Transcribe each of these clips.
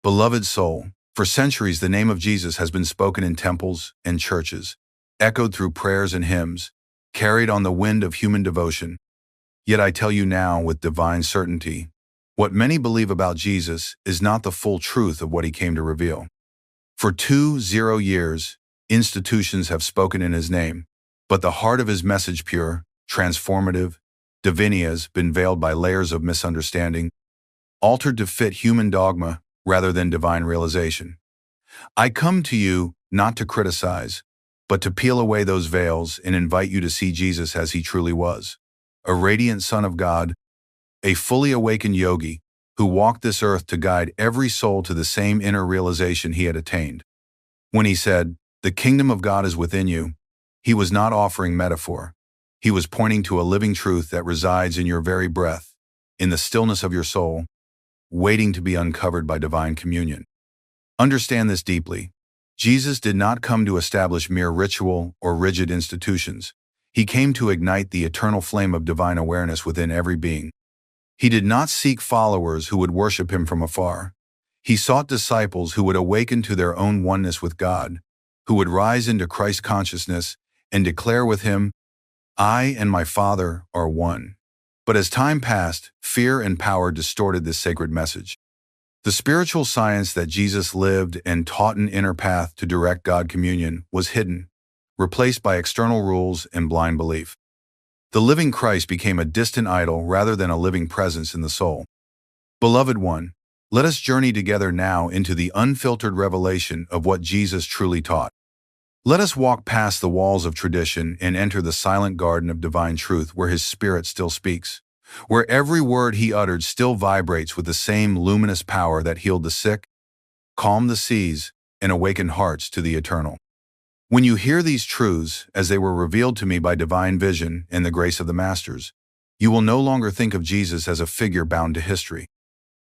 Beloved soul, for centuries the name of Jesus has been spoken in temples and churches, echoed through prayers and hymns, carried on the wind of human devotion. Yet I tell you now with divine certainty, what many believe about Jesus is not the full truth of what he came to reveal. For 20 years, institutions have spoken in his name, but the heart of his message, pure, transformative, divine, has been veiled by layers of misunderstanding, altered to fit human dogma rather than divine realization. I come to you not to criticize, but to peel away those veils and invite you to see Jesus as he truly was, a radiant Son of God, a fully awakened yogi who walked this earth to guide every soul to the same inner realization he had attained. When he said, "The kingdom of God is within you," he was not offering metaphor. He was pointing to a living truth that resides in your very breath, in the stillness of your soul, waiting to be uncovered by divine communion. Understand this deeply. Jesus did not come to establish mere ritual or rigid institutions. He came to ignite the eternal flame of divine awareness within every being. He did not seek followers who would worship him from afar. He sought disciples who would awaken to their own oneness with God, who would rise into Christ consciousness and declare with him, "I and my Father are one." But as time passed, fear and power distorted this sacred message. The spiritual science that Jesus lived and taught, an inner path to direct God communion, was hidden, replaced by external rules and blind belief. The living Christ became a distant idol rather than a living presence in the soul. Beloved one, let us journey together now into the unfiltered revelation of what Jesus truly taught. Let us walk past the walls of tradition and enter the silent garden of divine truth where his Spirit still speaks, where every word he uttered still vibrates with the same luminous power that healed the sick, calmed the seas, and awakened hearts to the eternal. When you hear these truths, as they were revealed to me by divine vision and the grace of the Masters, you will no longer think of Jesus as a figure bound to history.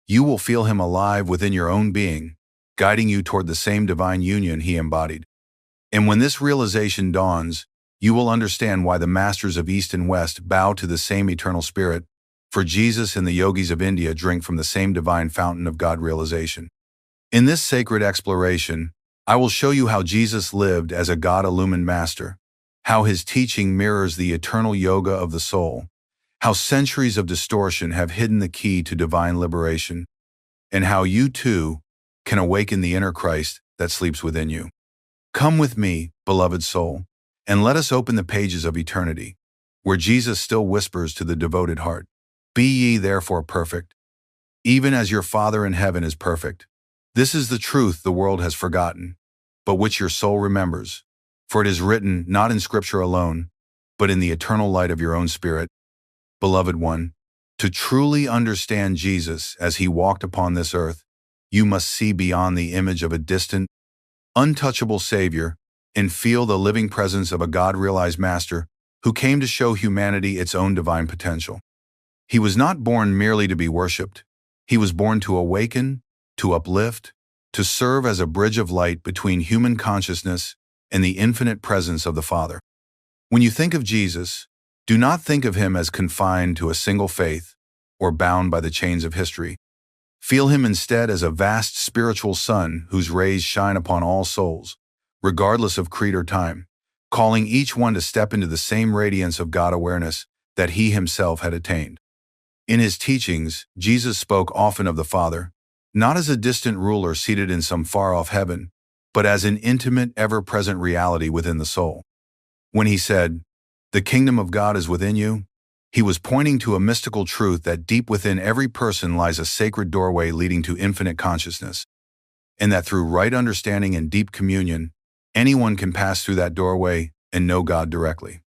You will feel him alive within your own being, guiding you toward the same divine union he embodied. And when this realization dawns, you will understand why the masters of East and West bow to the same eternal spirit, for Jesus and the yogis of India drink from the same divine fountain of God realization. In this sacred exploration, I will show you how Jesus lived as a God-illumined master, how his teaching mirrors the eternal yoga of the soul, how centuries of distortion have hidden the key to divine liberation, and how you too can awaken the inner Christ that sleeps within you. Come with me, beloved soul, and let us open the pages of eternity, where Jesus still whispers to the devoted heart, "Be ye therefore perfect, even as your Father in heaven is perfect." This is the truth the world has forgotten, but which your soul remembers, for it is written not in Scripture alone, but in the eternal light of your own spirit. Beloved one, to truly understand Jesus as he walked upon this earth, you must see beyond the image of a distant, untouchable Savior and feel the living presence of a God-realized Master who came to show humanity its own divine potential. He was not born merely to be worshipped. He was born to awaken, to uplift, to serve as a bridge of light between human consciousness and the infinite presence of the Father. When you think of Jesus, do not think of him as confined to a single faith or bound by the chains of history. Feel him instead as a vast spiritual sun whose rays shine upon all souls, regardless of creed or time, calling each one to step into the same radiance of God awareness that he himself had attained. In his teachings, Jesus spoke often of the Father, not as a distant ruler seated in some far-off heaven, but as an intimate, ever-present reality within the soul. When he said, "The kingdom of God is within you," he was pointing to a mystical truth that deep within every person lies a sacred doorway leading to infinite consciousness, and that through right understanding and deep communion, anyone can pass through that doorway and know God directly.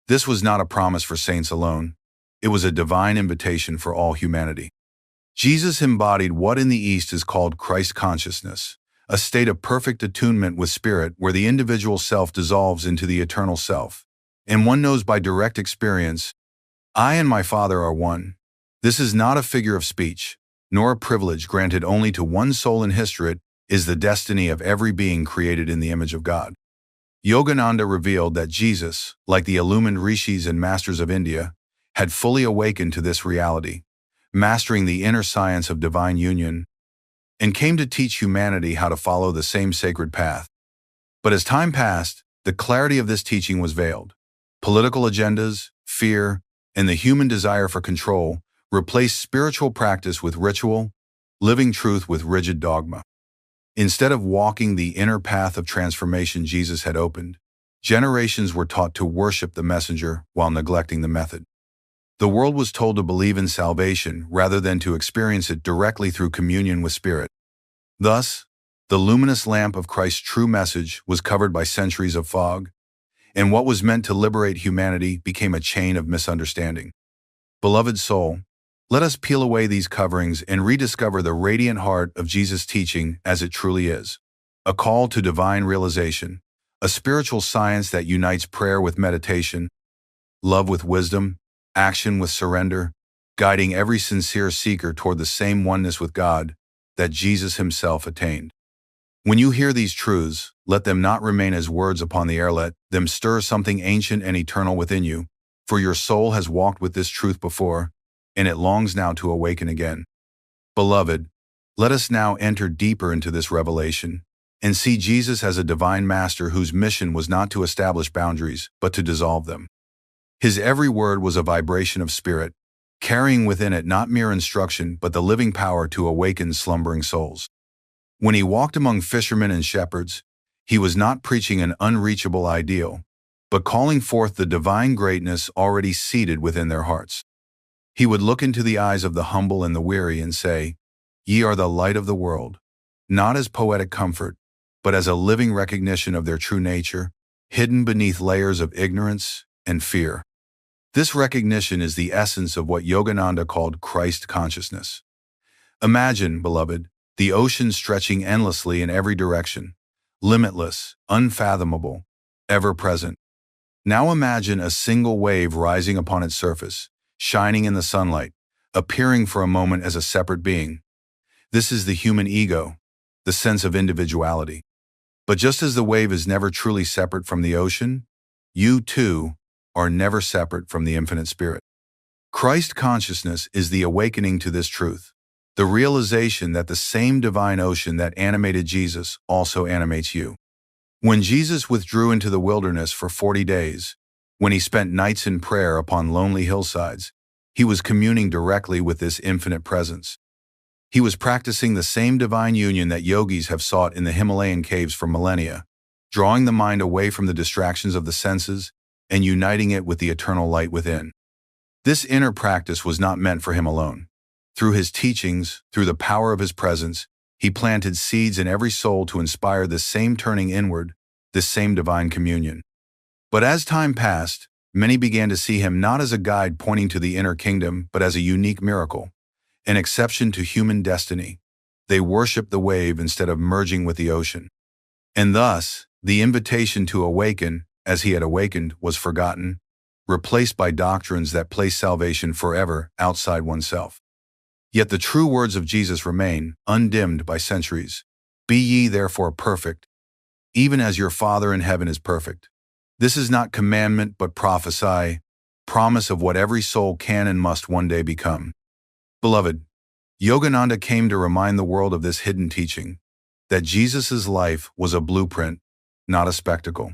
This was not a promise for saints alone. It was a divine invitation for all humanity. Jesus embodied what in the East is called Christ consciousness, a state of perfect attunement with spirit where the individual self dissolves into the eternal self, and one knows by direct experience, "I and my Father are one." This is not a figure of speech, nor a privilege granted only to one soul in history. It is the destiny of every being created in the image of God. Yogananda revealed that Jesus, like the illumined rishis and masters of India, had fully awakened to this reality, mastering the inner science of divine union, and came to teach humanity how to follow the same sacred path. But as time passed, the clarity of this teaching was veiled. Political agendas, fear, and the human desire for control replaced spiritual practice with ritual, living truth with rigid dogma. Instead of walking the inner path of transformation Jesus had opened, generations were taught to worship the messenger while neglecting the method. The world was told to believe in salvation rather than to experience it directly through communion with Spirit. Thus, the luminous lamp of Christ's true message was covered by centuries of fog, and what was meant to liberate humanity became a chain of misunderstanding. Beloved soul, let us peel away these coverings and rediscover the radiant heart of Jesus' teaching as it truly is. A call to divine realization, a spiritual science that unites prayer with meditation, love with wisdom, action with surrender, guiding every sincere seeker toward the same oneness with God that Jesus himself attained. When you hear these truths, let them not remain as words upon the air, let them stir something ancient and eternal within you, for your soul has walked with this truth before, and it longs now to awaken again. Beloved, let us now enter deeper into this revelation and see Jesus as a divine master whose mission was not to establish boundaries, but to dissolve them. His every word was a vibration of spirit, carrying within it not mere instruction but the living power to awaken slumbering souls. When he walked among fishermen and shepherds, he was not preaching an unreachable ideal, but calling forth the divine greatness already seated within their hearts. He would look into the eyes of the humble and the weary and say, "Ye are the light of the world," not as poetic comfort, but as a living recognition of their true nature, hidden beneath layers of ignorance and fear. This recognition is the essence of what Yogananda called Christ consciousness. Imagine, beloved, the ocean stretching endlessly in every direction, limitless, unfathomable, ever-present. Now imagine a single wave rising upon its surface, shining in the sunlight, appearing for a moment as a separate being. This is the human ego, the sense of individuality. But just as the wave is never truly separate from the ocean, you too are never separate from the infinite spirit. Christ consciousness is the awakening to this truth, the realization that the same divine ocean that animated Jesus also animates you. When Jesus withdrew into the wilderness for 40 days, when he spent nights in prayer upon lonely hillsides, he was communing directly with this infinite presence. He was practicing the same divine union that yogis have sought in the Himalayan caves for millennia, drawing the mind away from the distractions of the senses and uniting it with the eternal light within. This inner practice was not meant for him alone. Through his teachings, through the power of his presence, he planted seeds in every soul to inspire this same turning inward, this same divine communion. But as time passed, many began to see him not as a guide pointing to the inner kingdom, but as a unique miracle, an exception to human destiny. They worshiped the wave instead of merging with the ocean. And thus, the invitation to awaken, as he had awakened, was forgotten, replaced by doctrines that place salvation forever outside oneself. Yet the true words of Jesus remain, undimmed by centuries. Be ye therefore perfect, even as your Father in heaven is perfect. This is not commandment but prophesy, promise of what every soul can and must one day become. Beloved, Yogananda came to remind the world of this hidden teaching, that Jesus' life was a blueprint, not a spectacle.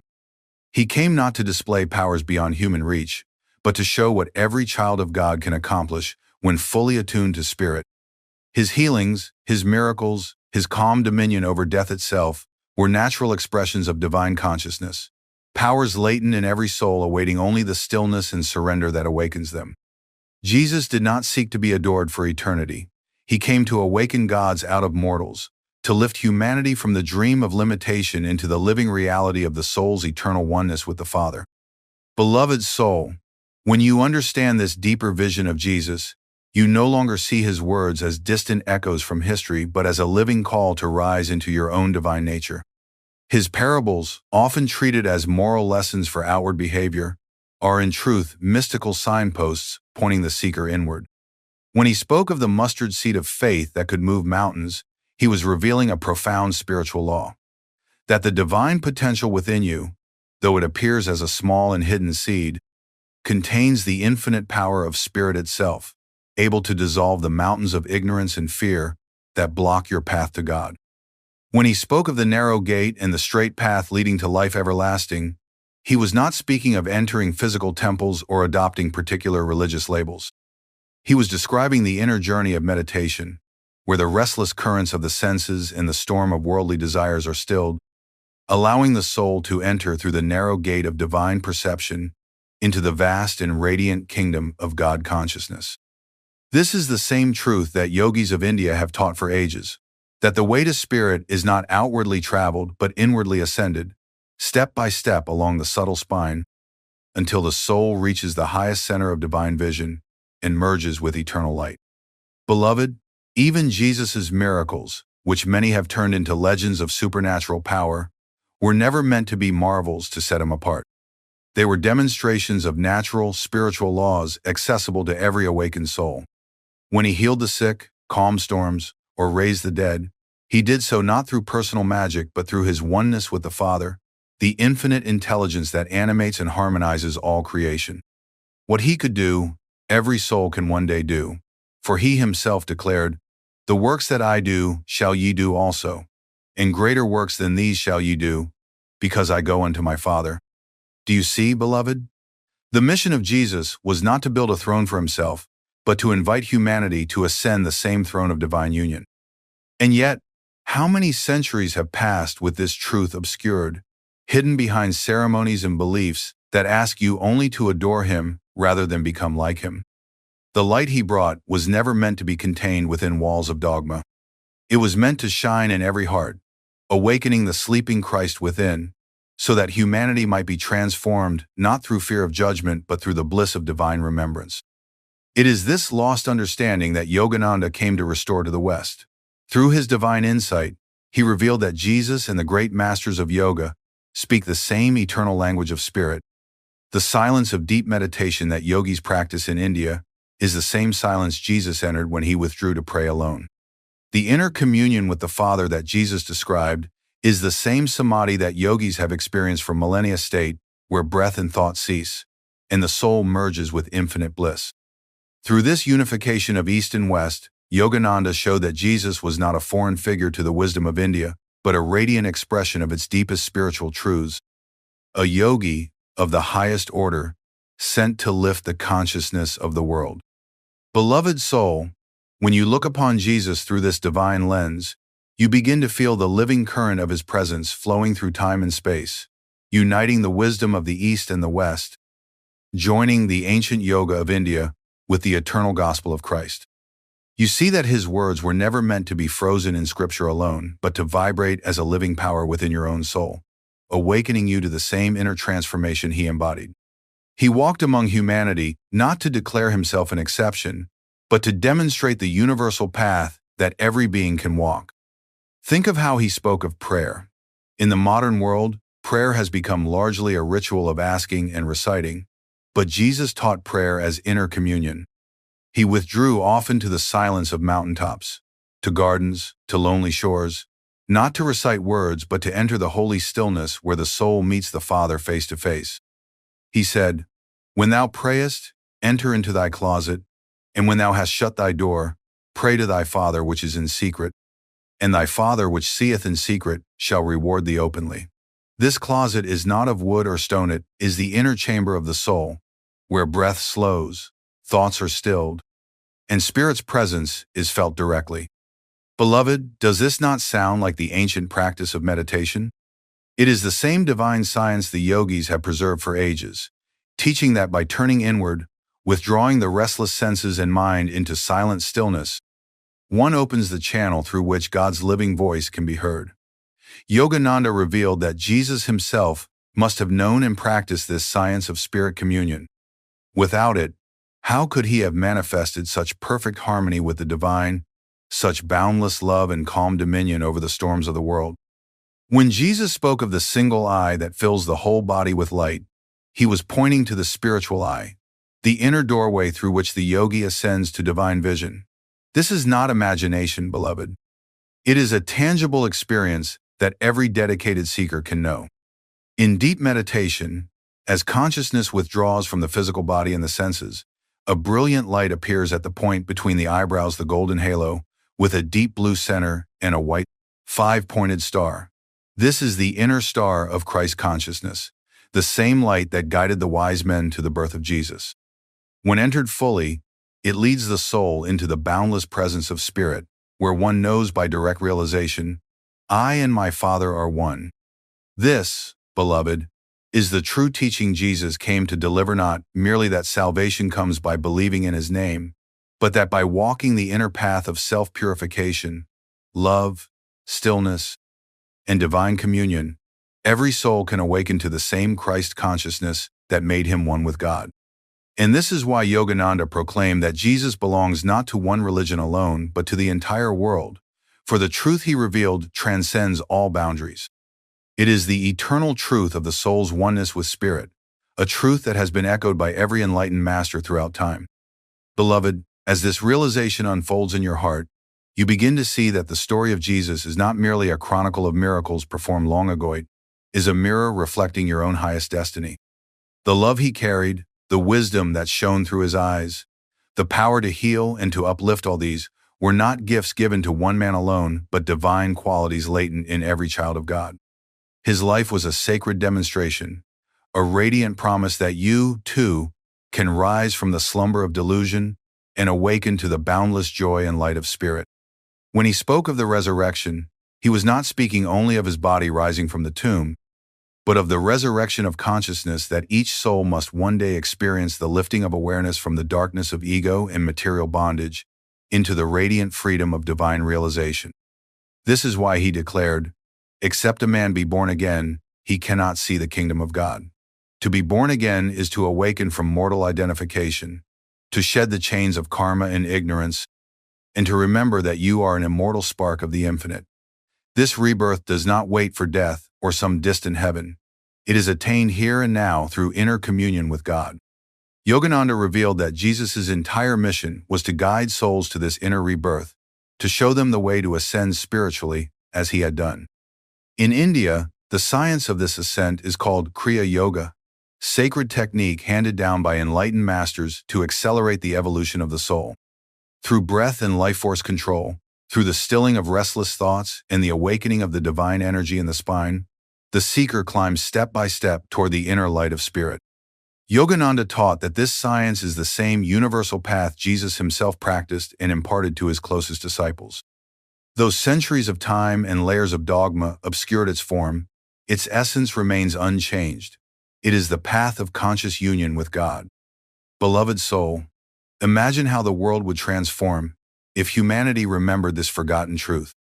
He came not to display powers beyond human reach, but to show what every child of God can accomplish when fully attuned to spirit. His healings, his miracles, his calm dominion over death itself were natural expressions of divine consciousness, powers latent in every soul awaiting only the stillness and surrender that awakens them. Jesus did not seek to be adored for eternity. He came to awaken gods out of mortals, to lift humanity from the dream of limitation into the living reality of the soul's eternal oneness with the Father. Beloved soul, when you understand this deeper vision of Jesus, you no longer see his words as distant echoes from history, but as a living call to rise into your own divine nature. His parables, often treated as moral lessons for outward behavior, are in truth mystical signposts pointing the seeker inward. When he spoke of the mustard seed of faith that could move mountains, he was revealing a profound spiritual law, that the divine potential within you, though it appears as a small and hidden seed, contains the infinite power of spirit itself, able to dissolve the mountains of ignorance and fear that block your path to God. When he spoke of the narrow gate and the straight path leading to life everlasting, he was not speaking of entering physical temples or adopting particular religious labels. He was describing the inner journey of meditation, where the restless currents of the senses and the storm of worldly desires are stilled, allowing the soul to enter through the narrow gate of divine perception into the vast and radiant kingdom of God consciousness. This is the same truth that yogis of India have taught for ages, that the way to spirit is not outwardly traveled but inwardly ascended, step by step along the subtle spine, until the soul reaches the highest center of divine vision and merges with eternal light. Beloved, even Jesus' miracles, which many have turned into legends of supernatural power, were never meant to be marvels to set him apart. They were demonstrations of natural, spiritual laws accessible to every awakened soul. When he healed the sick, calmed storms, or raised the dead, he did so not through personal magic but through his oneness with the Father, the infinite intelligence that animates and harmonizes all creation. What he could do, every soul can one day do, for he himself declared, "The works that I do shall ye do also, and greater works than these shall ye do, because I go unto my Father." Do you see, beloved? The mission of Jesus was not to build a throne for himself, but to invite humanity to ascend the same throne of divine union. And yet, how many centuries have passed with this truth obscured, hidden behind ceremonies and beliefs that ask you only to adore him rather than become like him? The light he brought was never meant to be contained within walls of dogma. It was meant to shine in every heart, awakening the sleeping Christ within, so that humanity might be transformed not through fear of judgment but through the bliss of divine remembrance. It is this lost understanding that Yogananda came to restore to the West. Through his divine insight, he revealed that Jesus and the great masters of yoga speak the same eternal language of spirit. The silence of deep meditation that yogis practice in India is the same silence Jesus entered when he withdrew to pray alone. The inner communion with the Father that Jesus described is the same samadhi that yogis have experienced for millennia, state where breath and thought cease, and the soul merges with infinite bliss. Through this unification of East and West, Yogananda showed that Jesus was not a foreign figure to the wisdom of India, but a radiant expression of its deepest spiritual truths, a yogi of the highest order, sent to lift the consciousness of the world. Beloved soul, when you look upon Jesus through this divine lens, you begin to feel the living current of his presence flowing through time and space, uniting the wisdom of the East and the West, joining the ancient yoga of India with the eternal gospel of Christ. You see that his words were never meant to be frozen in scripture alone, but to vibrate as a living power within your own soul, awakening you to the same inner transformation he embodied. He walked among humanity not to declare himself an exception, but to demonstrate the universal path that every being can walk. Think of how he spoke of prayer. In the modern world, prayer has become largely a ritual of asking and reciting, but Jesus taught prayer as inner communion. He withdrew often to the silence of mountaintops, to gardens, to lonely shores, not to recite words but to enter the holy stillness where the soul meets the Father face to face. He said, "When thou prayest, enter into thy closet, and when thou hast shut thy door, pray to thy Father which is in secret, and thy Father which seeth in secret shall reward thee openly." This closet is not of wood or stone, it is the inner chamber of the soul, where breath slows, thoughts are stilled, and Spirit's presence is felt directly. Beloved, does this not sound like the ancient practice of meditation? It is the same divine science the yogis have preserved for ages, teaching that by turning inward, withdrawing the restless senses and mind into silent stillness, one opens the channel through which God's living voice can be heard. Yogananda revealed that Jesus himself must have known and practiced this science of spirit communion. Without it, how could he have manifested such perfect harmony with the divine, such boundless love and calm dominion over the storms of the world? When Jesus spoke of the single eye that fills the whole body with light, he was pointing to the spiritual eye, the inner doorway through which the yogi ascends to divine vision. This is not imagination, beloved. It is a tangible experience that every dedicated seeker can know. In deep meditation, as consciousness withdraws from the physical body and the senses, a brilliant light appears at the point between the eyebrows, the golden halo, with a deep blue center and a white, five-pointed star. This is the inner star of Christ consciousness, the same light that guided the wise men to the birth of Jesus. When entered fully, it leads the soul into the boundless presence of spirit, where one knows by direct realization, I and my Father are one. This, beloved, is the true teaching Jesus came to deliver, not merely that salvation comes by believing in his name, but that by walking the inner path of self-purification, love, stillness, and divine communion, every soul can awaken to the same Christ consciousness that made him one with God. And this is why Yogananda proclaimed that Jesus belongs not to one religion alone, but to the entire world, for the truth he revealed transcends all boundaries. It is the eternal truth of the soul's oneness with Spirit, a truth that has been echoed by every enlightened master throughout time. Beloved, as this realization unfolds in your heart, you begin to see that the story of Jesus is not merely a chronicle of miracles performed long ago. It is a mirror reflecting your own highest destiny. The love he carried, the wisdom that shone through his eyes, the power to heal and to uplift, all these were not gifts given to one man alone, but divine qualities latent in every child of God. His life was a sacred demonstration, a radiant promise that you, too, can rise from the slumber of delusion and awaken to the boundless joy and light of spirit. When he spoke of the resurrection, he was not speaking only of his body rising from the tomb, but of the resurrection of consciousness, that each soul must one day experience the lifting of awareness from the darkness of ego and material bondage into the radiant freedom of divine realization. This is why he declared, "Except a man be born again, he cannot see the kingdom of God." To be born again is to awaken from mortal identification, to shed the chains of karma and ignorance, and to remember that you are an immortal spark of the infinite. This rebirth does not wait for death or some distant heaven. It is attained here and now through inner communion with God. Yogananda revealed that Jesus' entire mission was to guide souls to this inner rebirth, to show them the way to ascend spiritually, as he had done. In India, the science of this ascent is called Kriya Yoga, sacred technique handed down by enlightened masters to accelerate the evolution of the soul. Through breath and life force control, through the stilling of restless thoughts and the awakening of the divine energy in the spine, the seeker climbs step by step toward the inner light of spirit. Yogananda taught that this science is the same universal path Jesus himself practiced and imparted to his closest disciples. Though centuries of time and layers of dogma obscured its form, its essence remains unchanged. It is the path of conscious union with God. Beloved soul, imagine how the world would transform if humanity remembered this forgotten truth.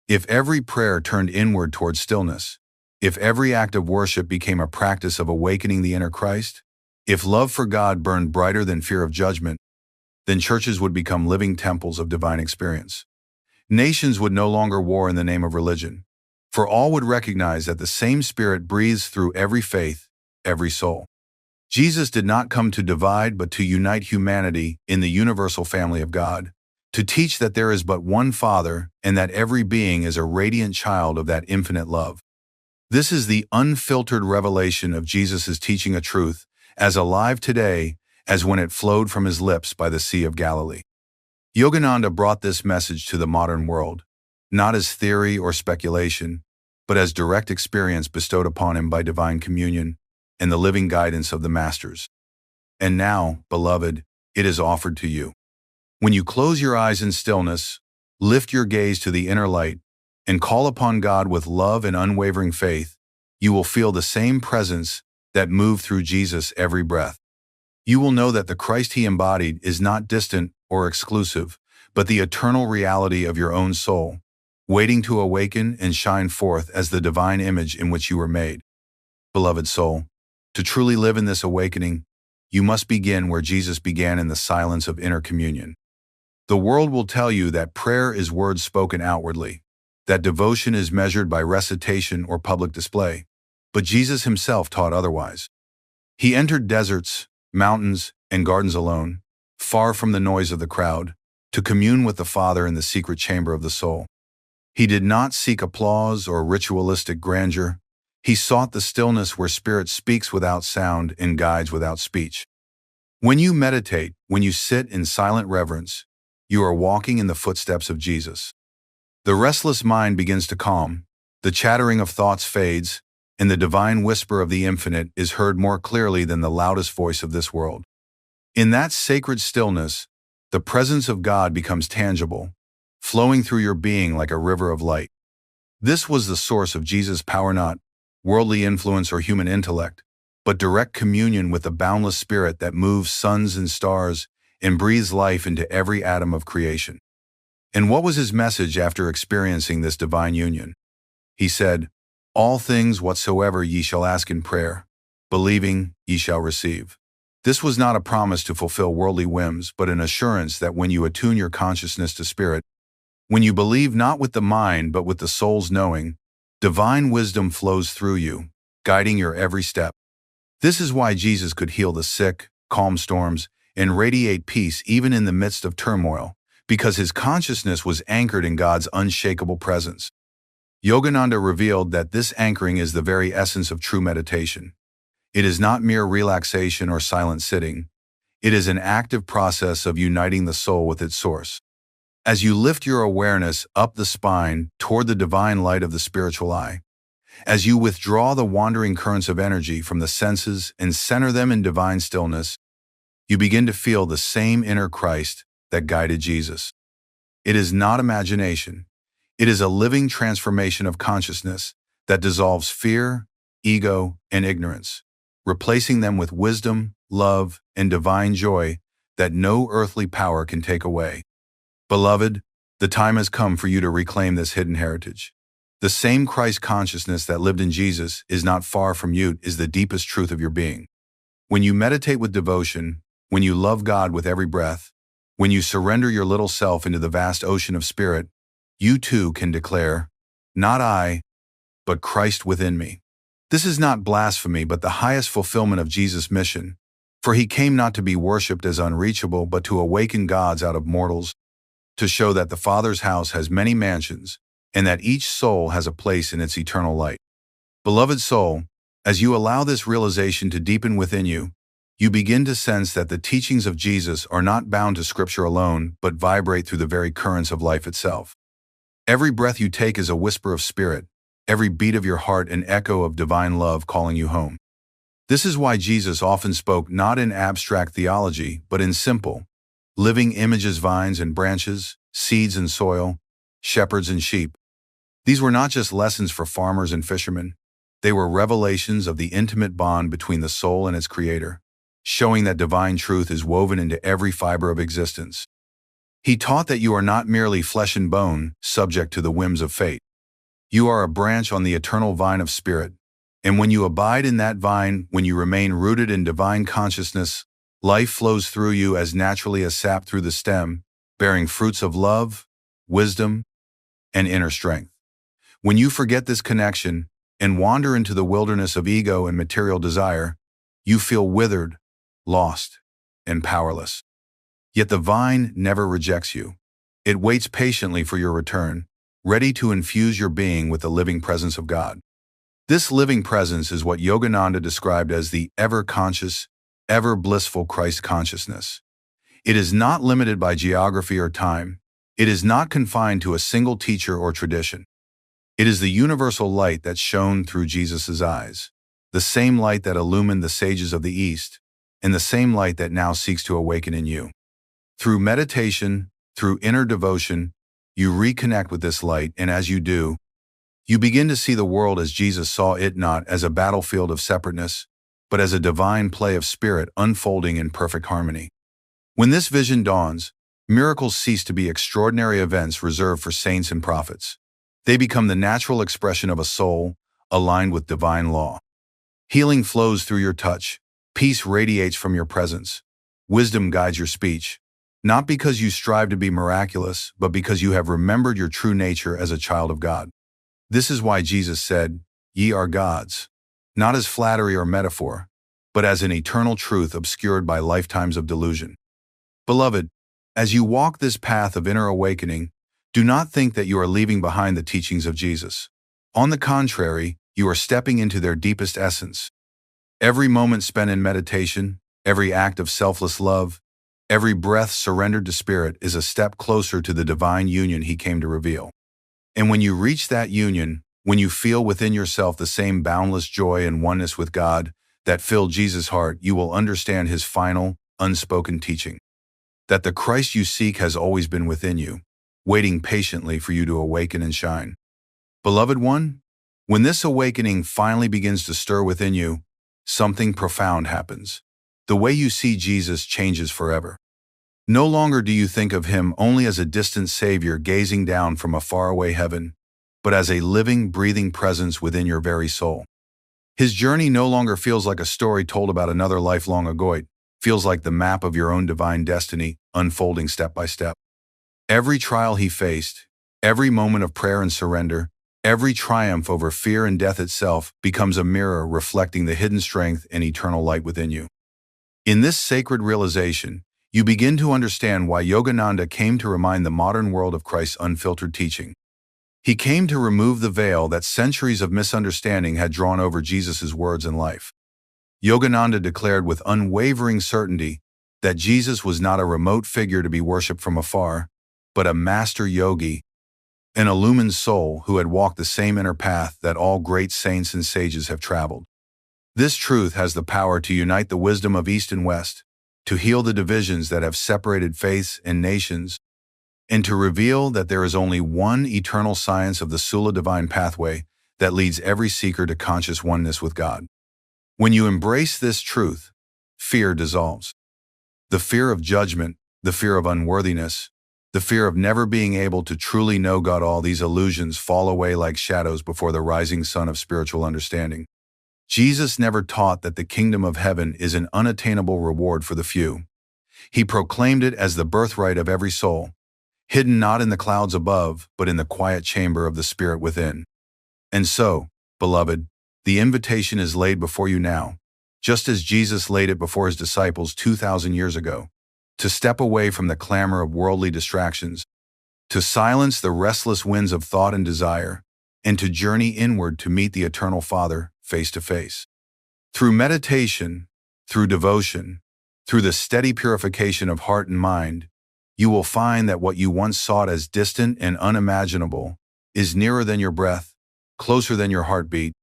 If every prayer turned inward toward stillness, if every act of worship became a practice of awakening the inner Christ, if love for God burned brighter than fear of judgment, then churches would become living temples of divine experience. Nations would no longer war in the name of religion, for all would recognize that the same Spirit breathes through every faith, every soul. Jesus did not come to divide but to unite humanity in the universal family of God, to teach that there is but one Father and that every being is a radiant child of that infinite love. This is the unfiltered revelation of Jesus' teaching, a truth as alive today as when it flowed from his lips by the Sea of Galilee. Yogananda brought this message to the modern world, not as theory or speculation, but as direct experience bestowed upon him by divine communion and the living guidance of the Masters. And now, beloved, it is offered to you. When you close your eyes in stillness, lift your gaze to the inner light, and call upon God with love and unwavering faith, you will feel the same presence that moved through Jesus' every breath. You will know that the Christ he embodied is not distant or exclusive, but the eternal reality of your own soul, waiting to awaken and shine forth as the divine image in which you were made. Beloved soul, to truly live in this awakening, you must begin where Jesus began, in the silence of inner communion. The world will tell you that prayer is words spoken outwardly, that devotion is measured by recitation or public display, but Jesus himself taught otherwise. He entered deserts, mountains, and gardens alone, far from the noise of the crowd, to commune with the Father in the secret chamber of the soul. He did not seek applause or ritualistic grandeur. He sought the stillness where spirit speaks without sound and guides without speech. When you meditate, when you sit in silent reverence, you are walking in the footsteps of Jesus. The restless mind begins to calm, the chattering of thoughts fades, and the divine whisper of the infinite is heard more clearly than the loudest voice of this world. In that sacred stillness, the presence of God becomes tangible, flowing through your being like a river of light. This was the source of Jesus' power, not worldly influence or human intellect, but direct communion with the boundless spirit that moves suns and stars and breathes life into every atom of creation. And what was his message after experiencing this divine union? He said, "All things whatsoever ye shall ask in prayer, believing ye shall receive." This was not a promise to fulfill worldly whims, but an assurance that when you attune your consciousness to spirit, when you believe not with the mind but with the soul's knowing, divine wisdom flows through you, guiding your every step. This is why Jesus could heal the sick, calm storms, and radiate peace even in the midst of turmoil, because his consciousness was anchored in God's unshakable presence. Yogananda revealed that this anchoring is the very essence of true meditation. It is not mere relaxation or silent sitting. It is an active process of uniting the soul with its source. As you lift your awareness up the spine toward the divine light of the spiritual eye, as you withdraw the wandering currents of energy from the senses and center them in divine stillness, you begin to feel the same inner Christ that guided Jesus. It is not imagination. It is a living transformation of consciousness that dissolves fear, ego, and ignorance, replacing them with wisdom, love, and divine joy that no earthly power can take away. Beloved, the time has come for you to reclaim this hidden heritage. The same Christ consciousness that lived in Jesus is not far from you, is the deepest truth of your being. When you meditate with devotion, when you love God with every breath, when you surrender your little self into the vast ocean of spirit, you too can declare, "Not I, but Christ within me." This is not blasphemy, but the highest fulfillment of Jesus' mission, for he came not to be worshipped as unreachable, but to awaken gods out of mortals, to show that the Father's house has many mansions, and that each soul has a place in its eternal light. Beloved soul, as you allow this realization to deepen within you, you begin to sense that the teachings of Jesus are not bound to Scripture alone, but vibrate through the very currents of life itself. Every breath you take is a whisper of spirit, every beat of your heart an echo of divine love calling you home. This is why Jesus often spoke not in abstract theology, but in simple, living images: vines and branches, seeds and soil, shepherds and sheep. These were not just lessons for farmers and fishermen. They were revelations of the intimate bond between the soul and its creator, showing that divine truth is woven into every fiber of existence. He taught that you are not merely flesh and bone, subject to the whims of fate. You are a branch on the eternal vine of spirit, and when you abide in that vine, when you remain rooted in divine consciousness, life flows through you as naturally as sap through the stem, bearing fruits of love, wisdom, and inner strength. When you forget this connection and wander into the wilderness of ego and material desire, you feel withered, lost, and powerless. Yet the vine never rejects you. It waits patiently for your return, ready to infuse your being with the living presence of God. This living presence is what Yogananda described as the ever-conscious, ever-blissful Christ consciousness. It is not limited by geography or time. It is not confined to a single teacher or tradition. It is the universal light that shone through Jesus' eyes, the same light that illumined the sages of the East, and the same light that now seeks to awaken in you. Through meditation, through inner devotion, you reconnect with this light, and as you do, you begin to see the world as Jesus saw it, not as a battlefield of separateness, but as a divine play of spirit unfolding in perfect harmony. When this vision dawns, miracles cease to be extraordinary events reserved for saints and prophets. They become the natural expression of a soul aligned with divine law. Healing flows through your touch, peace radiates from your presence, wisdom guides your speech, not because you strive to be miraculous, but because you have remembered your true nature as a child of God. This is why Jesus said, "Ye are gods," not as flattery or metaphor, but as an eternal truth obscured by lifetimes of delusion. Beloved, as you walk this path of inner awakening, do not think that you are leaving behind the teachings of Jesus. On the contrary, you are stepping into their deepest essence. Every moment spent in meditation, every act of selfless love, Every breath surrendered to Spirit is a step closer to the divine union He came to reveal. And when you reach that union, when you feel within yourself the same boundless joy and oneness with God that filled Jesus' heart, you will understand His final, unspoken teaching. That the Christ you seek has always been within you, waiting patiently for you to awaken and shine. Beloved one, when this awakening finally begins to stir within you, something profound happens. The way you see Jesus changes forever. No longer do you think of Him only as a distant Savior gazing down from a faraway heaven, but as a living, breathing presence within your very soul. His journey no longer feels like a story told about another life long ago. It feels like the map of your own divine destiny, unfolding step by step. Every trial He faced, every moment of prayer and surrender, every triumph over fear and death itself becomes a mirror reflecting the hidden strength and eternal light within you. In this sacred realization, you begin to understand why Yogananda came to remind the modern world of Christ's unfiltered teaching. He came to remove the veil that centuries of misunderstanding had drawn over Jesus' words and life. Yogananda declared with unwavering certainty that Jesus was not a remote figure to be worshipped from afar, but a master yogi, an illumined soul who had walked the same inner path that all great saints and sages have traveled. This truth has the power to unite the wisdom of East and West, to heal the divisions that have separated faiths and nations, and to reveal that there is only one eternal science of the Sula divine pathway that leads every seeker to conscious oneness with God. When you embrace this truth, fear dissolves. The fear of judgment, the fear of unworthiness, the fear of never being able to truly know God, all these illusions fall away like shadows before the rising sun of spiritual understanding. Jesus never taught that the kingdom of heaven is an unattainable reward for the few. He proclaimed it as the birthright of every soul, hidden not in the clouds above, but in the quiet chamber of the Spirit within. And so, beloved, the invitation is laid before you now, just as Jesus laid it before His disciples 2,000 years ago, to step away from the clamor of worldly distractions, to silence the restless winds of thought and desire, and to journey inward to meet the eternal Father face to face. Through meditation, through devotion, through the steady purification of heart and mind, you will find that what you once sought as distant and unimaginable is nearer than your breath, closer than your heartbeat.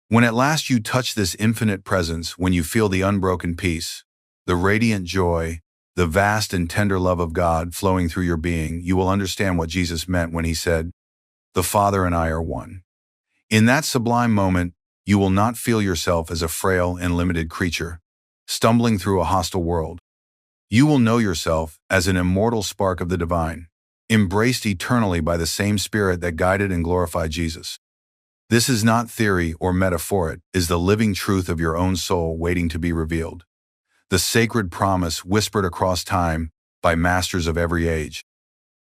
When at last you touch this infinite presence, when you feel the unbroken peace, the radiant joy, the vast and tender love of God flowing through your being, you will understand what Jesus meant when He said, "The Father and I are one." In that sublime moment, you will not feel yourself as a frail and limited creature, stumbling through a hostile world. You will know yourself as an immortal spark of the divine, embraced eternally by the same Spirit that guided and glorified Jesus. This is not theory or metaphor, it is the living truth of your own soul waiting to be revealed. The sacred promise whispered across time by masters of every age.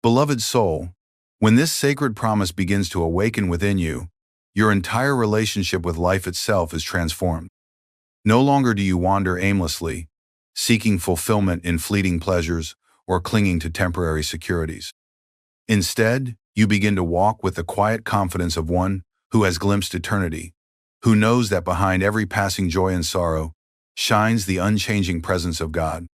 Beloved soul, when this sacred promise begins to awaken within you, your entire relationship with life itself is transformed. No longer do you wander aimlessly, seeking fulfillment in fleeting pleasures or clinging to temporary securities. Instead, you begin to walk with the quiet confidence of one who has glimpsed eternity, who knows that behind every passing joy and sorrow shines the unchanging presence of God.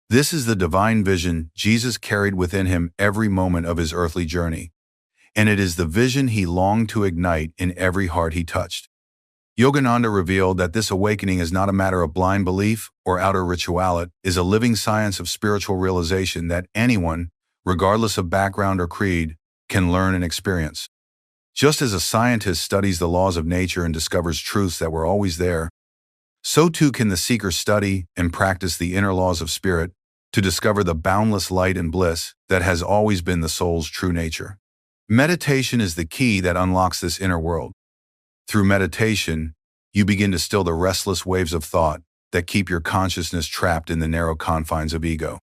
This is the divine vision Jesus carried within Him every moment of His earthly journey, and it is the vision He longed to ignite in every heart He touched. Yogananda revealed that this awakening is not a matter of blind belief or outer ritual, it is a living science of spiritual realization that anyone, regardless of background or creed, can learn and experience. Just as a scientist studies the laws of nature and discovers truths that were always there, so too can the seeker study and practice the inner laws of spirit to discover the boundless light and bliss that has always been the soul's true nature. Meditation is the key that unlocks this inner world. Through meditation, you begin to still the restless waves of thought that keep your consciousness trapped in the narrow confines of ego.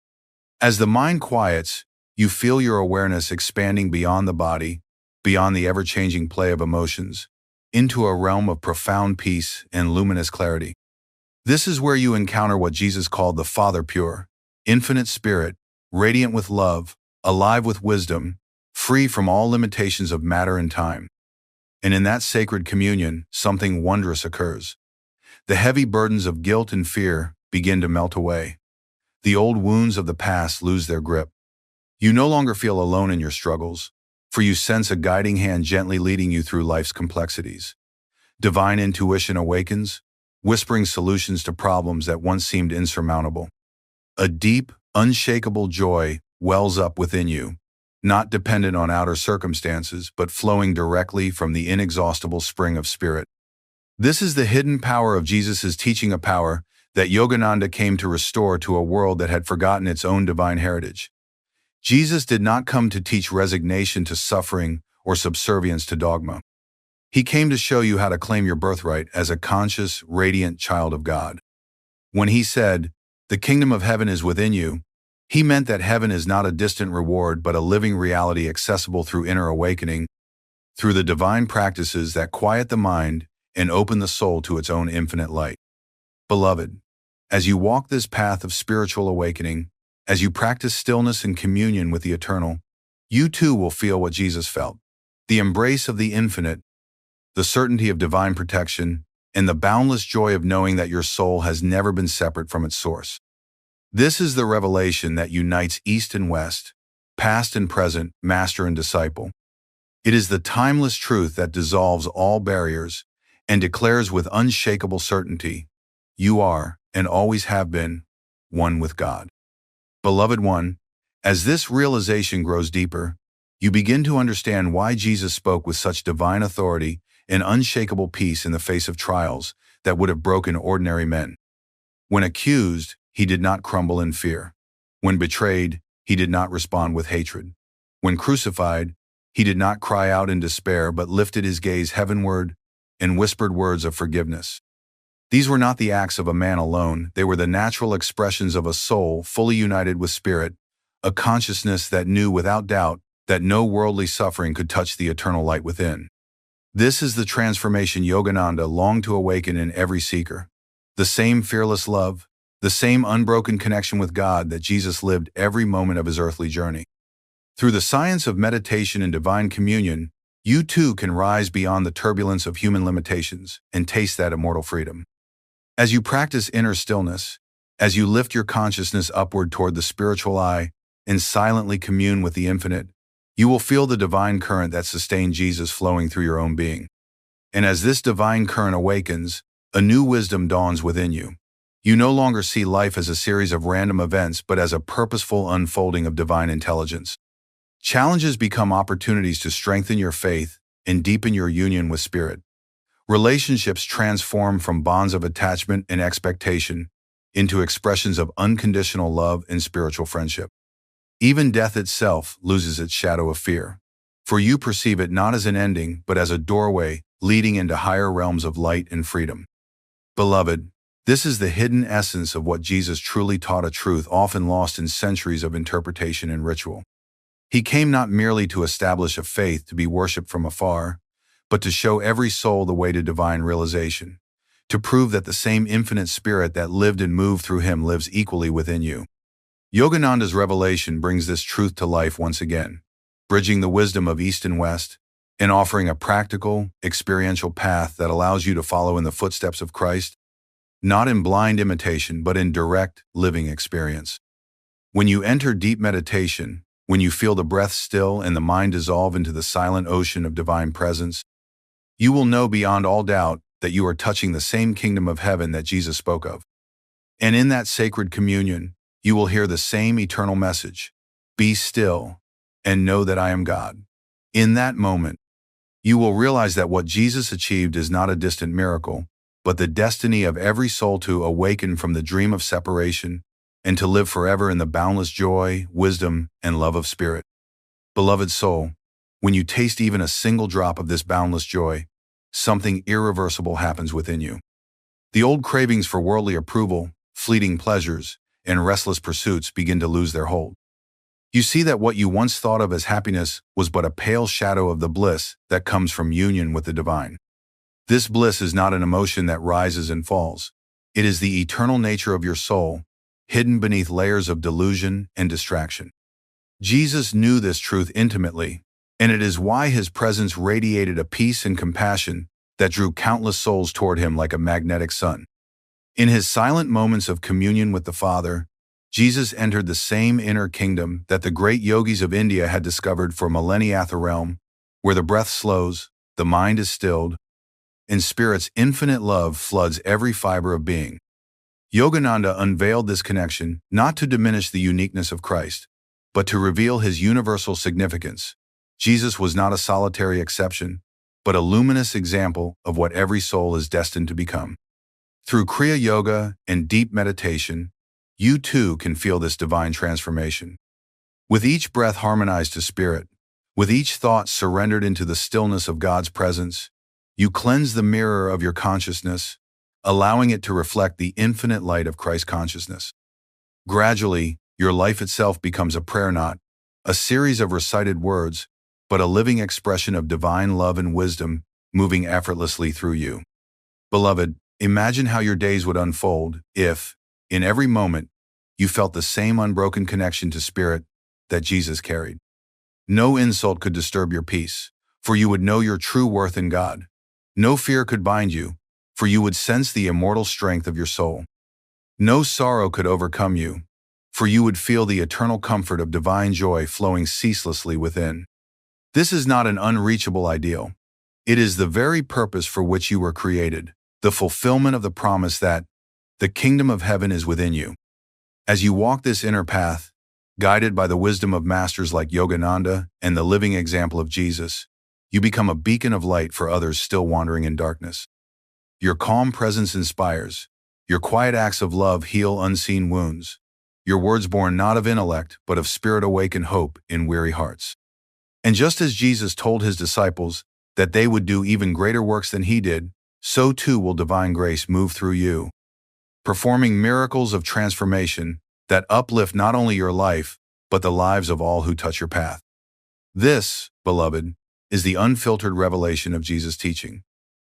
As the mind quiets, you feel your awareness expanding beyond the body, beyond the ever-changing play of emotions, into a realm of profound peace and luminous clarity. This is where you encounter what Jesus called the Father pure, infinite spirit, radiant with love, alive with wisdom, free from all limitations of matter and time. And in that sacred communion, something wondrous occurs. The heavy burdens of guilt and fear begin to melt away. The old wounds of the past lose their grip. You no longer feel alone in your struggles, for you sense a guiding hand gently leading you through life's complexities. Divine intuition awakens, whispering solutions to problems that once seemed insurmountable. A deep, unshakable joy wells up within you, not dependent on outer circumstances, but flowing directly from the inexhaustible spring of spirit. This is the hidden power of Jesus' teaching, a power that Yogananda came to restore to a world that had forgotten its own divine heritage. Jesus did not come to teach resignation to suffering or subservience to dogma. He came to show you how to claim your birthright as a conscious, radiant child of God. When he said, "The kingdom of heaven is within you," he meant that heaven is not a distant reward but a living reality accessible through inner awakening, through the divine practices that quiet the mind and open the soul to its own infinite light. Beloved, as you walk this path of spiritual awakening, as you practice stillness and communion with the eternal, you too will feel what Jesus felt: the embrace of the infinite, the certainty of divine protection, and the boundless joy of knowing that your soul has never been separate from its source. This is the revelation that unites East and West, past and present, master and disciple. It is the timeless truth that dissolves all barriers and declares with unshakable certainty, you are, and always have been, one with God. Beloved one, as this realization grows deeper, you begin to understand why Jesus spoke with such divine authority and unshakable peace in the face of trials that would have broken ordinary men. When accused, he did not crumble in fear. When betrayed, he did not respond with hatred. When crucified, he did not cry out in despair but lifted his gaze heavenward and whispered words of forgiveness. These were not the acts of a man alone, they were the natural expressions of a soul fully united with spirit, a consciousness that knew without doubt that no worldly suffering could touch the eternal light within. This is the transformation Yogananda longed to awaken in every seeker. The same fearless love, the same unbroken connection with God that Jesus lived every moment of his earthly journey. Through the science of meditation and divine communion, you too can rise beyond the turbulence of human limitations and taste that immortal freedom. As you practice inner stillness, as you lift your consciousness upward toward the spiritual eye and silently commune with the infinite, you will feel the divine current that sustained Jesus flowing through your own being. And as this divine current awakens, a new wisdom dawns within you. You no longer see life as a series of random events but as a purposeful unfolding of divine intelligence. Challenges become opportunities to strengthen your faith and deepen your union with Spirit. Relationships transform from bonds of attachment and expectation into expressions of unconditional love and spiritual friendship. Even death itself loses its shadow of fear, for you perceive it not as an ending but as a doorway leading into higher realms of light and freedom. Beloved, this is the hidden essence of what Jesus truly taught, a truth often lost in centuries of interpretation and ritual. He came not merely to establish a faith to be worshipped from afar, but to show every soul the way to divine realization, to prove that the same infinite spirit that lived and moved through him lives equally within you. Yogananda's revelation brings this truth to life once again, bridging the wisdom of East and West, and offering a practical, experiential path that allows you to follow in the footsteps of Christ, not in blind imitation but in direct, living experience. When you enter deep meditation, when you feel the breath still and the mind dissolve into the silent ocean of divine presence, you will know beyond all doubt that you are touching the same kingdom of heaven that Jesus spoke of. And in that sacred communion, you will hear the same eternal message: be still and know that I am God. In that moment, you will realize that what Jesus achieved is not a distant miracle, but the destiny of every soul to awaken from the dream of separation and to live forever in the boundless joy, wisdom, and love of Spirit. Beloved soul, when you taste even a single drop of this boundless joy, something irreversible happens within you. The old cravings for worldly approval, fleeting pleasures, and restless pursuits begin to lose their hold. You see that what you once thought of as happiness was but a pale shadow of the bliss that comes from union with the divine. This bliss is not an emotion that rises and falls. It is the eternal nature of your soul, hidden beneath layers of delusion and distraction. Jesus knew this truth intimately, and it is why his presence radiated a peace and compassion that drew countless souls toward him like a magnetic sun. In his silent moments of communion with the Father, Jesus entered the same inner kingdom that the great yogis of India had discovered for millennia, a realm where the breath slows, the mind is stilled, and spirit's infinite love floods every fiber of being. Yogananda unveiled this connection not to diminish the uniqueness of Christ, but to reveal his universal significance. Jesus was not a solitary exception, but a luminous example of what every soul is destined to become. Through Kriya Yoga and deep meditation, you too can feel this divine transformation. With each breath harmonized to spirit, with each thought surrendered into the stillness of God's presence, you cleanse the mirror of your consciousness, allowing it to reflect the infinite light of Christ consciousness. Gradually, your life itself becomes a prayer, not a series of recited words, but a living expression of divine love and wisdom moving effortlessly through you. Beloved, imagine how your days would unfold if, in every moment, you felt the same unbroken connection to spirit that Jesus carried. No insult could disturb your peace, for you would know your true worth in God. No fear could bind you, for you would sense the immortal strength of your soul. No sorrow could overcome you, for you would feel the eternal comfort of divine joy flowing ceaselessly within. This is not an unreachable ideal. It is the very purpose for which you were created, the fulfillment of the promise that the kingdom of heaven is within you. As you walk this inner path, guided by the wisdom of masters like Yogananda and the living example of Jesus, you become a beacon of light for others still wandering in darkness. Your calm presence inspires. Your quiet acts of love heal unseen wounds. Your words born not of intellect, but of spirit awaken hope in weary hearts. And just as Jesus told his disciples that they would do even greater works than he did, so too will divine grace move through you, performing miracles of transformation that uplift not only your life, but the lives of all who touch your path. This, beloved, is the unfiltered revelation of Jesus' teaching,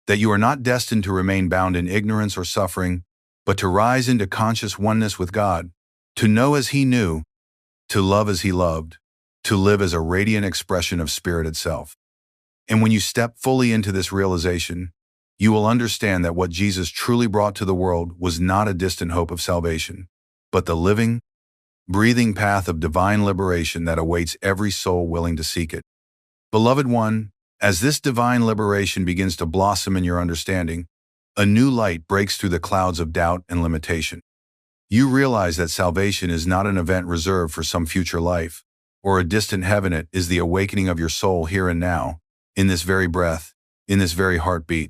that you are not destined to remain bound in ignorance or suffering, but to rise into conscious oneness with God, to know as he knew, to love as he loved, to live as a radiant expression of spirit itself. And when you step fully into this realization, you will understand that what Jesus truly brought to the world was not a distant hope of salvation, but the living, breathing path of divine liberation that awaits every soul willing to seek it. Beloved one, as this divine liberation begins to blossom in your understanding, a new light breaks through the clouds of doubt and limitation. You realize that salvation is not an event reserved for some future life, or a distant heaven. It is the awakening of your soul here and now, in this very breath, in this very heartbeat.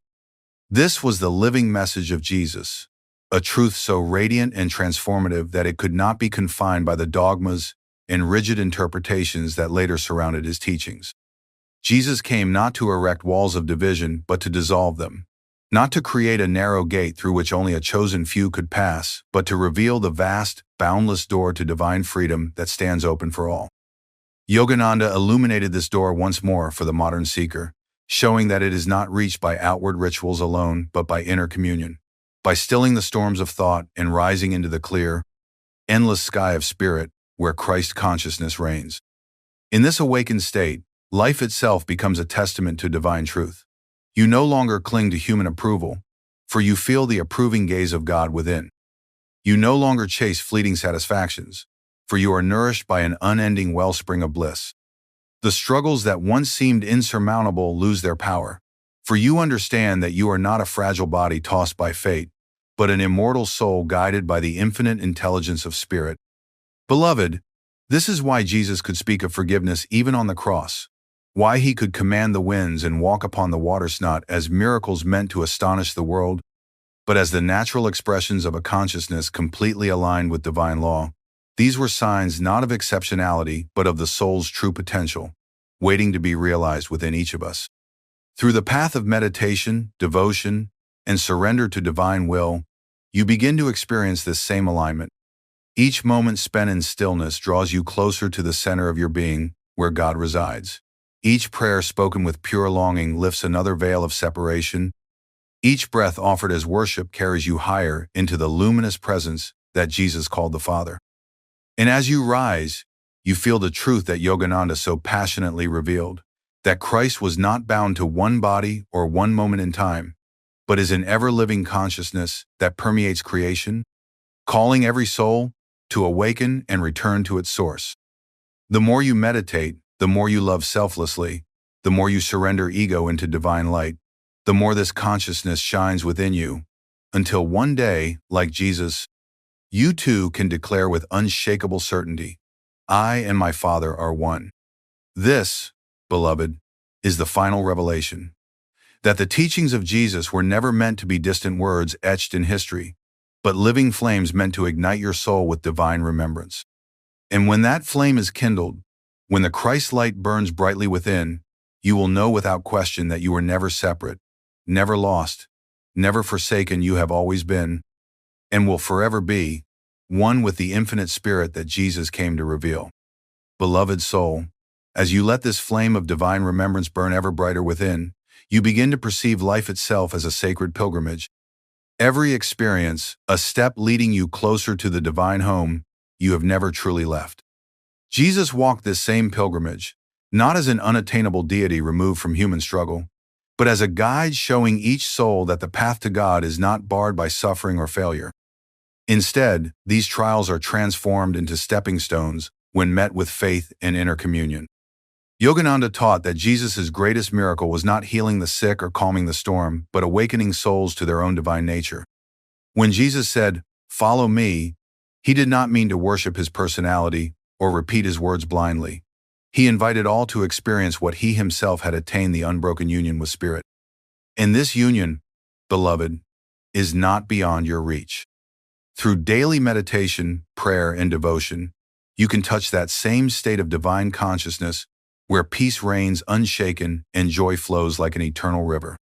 This was the living message of Jesus, a truth so radiant and transformative that it could not be confined by the dogmas and rigid interpretations that later surrounded his teachings. Jesus came not to erect walls of division, but to dissolve them, not to create a narrow gate through which only a chosen few could pass, but to reveal the vast, boundless door to divine freedom that stands open for all. Yogananda illuminated this door once more for the modern seeker, showing that it is not reached by outward rituals alone, but by inner communion, by stilling the storms of thought and rising into the clear, endless sky of spirit where Christ consciousness reigns. In this awakened state, life itself becomes a testament to divine truth. You no longer cling to human approval, for you feel the approving gaze of God within. You no longer chase fleeting satisfactions, for you are nourished by an unending wellspring of bliss. The struggles that once seemed insurmountable lose their power, for you understand that you are not a fragile body tossed by fate, but an immortal soul guided by the infinite intelligence of spirit. Beloved, this is why Jesus could speak of forgiveness even on the cross, why he could command the winds and walk upon the waters not as miracles meant to astonish the world, but as the natural expressions of a consciousness completely aligned with divine law. These were signs not of exceptionality, but of the soul's true potential, waiting to be realized within each of us. Through the path of meditation, devotion, and surrender to divine will, you begin to experience this same alignment. Each moment spent in stillness draws you closer to the center of your being, where God resides. Each prayer spoken with pure longing lifts another veil of separation. Each breath offered as worship carries you higher into the luminous presence that Jesus called the Father. And as you rise, you feel the truth that Yogananda so passionately revealed, that Christ was not bound to one body or one moment in time, but is an ever-living consciousness that permeates creation, calling every soul to awaken and return to its source. The more you meditate, the more you love selflessly, the more you surrender ego into divine light, the more this consciousness shines within you, until one day, like Jesus, you too can declare with unshakable certainty, I and my Father are one. This, beloved, is the final revelation, that the teachings of Jesus were never meant to be distant words etched in history, but living flames meant to ignite your soul with divine remembrance. And when that flame is kindled, when the Christ light burns brightly within, you will know without question that you were never separate, never lost, never forsaken. You have always been, and will forever be, one with the infinite spirit that Jesus came to reveal. Beloved soul, as you let this flame of divine remembrance burn ever brighter within, you begin to perceive life itself as a sacred pilgrimage. Every experience, a step leading you closer to the divine home you have never truly left. Jesus walked this same pilgrimage, not as an unattainable deity removed from human struggle, but as a guide showing each soul that the path to God is not barred by suffering or failure. Instead, these trials are transformed into stepping stones when met with faith and inner communion. Yogananda taught that Jesus' greatest miracle was not healing the sick or calming the storm, but awakening souls to their own divine nature. When Jesus said, "Follow me," he did not mean to worship his personality or repeat his words blindly. He invited all to experience what he himself had attained, the unbroken union with Spirit. And this union, beloved, is not beyond your reach. Through daily meditation, prayer, and devotion, you can touch that same state of divine consciousness where peace reigns unshaken and joy flows like an eternal river.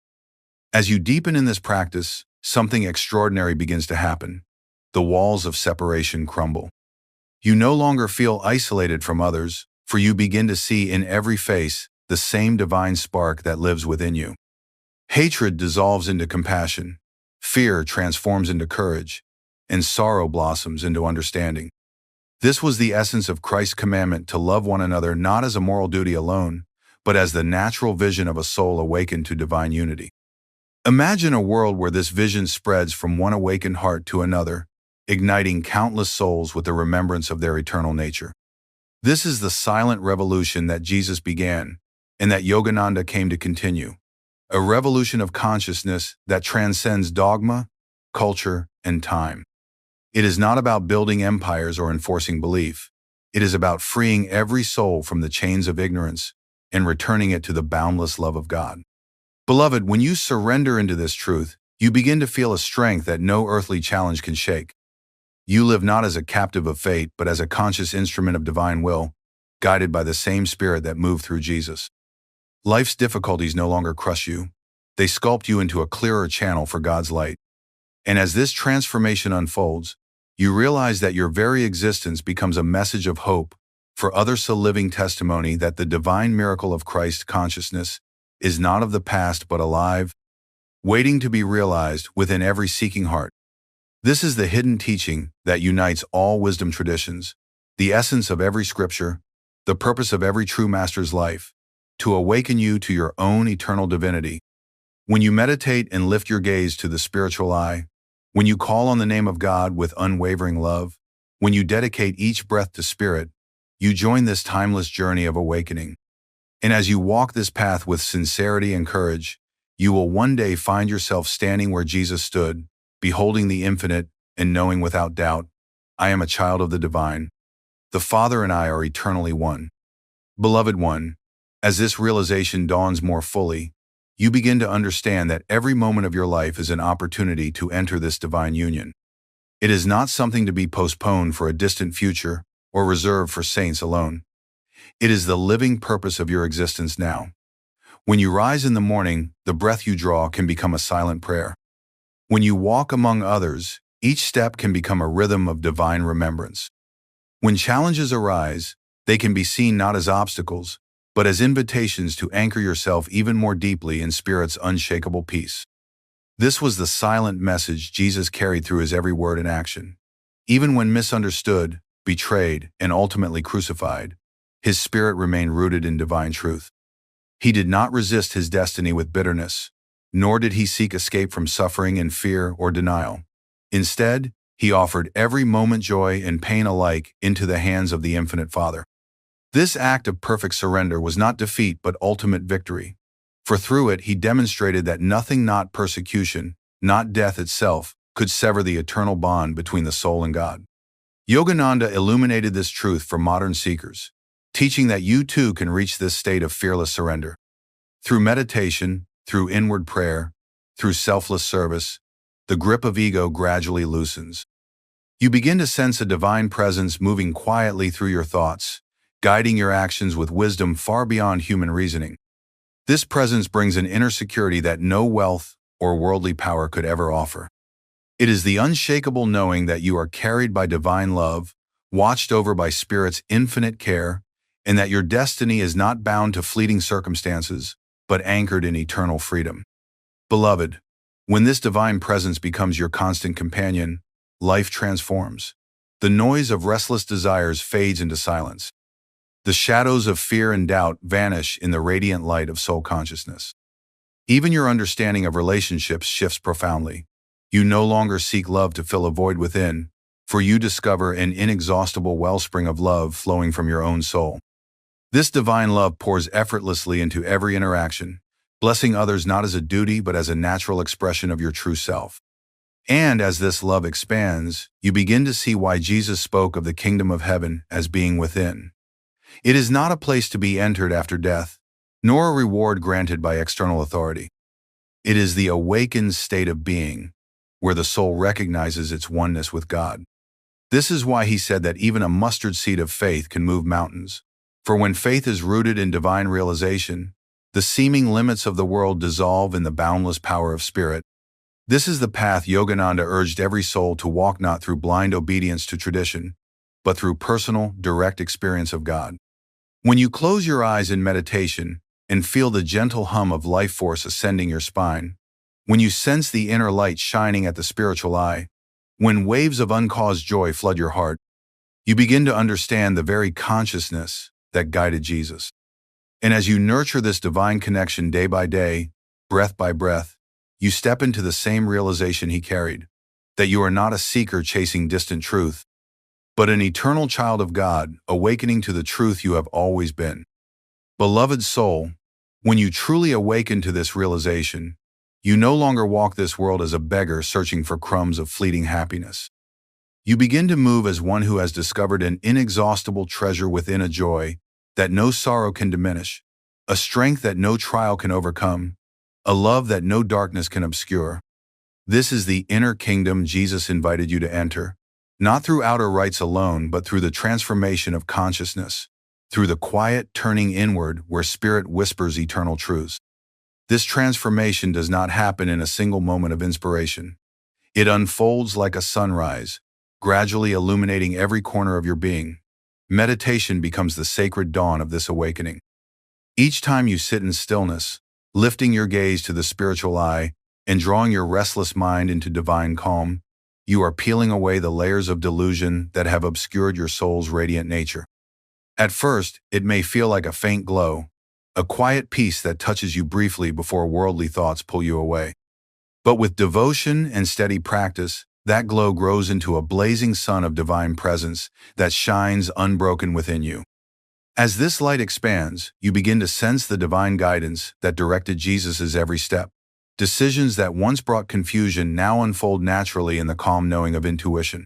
As you deepen in this practice, something extraordinary begins to happen. The walls of separation crumble. You no longer feel isolated from others, for you begin to see in every face the same divine spark that lives within you. Hatred dissolves into compassion, fear transforms into courage, and sorrow blossoms into understanding. This was the essence of Christ's commandment to love one another not as a moral duty alone, but as the natural vision of a soul awakened to divine unity. Imagine a world where this vision spreads from one awakened heart to another, igniting countless souls with the remembrance of their eternal nature. This is the silent revolution that Jesus began, and that Yogananda came to continue. A revolution of consciousness that transcends dogma, culture, and time. It is not about building empires or enforcing belief. It is about freeing every soul from the chains of ignorance and returning it to the boundless love of God. Beloved, when you surrender into this truth, you begin to feel a strength that no earthly challenge can shake. You live not as a captive of fate, but as a conscious instrument of divine will, guided by the same Spirit that moved through Jesus. Life's difficulties no longer crush you. They sculpt you into a clearer channel for God's light. And as this transformation unfolds, you realize that your very existence becomes a message of hope for others, a living testimony that the divine miracle of Christ consciousness is not of the past but alive, waiting to be realized within every seeking heart. This is the hidden teaching that unites all wisdom traditions, the essence of every scripture, the purpose of every true master's life, to awaken you to your own eternal divinity. When you meditate and lift your gaze to the spiritual eye, when you call on the name of God with unwavering love, when you dedicate each breath to Spirit, you join this timeless journey of awakening. And as you walk this path with sincerity and courage, you will one day find yourself standing where Jesus stood, beholding the infinite and knowing without doubt, I am a child of the divine. The Father and I are eternally one. Beloved one, as this realization dawns more fully, you begin to understand that every moment of your life is an opportunity to enter this divine union. It is not something to be postponed for a distant future or reserved for saints alone. It is the living purpose of your existence now. When you rise in the morning, the breath you draw can become a silent prayer. When you walk among others, each step can become a rhythm of divine remembrance. When challenges arise, they can be seen not as obstacles, but as invitations to anchor yourself even more deeply in Spirit's unshakable peace. This was the silent message Jesus carried through his every word and action. Even when misunderstood, betrayed, and ultimately crucified, his spirit remained rooted in divine truth. He did not resist his destiny with bitterness, nor did he seek escape from suffering in fear or denial. Instead, He offered every moment joy and pain alike into the hands of the infinite Father. This act of perfect surrender was not defeat but ultimate victory, for through it he demonstrated that nothing, not persecution, not death itself, could sever the eternal bond between the soul and God. Yogananda illuminated this truth for modern seekers, teaching that you too can reach this state of fearless surrender. Through meditation, through inward prayer, through selfless service, the grip of ego gradually loosens. You begin to sense a divine presence moving quietly through your thoughts, guiding your actions with wisdom far beyond human reasoning. This presence brings an inner security that no wealth or worldly power could ever offer. It is the unshakable knowing that you are carried by divine love, watched over by Spirit's infinite care, and that your destiny is not bound to fleeting circumstances, but anchored in eternal freedom. Beloved, when this divine presence becomes your constant companion, life transforms. The noise of restless desires fades into silence. The shadows of fear and doubt vanish in the radiant light of soul consciousness. Even your understanding of relationships shifts profoundly. You no longer seek love to fill a void within, for you discover an inexhaustible wellspring of love flowing from your own soul. This divine love pours effortlessly into every interaction, blessing others not as a duty but as a natural expression of your true self. And as this love expands, you begin to see why Jesus spoke of the kingdom of heaven as being within. It is not a place to be entered after death, nor a reward granted by external authority. It is the awakened state of being, where the soul recognizes its oneness with God. This is why he said that even a mustard seed of faith can move mountains. For when faith is rooted in divine realization, the seeming limits of the world dissolve in the boundless power of Spirit. This is the path Yogananda urged every soul to walk, not through blind obedience to tradition, but through personal, direct experience of God. When you close your eyes in meditation and feel the gentle hum of life force ascending your spine, when you sense the inner light shining at the spiritual eye, when waves of uncaused joy flood your heart, you begin to understand the very consciousness that guided Jesus. And as you nurture this divine connection day by day, breath by breath, you step into the same realization he carried, that you are not a seeker chasing distant truth, but an eternal child of God, awakening to the truth you have always been. Beloved soul, when you truly awaken to this realization, you no longer walk this world as a beggar searching for crumbs of fleeting happiness. You begin to move as one who has discovered an inexhaustible treasure within, a joy that no sorrow can diminish, a strength that no trial can overcome, a love that no darkness can obscure. This is the inner kingdom Jesus invited you to enter, not through outer rites alone, but through the transformation of consciousness, through the quiet turning inward where Spirit whispers eternal truths. This transformation does not happen in a single moment of inspiration. It unfolds like a sunrise, gradually illuminating every corner of your being. Meditation becomes the sacred dawn of this awakening. Each time you sit in stillness, lifting your gaze to the spiritual eye and drawing your restless mind into divine calm, you are peeling away the layers of delusion that have obscured your soul's radiant nature. At first, it may feel like a faint glow, a quiet peace that touches you briefly before worldly thoughts pull you away. But with devotion and steady practice, that glow grows into a blazing sun of divine presence that shines unbroken within you. As this light expands, you begin to sense the divine guidance that directed Jesus' every step. Decisions that once brought confusion now unfold naturally in the calm knowing of intuition.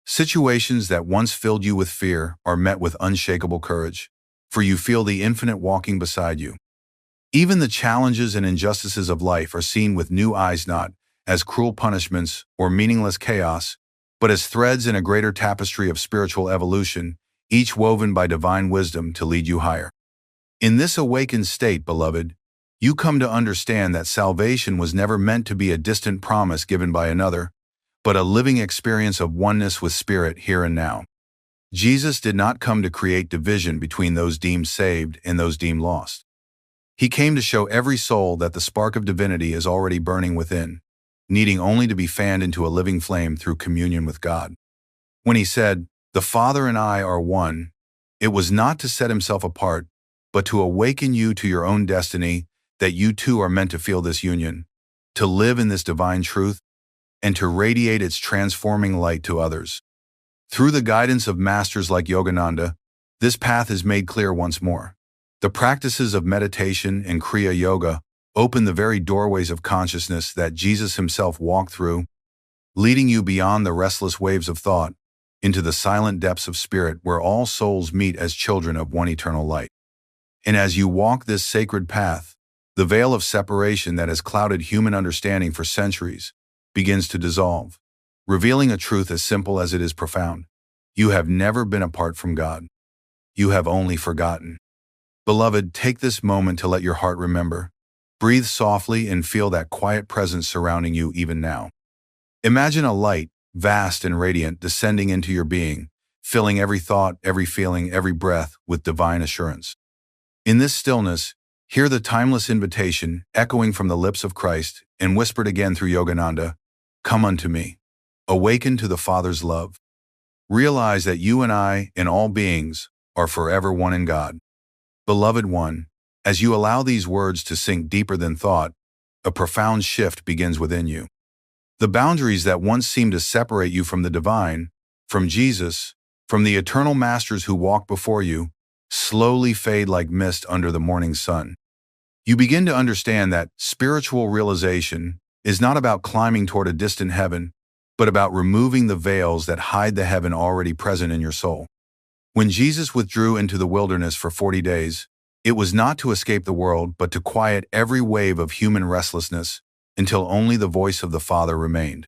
Situations that once filled you with fear are met with unshakable courage, for you feel the infinite walking beside you. Even the challenges and injustices of life are seen with new eyes, not as cruel punishments or meaningless chaos, but as threads in a greater tapestry of spiritual evolution, each woven by divine wisdom to lead you higher. In this awakened state, beloved, you come to understand that salvation was never meant to be a distant promise given by another, but a living experience of oneness with Spirit here and now. Jesus did not come to create division between those deemed saved and those deemed lost. He came to show every soul that the spark of divinity is already burning within, needing only to be fanned into a living flame through communion with God. When he said, "The Father and I are one," it was not to set himself apart, but to awaken you to your own destiny, that you too are meant to feel this union, to live in this divine truth. and to radiate its transforming light to others. Through the guidance of masters like Yogananda, this path is made clear once more. The practices of meditation and Kriya Yoga open the very doorways of consciousness that Jesus himself walked through, leading you beyond the restless waves of thought into the silent depths of spirit where all souls meet as children of one eternal light. And as you walk this sacred path, the veil of separation that has clouded human understanding for centuries begins to dissolve, revealing a truth as simple as it is profound. You have never been apart from God. You have only forgotten. Beloved, take this moment to let your heart remember. Breathe softly and feel that quiet presence surrounding you even now. Imagine a light, vast and radiant, descending into your being, filling every thought, every feeling, every breath with divine assurance. In this stillness, hear the timeless invitation echoing from the lips of Christ and whispered again through Yogananda, "Come unto me. Awaken to the Father's love. Realize that you and I and all beings are forever one in God." Beloved one, as you allow these words to sink deeper than thought, a profound shift begins within you. The boundaries that once seemed to separate you from the divine, from Jesus, from the eternal masters who walk before you, slowly fade like mist under the morning sun. You begin to understand that spiritual realization is not about climbing toward a distant heaven, but about removing the veils that hide the heaven already present in your soul. When Jesus withdrew into the wilderness for 40 days, it was not to escape the world, but to quiet every wave of human restlessness until only the voice of the Father remained.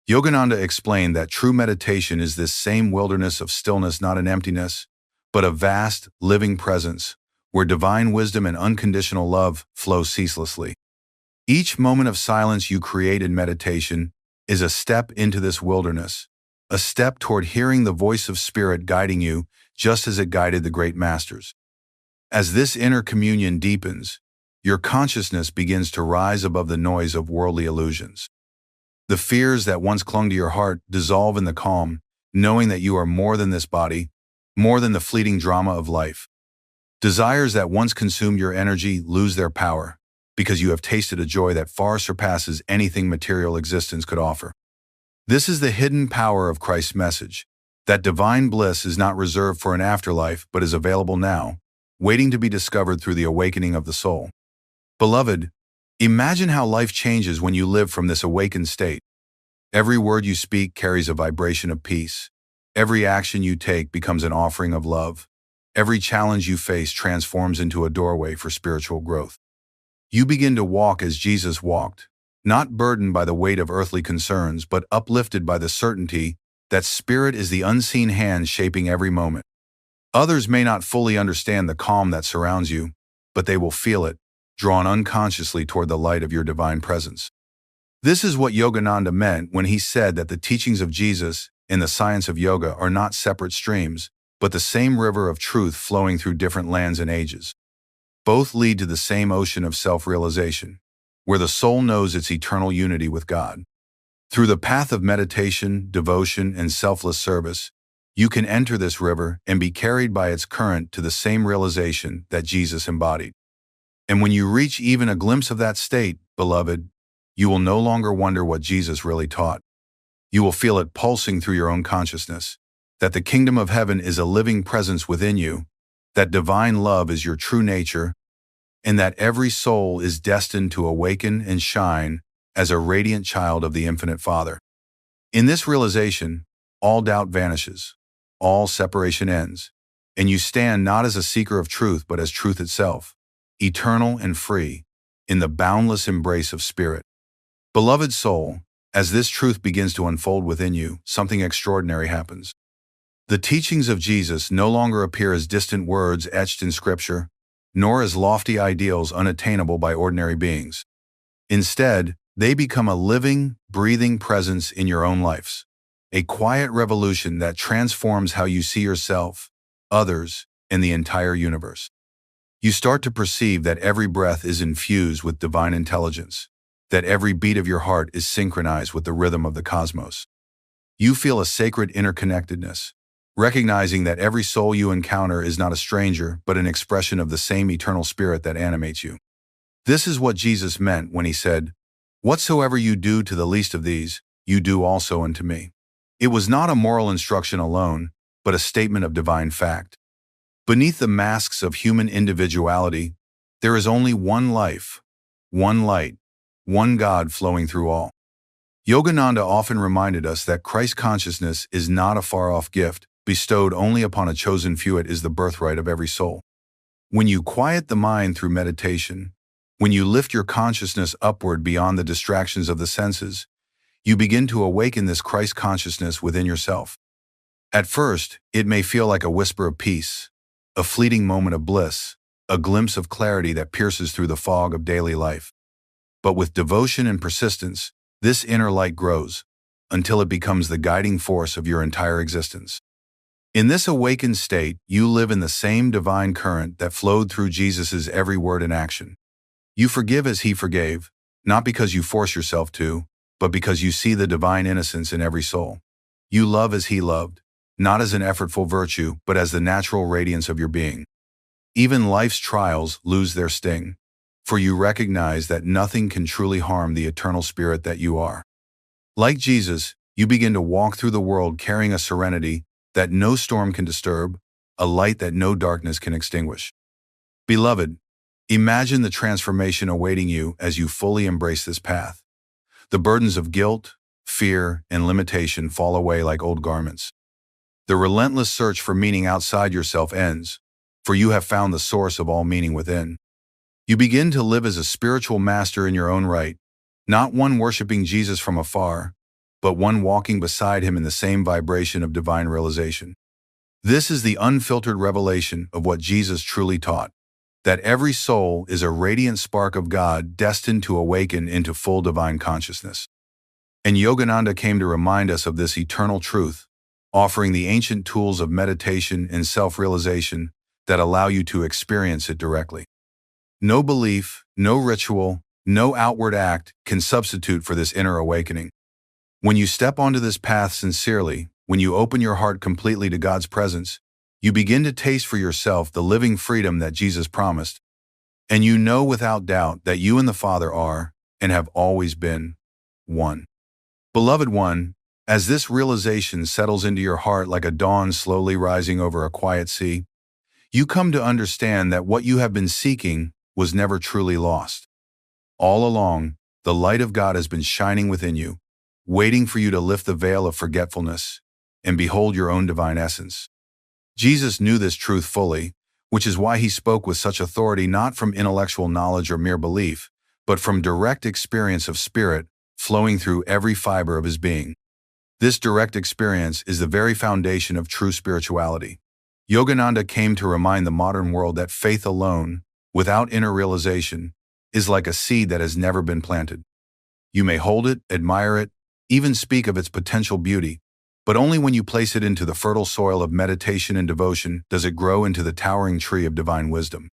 Yogananda explained that true meditation is this same wilderness of stillness, not an emptiness, but a vast, living presence where divine wisdom and unconditional love flow ceaselessly. Each moment of silence you create in meditation is a step into this wilderness, a step toward hearing the voice of Spirit guiding you just as it guided the great masters. As this inner communion deepens, your consciousness begins to rise above the noise of worldly illusions. The fears that once clung to your heart dissolve in the calm, knowing that you are more than this body, more than the fleeting drama of life. Desires that once consumed your energy lose their power, because you have tasted a joy that far surpasses anything material existence could offer. This is the hidden power of Christ's message, that divine bliss is not reserved for an afterlife but is available now, waiting to be discovered through the awakening of the soul. Beloved, imagine how life changes when you live from this awakened state. Every word you speak carries a vibration of peace. Every action you take becomes an offering of love. Every challenge you face transforms into a doorway for spiritual growth. You begin to walk as Jesus walked, not burdened by the weight of earthly concerns, but uplifted by the certainty that Spirit is the unseen hand shaping every moment. Others may not fully understand the calm that surrounds you, but they will feel it, drawn unconsciously toward the light of your divine presence. This is what Yogananda meant when he said that the teachings of Jesus and the science of yoga are not separate streams, but the same river of truth flowing through different lands and ages. Both lead to the same ocean of self-realization, where the soul knows its eternal unity with God. Through the path of meditation, devotion, and selfless service, you can enter this river and be carried by its current to the same realization that Jesus embodied. And when you reach even a glimpse of that state, beloved, you will no longer wonder what Jesus really taught. You will feel it pulsing through your own consciousness, that the kingdom of heaven is a living presence within you, that divine love is your true nature, and that every soul is destined to awaken and shine as a radiant child of the infinite Father. In this realization, all doubt vanishes, all separation ends, and you stand not as a seeker of truth but as truth itself, eternal and free, in the boundless embrace of Spirit. Beloved soul, as this truth begins to unfold within you, something extraordinary happens. The teachings of Jesus no longer appear as distant words etched in Scripture, nor as lofty ideals unattainable by ordinary beings. Instead, they become a living, breathing presence in your own lives, a quiet revolution that transforms how you see yourself, others, and the entire universe. You start to perceive that every breath is infused with divine intelligence, that every beat of your heart is synchronized with the rhythm of the cosmos. You feel a sacred interconnectedness, recognizing that every soul you encounter is not a stranger, but an expression of the same eternal Spirit that animates you. This is what Jesus meant when he said, "Whatsoever you do to the least of these, you do also unto me." It was not a moral instruction alone, but a statement of divine fact. Beneath the masks of human individuality, there is only one life, one light, one God flowing through all. Yogananda often reminded us that Christ consciousness is not a far-off gift, bestowed only upon a chosen few. It is the birthright of every soul. When you quiet the mind through meditation, when you lift your consciousness upward beyond the distractions of the senses, you begin to awaken this Christ consciousness within yourself. At first, it may feel like a whisper of peace, a fleeting moment of bliss, a glimpse of clarity that pierces through the fog of daily life. But with devotion and persistence, this inner light grows until it becomes the guiding force of your entire existence. In this awakened state, you live in the same divine current that flowed through Jesus' every word and action. You forgive as he forgave, not because you force yourself to, but because you see the divine innocence in every soul. You love as he loved, not as an effortful virtue, but as the natural radiance of your being. Even life's trials lose their sting, for you recognize that nothing can truly harm the eternal spirit that you are. Like Jesus, you begin to walk through the world carrying a serenity that no storm can disturb, a light that no darkness can extinguish. Beloved, imagine the transformation awaiting you as you fully embrace this path. The burdens of guilt, fear, and limitation fall away like old garments. The relentless search for meaning outside yourself ends, for you have found the source of all meaning within. You begin to live as a spiritual master in your own right, not one worshiping Jesus from afar, but one walking beside him in the same vibration of divine realization. This is the unfiltered revelation of what Jesus truly taught, that every soul is a radiant spark of God destined to awaken into full divine consciousness. And Yogananda came to remind us of this eternal truth, offering the ancient tools of meditation and self-realization that allow you to experience it directly. No belief, no ritual, no outward act can substitute for this inner awakening. When you step onto this path sincerely, when you open your heart completely to God's presence, you begin to taste for yourself the living freedom that Jesus promised, and you know without doubt that you and the Father are, and have always been, one. Beloved one, as this realization settles into your heart like a dawn slowly rising over a quiet sea, you come to understand that what you have been seeking was never truly lost. All along, the light of God has been shining within you, waiting for you to lift the veil of forgetfulness and behold your own divine essence. Jesus knew this truth fully, which is why he spoke with such authority, not from intellectual knowledge or mere belief, but from direct experience of spirit flowing through every fiber of his being. This direct experience is the very foundation of true spirituality. Yogananda came to remind the modern world that faith alone, without inner realization, is like a seed that has never been planted. You may hold it, admire it, even speak of its potential beauty, but only when you place it into the fertile soil of meditation and devotion does it grow into the towering tree of divine wisdom.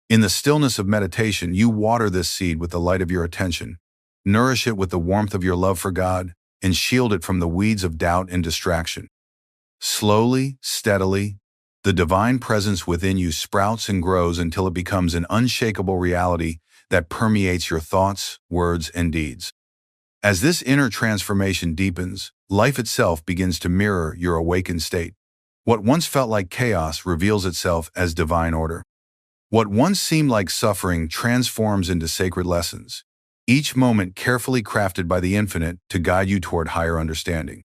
In the stillness of meditation, you water this seed with the light of your attention, nourish it with the warmth of your love for God, and shield it from the weeds of doubt and distraction. Slowly, steadily, the divine presence within you sprouts and grows until it becomes an unshakable reality that permeates your thoughts, words, and deeds. As this inner transformation deepens, life itself begins to mirror your awakened state. What once felt like chaos reveals itself as divine order. What once seemed like suffering transforms into sacred lessons, each moment carefully crafted by the infinite to guide you toward higher understanding.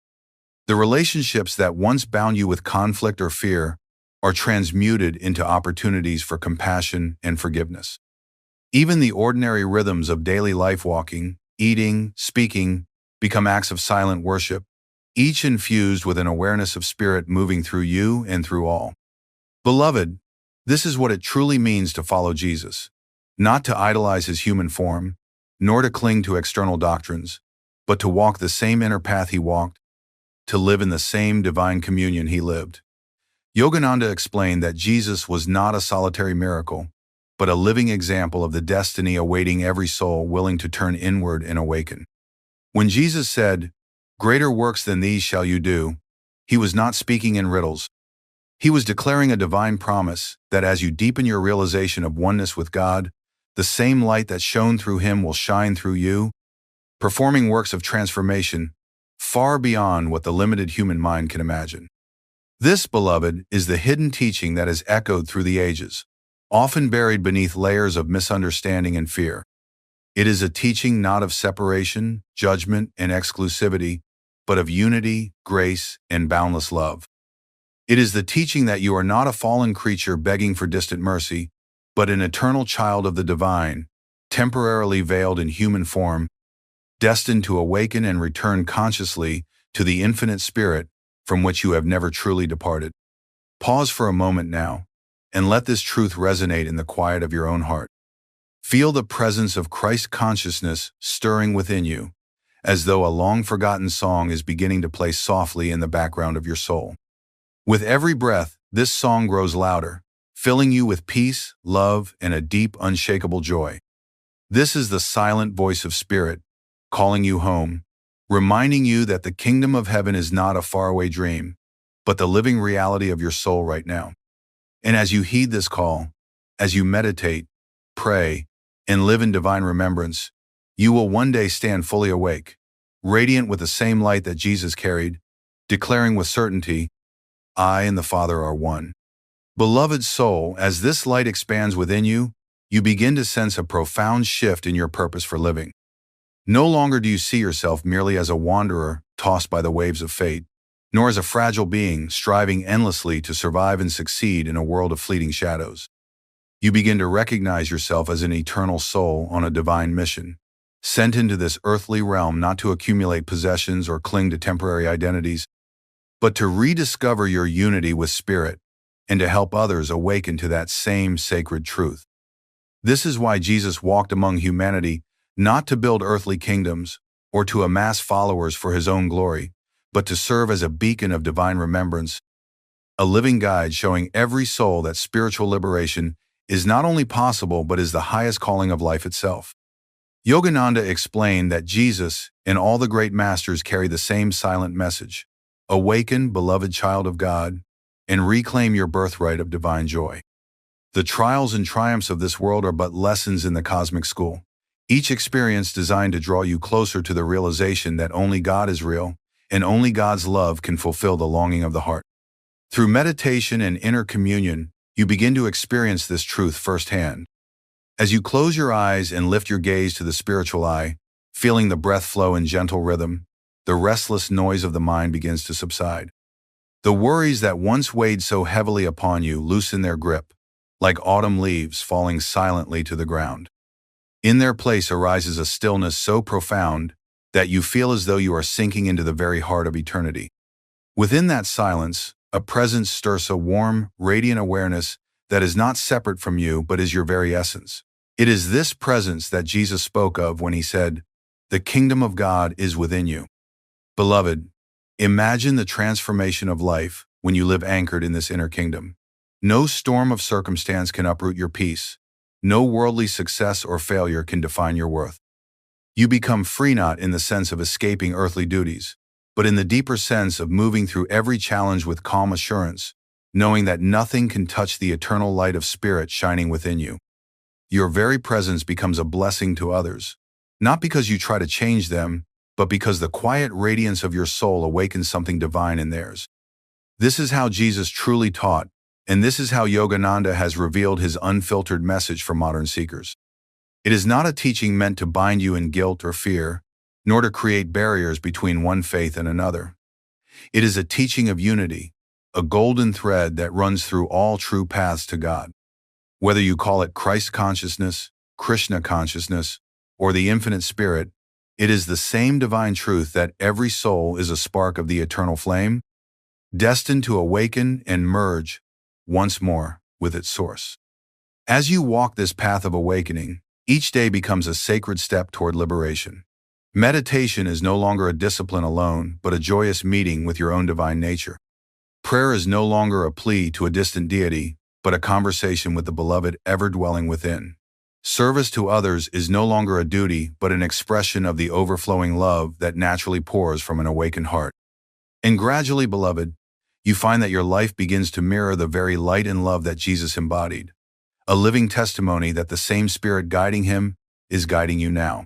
The relationships that once bound you with conflict or fear are transmuted into opportunities for compassion and forgiveness. Even the ordinary rhythms of daily life, walking, eating, speaking, become acts of silent worship, each infused with an awareness of spirit moving through you and through all. Beloved, this is what it truly means to follow Jesus, not to idolize his human form, nor to cling to external doctrines, but to walk the same inner path he walked, to live in the same divine communion he lived. Yogananda explained that Jesus was not a solitary miracle, but a living example of the destiny awaiting every soul willing to turn inward and awaken. When Jesus said, "Greater works than these shall you do," he was not speaking in riddles. He was declaring a divine promise that as you deepen your realization of oneness with God, the same light that shone through him will shine through you, performing works of transformation far beyond what the limited human mind can imagine. This, beloved, is the hidden teaching that has echoed through the ages, often buried beneath layers of misunderstanding and fear. It is a teaching not of separation, judgment, and exclusivity, but of unity, grace, and boundless love. It is the teaching that you are not a fallen creature begging for distant mercy, but an eternal child of the divine, temporarily veiled in human form, destined to awaken and return consciously to the infinite spirit from which you have never truly departed. Pause for a moment now, and let this truth resonate in the quiet of your own heart. Feel the presence of Christ consciousness stirring within you, as though a long-forgotten song is beginning to play softly in the background of your soul. With every breath, this song grows louder, filling you with peace, love, and a deep, unshakable joy. This is the silent voice of Spirit, calling you home, reminding you that the kingdom of heaven is not a faraway dream, but the living reality of your soul right now. And as you heed this call, as you meditate, pray, and live in divine remembrance, you will one day stand fully awake, radiant with the same light that Jesus carried, declaring with certainty, I and the Father are one. Beloved soul, as this light expands within you, you begin to sense a profound shift in your purpose for living. No longer do you see yourself merely as a wanderer tossed by the waves of fate, nor as a fragile being striving endlessly to survive and succeed in a world of fleeting shadows. You begin to recognize yourself as an eternal soul on a divine mission, sent into this earthly realm not to accumulate possessions or cling to temporary identities, but to rediscover your unity with Spirit and to help others awaken to that same sacred truth. This is why Jesus walked among humanity, not to build earthly kingdoms or to amass followers for his own glory, but to serve as a beacon of divine remembrance, a living guide showing every soul that spiritual liberation is not only possible but is the highest calling of life itself. Yogananda explained that Jesus and all the great masters carry the same silent message: awaken, beloved child of God, and reclaim your birthright of divine joy. The trials and triumphs of this world are but lessons in the cosmic school, each experience designed to draw you closer to the realization that only God is real, and only God's love can fulfill the longing of the heart. Through meditation and inner communion, you begin to experience this truth firsthand. As you close your eyes and lift your gaze to the spiritual eye, feeling the breath flow in gentle rhythm, the restless noise of the mind begins to subside. The worries that once weighed so heavily upon you loosen their grip, like autumn leaves falling silently to the ground. In their place arises a stillness so profound that you feel as though you are sinking into the very heart of eternity. Within that silence, a presence stirs a warm, radiant awareness that is not separate from you but is your very essence. It is this presence that Jesus spoke of when he said, "The kingdom of God is within you." Beloved, imagine the transformation of life when you live anchored in this inner kingdom. No storm of circumstance can uproot your peace. No worldly success or failure can define your worth. You become free not in the sense of escaping earthly duties, but in the deeper sense of moving through every challenge with calm assurance, knowing that nothing can touch the eternal light of Spirit shining within you. Your very presence becomes a blessing to others, not because you try to change them, but because the quiet radiance of your soul awakens something divine in theirs. This is how Jesus truly taught, and this is how Yogananda has revealed his unfiltered message for modern seekers. It is not a teaching meant to bind you in guilt or fear, nor to create barriers between one faith and another. It is a teaching of unity, a golden thread that runs through all true paths to God. Whether you call it Christ consciousness, Krishna consciousness, or the infinite Spirit, it is the same divine truth that every soul is a spark of the eternal flame, destined to awaken and merge once more with its source. As you walk this path of awakening, each day becomes a sacred step toward liberation. Meditation is no longer a discipline alone, but a joyous meeting with your own divine nature. Prayer is no longer a plea to a distant deity, but a conversation with the beloved ever-dwelling within. Service to others is no longer a duty, but an expression of the overflowing love that naturally pours from an awakened heart. And gradually, beloved, you find that your life begins to mirror the very light and love that Jesus embodied, a living testimony that the same Spirit guiding him is guiding you now.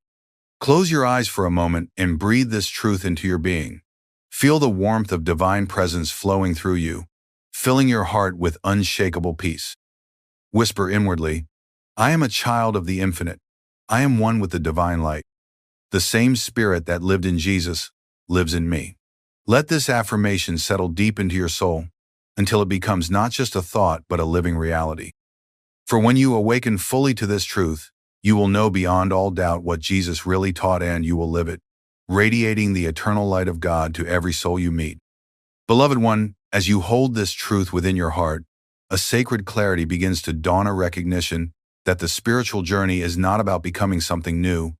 Close your eyes for a moment and breathe this truth into your being. Feel the warmth of divine presence flowing through you, filling your heart with unshakable peace. Whisper inwardly, I am a child of the infinite. I am one with the divine light. The same spirit that lived in Jesus lives in me. Let this affirmation settle deep into your soul until it becomes not just a thought but a living reality. For when you awaken fully to this truth, you will know beyond all doubt what Jesus really taught and you will live it, radiating the eternal light of God to every soul you meet. Beloved one, as you hold this truth within your heart, a sacred clarity begins to dawn, a recognition that the spiritual journey is not about becoming something new,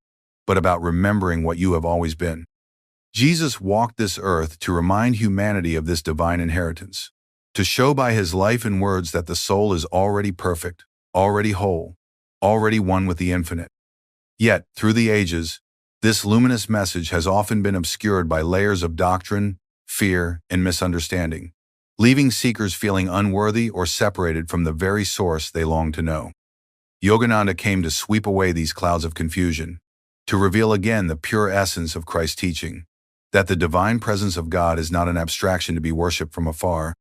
but about remembering what you have always been. Jesus walked this earth to remind humanity of this divine inheritance, to show by his life and words that the soul is already perfect, already whole, already one with the infinite. Yet, through the ages, this luminous message has often been obscured by layers of doctrine, fear, and misunderstanding, leaving seekers feeling unworthy or separated from the very source they long to know. Yogananda came to sweep away these clouds of confusion, to reveal again the pure essence of Christ's teaching, that the divine presence of God is not an abstraction to be worshipped from afar,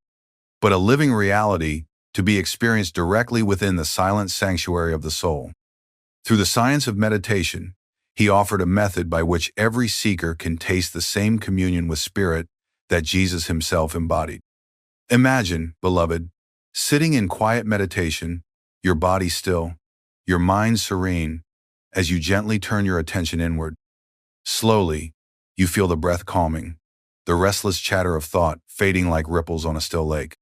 but a living reality to be experienced directly within the silent sanctuary of the soul. Through the science of meditation, he offered a method by which every seeker can taste the same communion with Spirit that Jesus himself embodied. Imagine, beloved, sitting in quiet meditation, your body still, your mind serene, as you gently turn your attention inward. Slowly, you feel the breath calming, the restless chatter of thought fading like ripples on a still lake.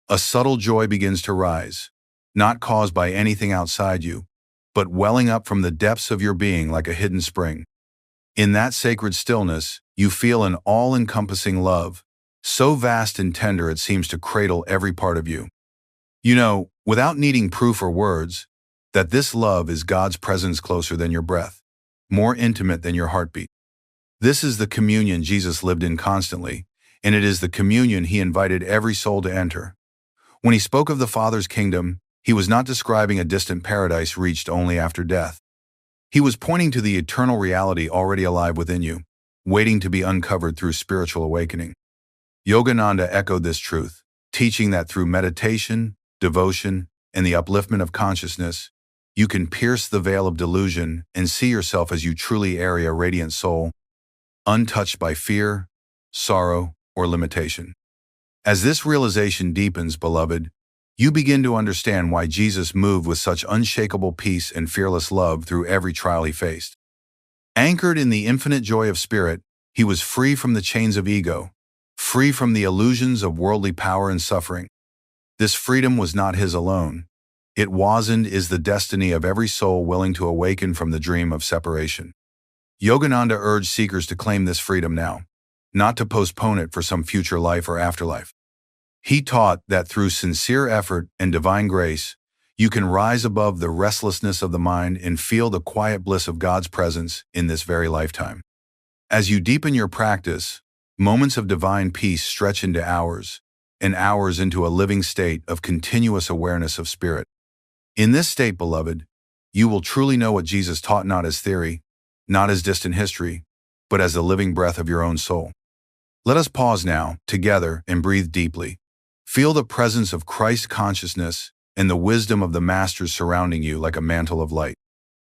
A subtle joy begins to rise, not caused by anything outside you, but welling up from the depths of your being like a hidden spring. In that sacred stillness, you feel an all-encompassing love, so vast and tender it seems to cradle every part of you. You know, without needing proof or words, that this love is God's presence closer than your breath, more intimate than your heartbeat. This is the communion Jesus lived in constantly, and it is the communion he invited every soul to enter. When he spoke of the Father's kingdom, he was not describing a distant paradise reached only after death. He was pointing to the eternal reality already alive within you, waiting to be uncovered through spiritual awakening. Yogananda echoed this truth, teaching that through meditation, devotion, and the upliftment of consciousness, you can pierce the veil of delusion and see yourself as you truly are, a radiant soul, untouched by fear, sorrow, or limitation. As this realization deepens, beloved, you begin to understand why Jesus moved with such unshakable peace and fearless love through every trial he faced. Anchored in the infinite joy of Spirit, he was free from the chains of ego, free from the illusions of worldly power and suffering. This freedom was not his alone. It was and is the destiny of every soul willing to awaken from the dream of separation. Yogananda urged seekers to claim this freedom now, not to postpone it for some future life or afterlife. He taught that through sincere effort and divine grace, you can rise above the restlessness of the mind and feel the quiet bliss of God's presence in this very lifetime. As you deepen your practice, moments of divine peace stretch into hours, and hours into a living state of continuous awareness of Spirit. In this state, beloved, you will truly know what Jesus taught, not as theory, not as distant history, but as the living breath of your own soul. Let us pause now, together, and breathe deeply. Feel the presence of Christ consciousness and the wisdom of the Masters surrounding you like a mantle of light.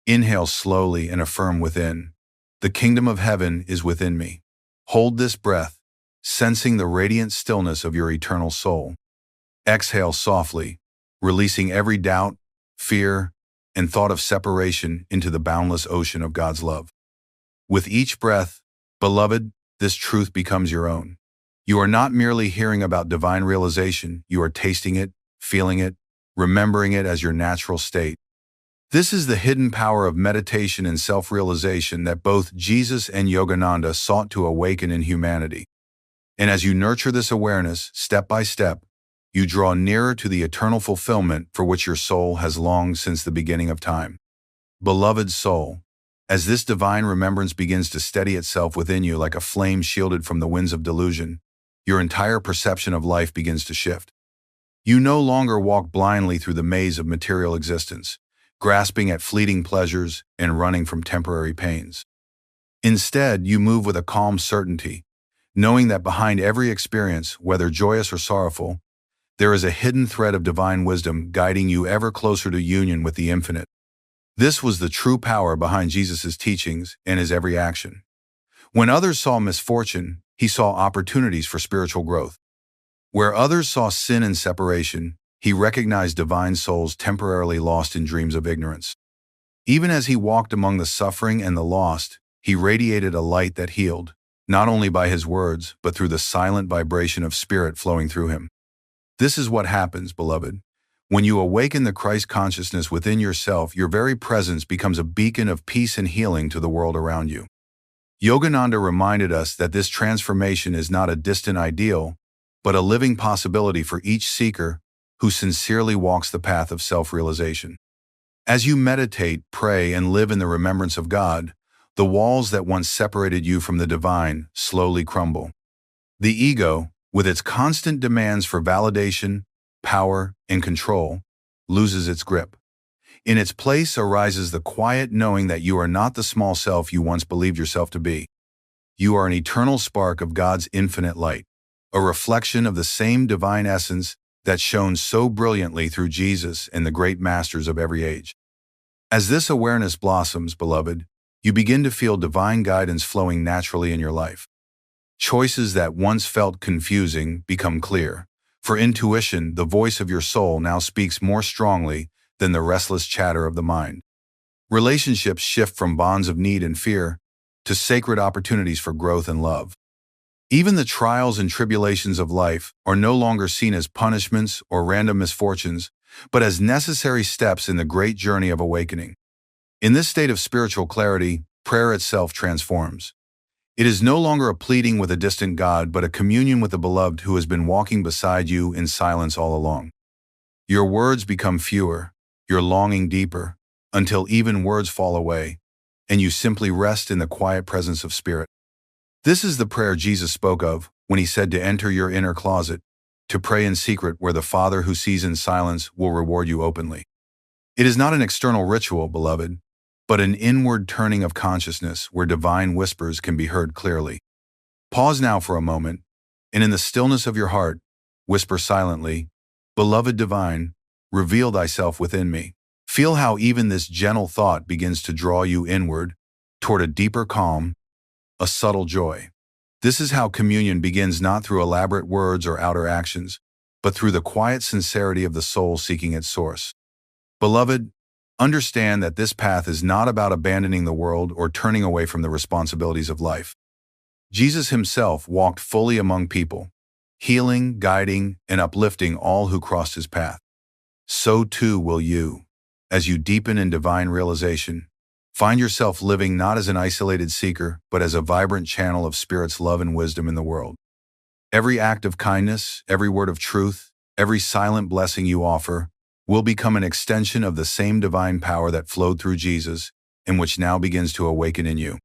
Inhale slowly and affirm within, the kingdom of heaven is within me. Hold this breath, sensing the radiant stillness of your eternal soul. Exhale softly, releasing every doubt, fear, and thought of separation into the boundless ocean of God's love. With each breath, beloved, this truth becomes your own. You are not merely hearing about divine realization, you are tasting it, feeling it, remembering it as your natural state. This is the hidden power of meditation and self-realization that both Jesus and Yogananda sought to awaken in humanity. And as you nurture this awareness, step by step, you draw nearer to the eternal fulfillment for which your soul has longed since the beginning of time. Beloved soul, as this divine remembrance begins to steady itself within you like a flame shielded from the winds of delusion, your entire perception of life begins to shift. You no longer walk blindly through the maze of material existence, grasping at fleeting pleasures and running from temporary pains. Instead, you move with a calm certainty, knowing that behind every experience, whether joyous or sorrowful, there is a hidden thread of divine wisdom guiding you ever closer to union with the infinite. This was the true power behind Jesus' teachings and his every action. When others saw misfortune, he saw opportunities for spiritual growth. Where others saw sin and separation, he recognized divine souls temporarily lost in dreams of ignorance. Even as he walked among the suffering and the lost, he radiated a light that healed, not only by his words, but through the silent vibration of spirit flowing through him. This is what happens, beloved. When you awaken the Christ consciousness within yourself, your very presence becomes a beacon of peace and healing to the world around you. Yogananda reminded us that this transformation is not a distant ideal, but a living possibility for each seeker who sincerely walks the path of self-realization. As you meditate, pray, and live in the remembrance of God, the walls that once separated you from the divine slowly crumble. The ego, with its constant demands for validation, power, and control, loses its grip. In its place arises the quiet knowing that you are not the small self you once believed yourself to be. You are an eternal spark of God's infinite light, a reflection of the same divine essence that shone so brilliantly through Jesus and the great masters of every age. As this awareness blossoms, beloved, you begin to feel divine guidance flowing naturally in your life. Choices that once felt confusing become clear. For intuition, the voice of your soul now speaks more strongly than the restless chatter of the mind. Relationships shift from bonds of need and fear to sacred opportunities for growth and love. Even the trials and tribulations of life are no longer seen as punishments or random misfortunes, but as necessary steps in the great journey of awakening. In this state of spiritual clarity, prayer itself transforms. It is no longer a pleading with a distant God, but a communion with the beloved who has been walking beside you in silence all along. Your words become fewer, your longing deeper, until even words fall away, and you simply rest in the quiet presence of Spirit. This is the prayer Jesus spoke of when he said to enter your inner closet, to pray in secret where the Father who sees in silence will reward you openly. It is not an external ritual, beloved, but an inward turning of consciousness where divine whispers can be heard clearly. Pause now for a moment, and in the stillness of your heart, whisper silently, "Beloved divine, reveal thyself within me." Feel how even this gentle thought begins to draw you inward, toward a deeper calm, a subtle joy. This is how communion begins, not through elaborate words or outer actions, but through the quiet sincerity of the soul seeking its source. Beloved, understand that this path is not about abandoning the world or turning away from the responsibilities of life. Jesus himself walked fully among people, healing, guiding, and uplifting all who crossed his path. So too will you, as you deepen in divine realization. Find yourself living not as an isolated seeker, but as a vibrant channel of Spirit's love and wisdom in the world. Every act of kindness, every word of truth, every silent blessing you offer will become an extension of the same divine power that flowed through Jesus and which now begins to awaken in you.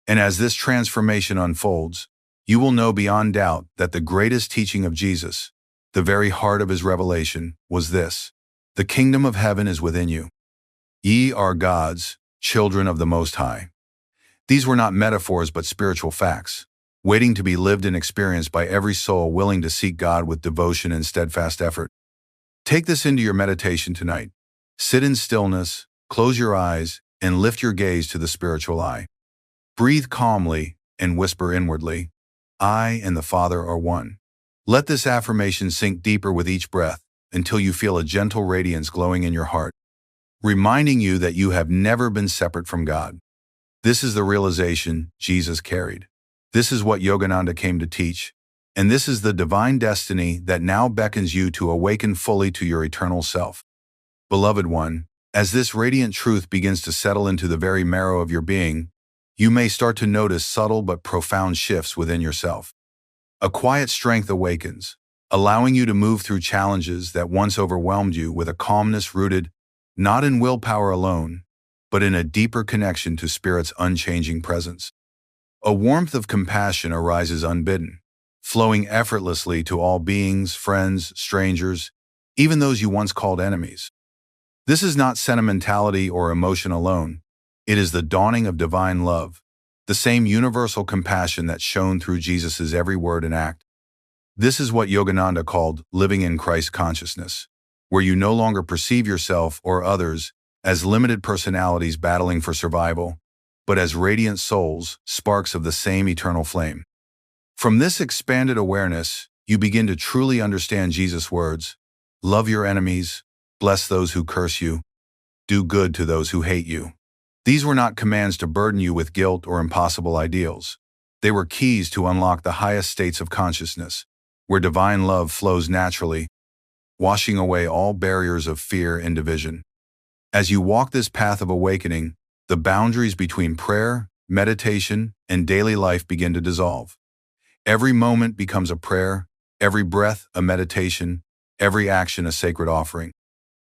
And as this transformation unfolds, you will know beyond doubt that the greatest teaching of Jesus, the very heart of his revelation, was this: the kingdom of heaven is within you. Ye are God's children of the Most High. These were not metaphors but spiritual facts, waiting to be lived and experienced by every soul willing to seek God with devotion and steadfast effort. Take this into your meditation tonight. Sit in stillness, close your eyes, and lift your gaze to the spiritual eye. Breathe calmly and whisper inwardly, "I and the Father are one." Let this affirmation sink deeper with each breath until you feel a gentle radiance glowing in your heart, reminding you that you have never been separate from God. This is the realization Jesus carried. This is what Yogananda came to teach, and this is the divine destiny that now beckons you to awaken fully to your eternal self. Beloved one, as this radiant truth begins to settle into the very marrow of your being, you may start to notice subtle but profound shifts within yourself. A quiet strength awakens, allowing you to move through challenges that once overwhelmed you with a calmness rooted not in willpower alone, but in a deeper connection to Spirit's unchanging presence. A warmth of compassion arises unbidden, flowing effortlessly to all beings, friends, strangers, even those you once called enemies. This is not sentimentality or emotion alone. It is the dawning of divine love, the same universal compassion that shone through Jesus' every word and act. This is what Yogananda called living in Christ consciousness, where you no longer perceive yourself or others as limited personalities battling for survival, but as radiant souls, sparks of the same eternal flame. From this expanded awareness, you begin to truly understand Jesus' words, love your enemies, bless those who curse you, do good to those who hate you. These were not commands to burden you with guilt or impossible ideals. They were keys to unlock the highest states of consciousness, where divine love flows naturally, washing away all barriers of fear and division. As you walk this path of awakening, the boundaries between prayer, meditation, and daily life begin to dissolve. Every moment becomes a prayer, every breath a meditation, every action a sacred offering.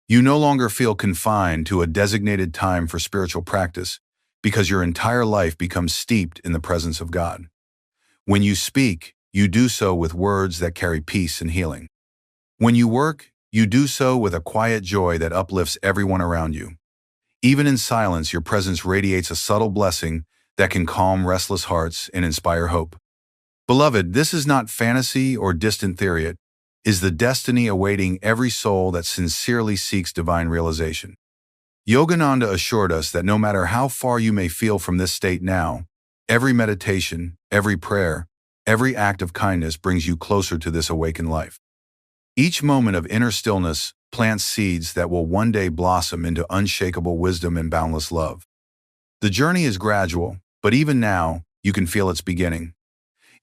You no longer feel confined to a designated time for spiritual practice because your entire life becomes steeped in the presence of God. When you speak, you do so with words that carry peace and healing. When you work, you do so with a quiet joy that uplifts everyone around you. Even in silence, your presence radiates a subtle blessing that can calm restless hearts and inspire hope. Beloved, this is not fantasy or distant theory. It is the destiny awaiting every soul that sincerely seeks divine realization. Yogananda assured us that no matter how far you may feel from this state now, every meditation, every prayer, every act of kindness brings you closer to this awakened life. Each moment of inner stillness plants seeds that will one day blossom into unshakable wisdom and boundless love. The journey is gradual, but even now, you can feel its beginning.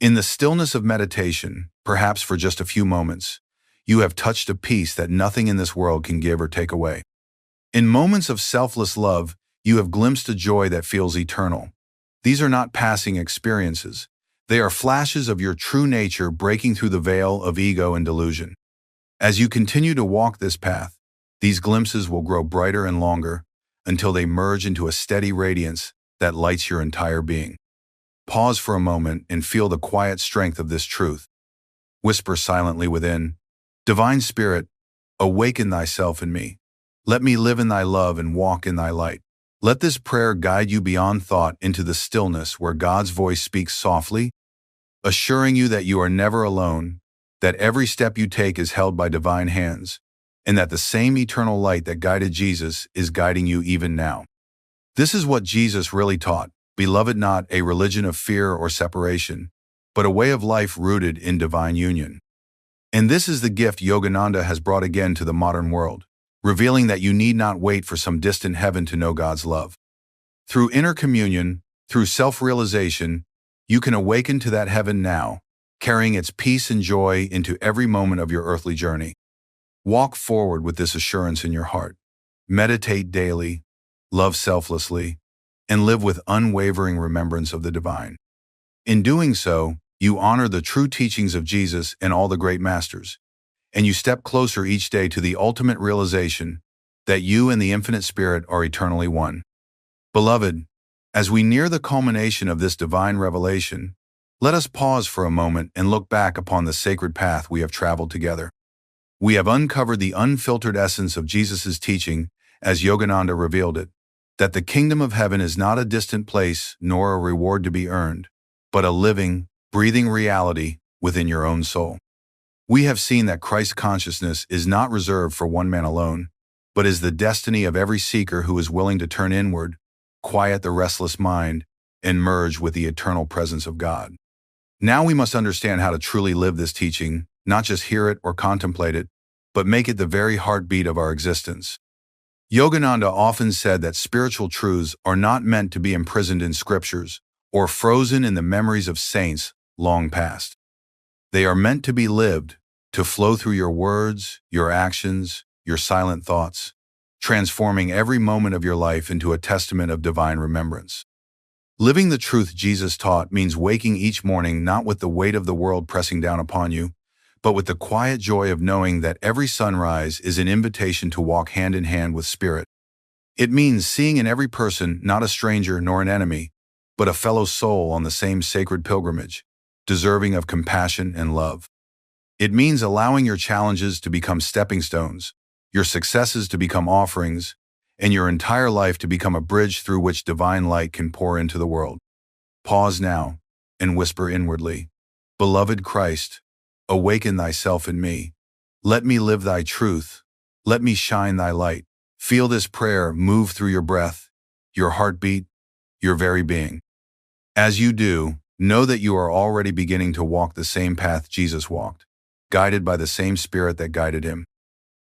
In the stillness of meditation, perhaps for just a few moments, you have touched a peace that nothing in this world can give or take away. In moments of selfless love, you have glimpsed a joy that feels eternal. These are not passing experiences. They are flashes of your true nature breaking through the veil of ego and delusion. As you continue to walk this path, these glimpses will grow brighter and longer until they merge into a steady radiance that lights your entire being. Pause for a moment and feel the quiet strength of this truth. Whisper silently within, Divine Spirit, awaken thyself in me. Let me live in thy love and walk in thy light. Let this prayer guide you beyond thought into the stillness where God's voice speaks softly, assuring you that you are never alone, that every step you take is held by divine hands, and that the same eternal light that guided Jesus is guiding you even now. This is what Jesus really taught, beloved, not a religion of fear or separation, but a way of life rooted in divine union. And this is the gift Yogananda has brought again to the modern world, revealing that you need not wait for some distant heaven to know God's love. Through inner communion, through self-realization, you can awaken to that heaven now, carrying its peace and joy into every moment of your earthly journey. Walk forward with this assurance in your heart. Meditate daily, love selflessly, and live with unwavering remembrance of the divine. In doing so, you honor the true teachings of Jesus and all the great masters, and you step closer each day to the ultimate realization that you and the infinite Spirit are eternally one. Beloved, as we near the culmination of this divine revelation, let us pause for a moment and look back upon the sacred path we have traveled together. We have uncovered the unfiltered essence of Jesus' teaching as Yogananda revealed it, that the kingdom of heaven is not a distant place nor a reward to be earned, but a living, breathing reality within your own soul. We have seen that Christ consciousness is not reserved for one man alone, but is the destiny of every seeker who is willing to turn inward, quiet the restless mind, and merge with the eternal presence of God. Now we must understand how to truly live this teaching, not just hear it or contemplate it, but make it the very heartbeat of our existence. Yogananda often said that spiritual truths are not meant to be imprisoned in scriptures or frozen in the memories of saints long past. They are meant to be lived, to flow through your words, your actions, your silent thoughts, transforming every moment of your life into a testament of divine remembrance. Living the truth Jesus taught means waking each morning not with the weight of the world pressing down upon you, but with the quiet joy of knowing that every sunrise is an invitation to walk hand in hand with Spirit. It means seeing in every person not a stranger nor an enemy, but a fellow soul on the same sacred pilgrimage, deserving of compassion and love. It means allowing your challenges to become stepping stones, your successes to become offerings, and your entire life to become a bridge through which divine light can pour into the world. Pause now and whisper inwardly, Beloved Christ, awaken thyself in me. Let me live thy truth. Let me shine thy light. Feel this prayer move through your breath, your heartbeat, your very being. As you do, know that you are already beginning to walk the same path Jesus walked, guided by the same Spirit that guided him.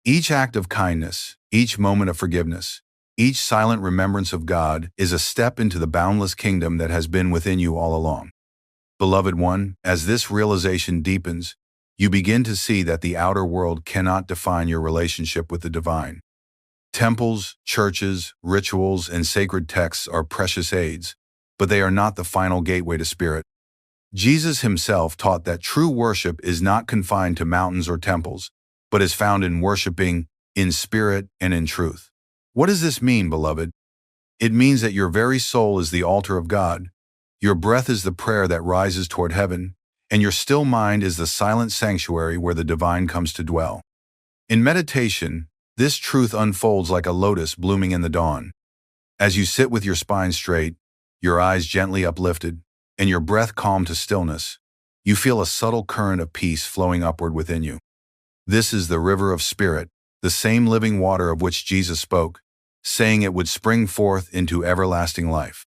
Each act of kindness, each moment of forgiveness, each silent remembrance of God is a step into the boundless kingdom that has been within you all along. Beloved one, as this realization deepens, you begin to see that the outer world cannot define your relationship with the divine. Temples, churches, rituals, and sacred texts are precious aids, but they are not the final gateway to spirit. Jesus himself taught that true worship is not confined to mountains or temples, but is found in worshiping in spirit and in truth. What does this mean, beloved? It means that your very soul is the altar of God, your breath is the prayer that rises toward heaven, and your still mind is the silent sanctuary where the divine comes to dwell. In meditation, this truth unfolds like a lotus blooming in the dawn. As you sit with your spine straight, your eyes gently uplifted, and your breath calm to stillness, you feel a subtle current of peace flowing upward within you. This is the river of spirit, the same living water of which Jesus spoke, saying it would spring forth into everlasting life.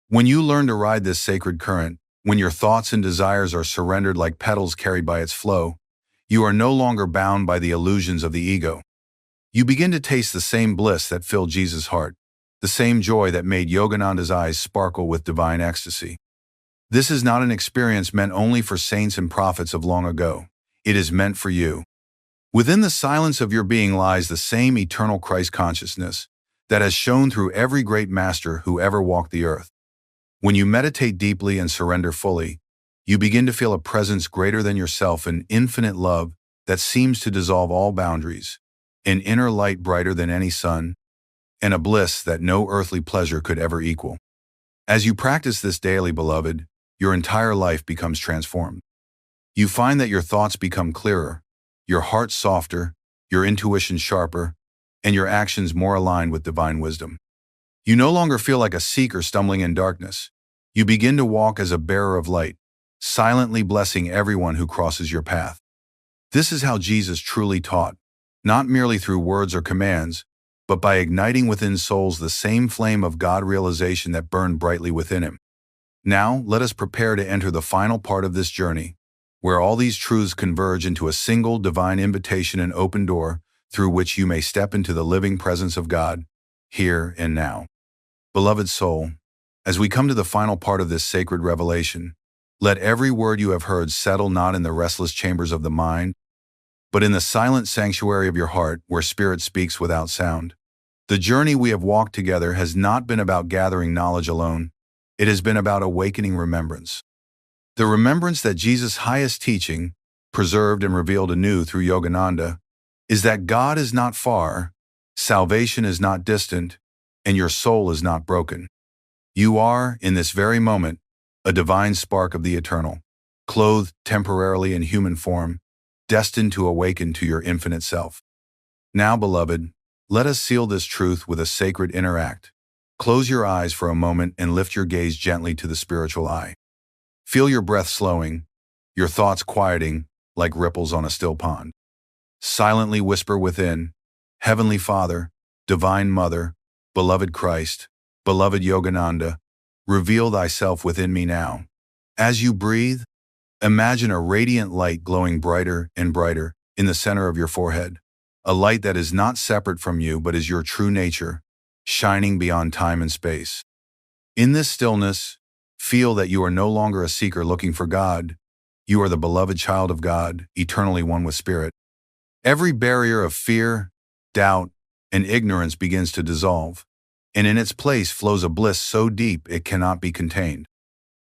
When you learn to ride this sacred current, when your thoughts and desires are surrendered like petals carried by its flow, you are no longer bound by the illusions of the ego. You begin to taste the same bliss that filled Jesus' heart, the same joy that made Yogananda's eyes sparkle with divine ecstasy. This is not an experience meant only for saints and prophets of long ago. It is meant for you. Within the silence of your being lies the same eternal Christ consciousness that has shone through every great master who ever walked the earth. When you meditate deeply and surrender fully, you begin to feel a presence greater than yourself, an infinite love that seems to dissolve all boundaries, an inner light brighter than any sun, and a bliss that no earthly pleasure could ever equal. As you practice this daily, beloved, your entire life becomes transformed. You find that your thoughts become clearer, your heart softer, your intuition sharper, and your actions more aligned with divine wisdom. You no longer feel like a seeker stumbling in darkness. You begin to walk as a bearer of light, silently blessing everyone who crosses your path. This is how Jesus truly taught, not merely through words or commands, but by igniting within souls the same flame of God realization that burned brightly within him. Now, let us prepare to enter the final part of this journey, where all these truths converge into a single divine invitation and open door through which you may step into the living presence of God, here and now. Beloved soul, as we come to the final part of this sacred revelation, let every word you have heard settle not in the restless chambers of the mind, but in the silent sanctuary of your heart where spirit speaks without sound. The journey we have walked together has not been about gathering knowledge alone. It has been about awakening remembrance. The remembrance that Jesus' highest teaching, preserved and revealed anew through Yogananda, is that God is not far, salvation is not distant, and your soul is not broken. You are, in this very moment, a divine spark of the eternal, clothed temporarily in human form, destined to awaken to your infinite self. Now, beloved, let us seal this truth with a sacred inner act. Close your eyes for a moment and lift your gaze gently to the spiritual eye. Feel your breath slowing, your thoughts quieting like ripples on a still pond. Silently whisper within, Heavenly Father, Divine Mother, Beloved Christ, Beloved Yogananda, reveal thyself within me now. As you breathe, imagine a radiant light glowing brighter and brighter in the center of your forehead, a light that is not separate from you but is your true nature, shining beyond time and space. In this stillness, feel that you are no longer a seeker looking for God. You are the beloved child of God, eternally one with Spirit. Every barrier of fear, doubt, and ignorance begins to dissolve, and in its place flows a bliss so deep it cannot be contained.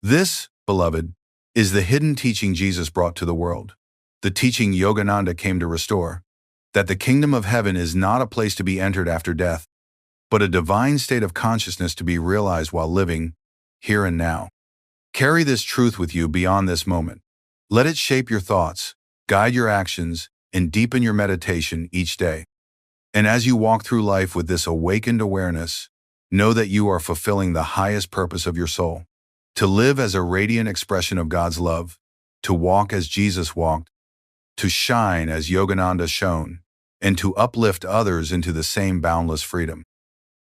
This, beloved, is the hidden teaching Jesus brought to the world, the teaching Yogananda came to restore, that the kingdom of heaven is not a place to be entered after death, but a divine state of consciousness to be realized while living, here and now. Carry this truth with you beyond this moment. Let it shape your thoughts, guide your actions, and deepen your meditation each day. And as you walk through life with this awakened awareness, know that you are fulfilling the highest purpose of your soul, to live as a radiant expression of God's love, to walk as Jesus walked, to shine as Yogananda shone, and to uplift others into the same boundless freedom.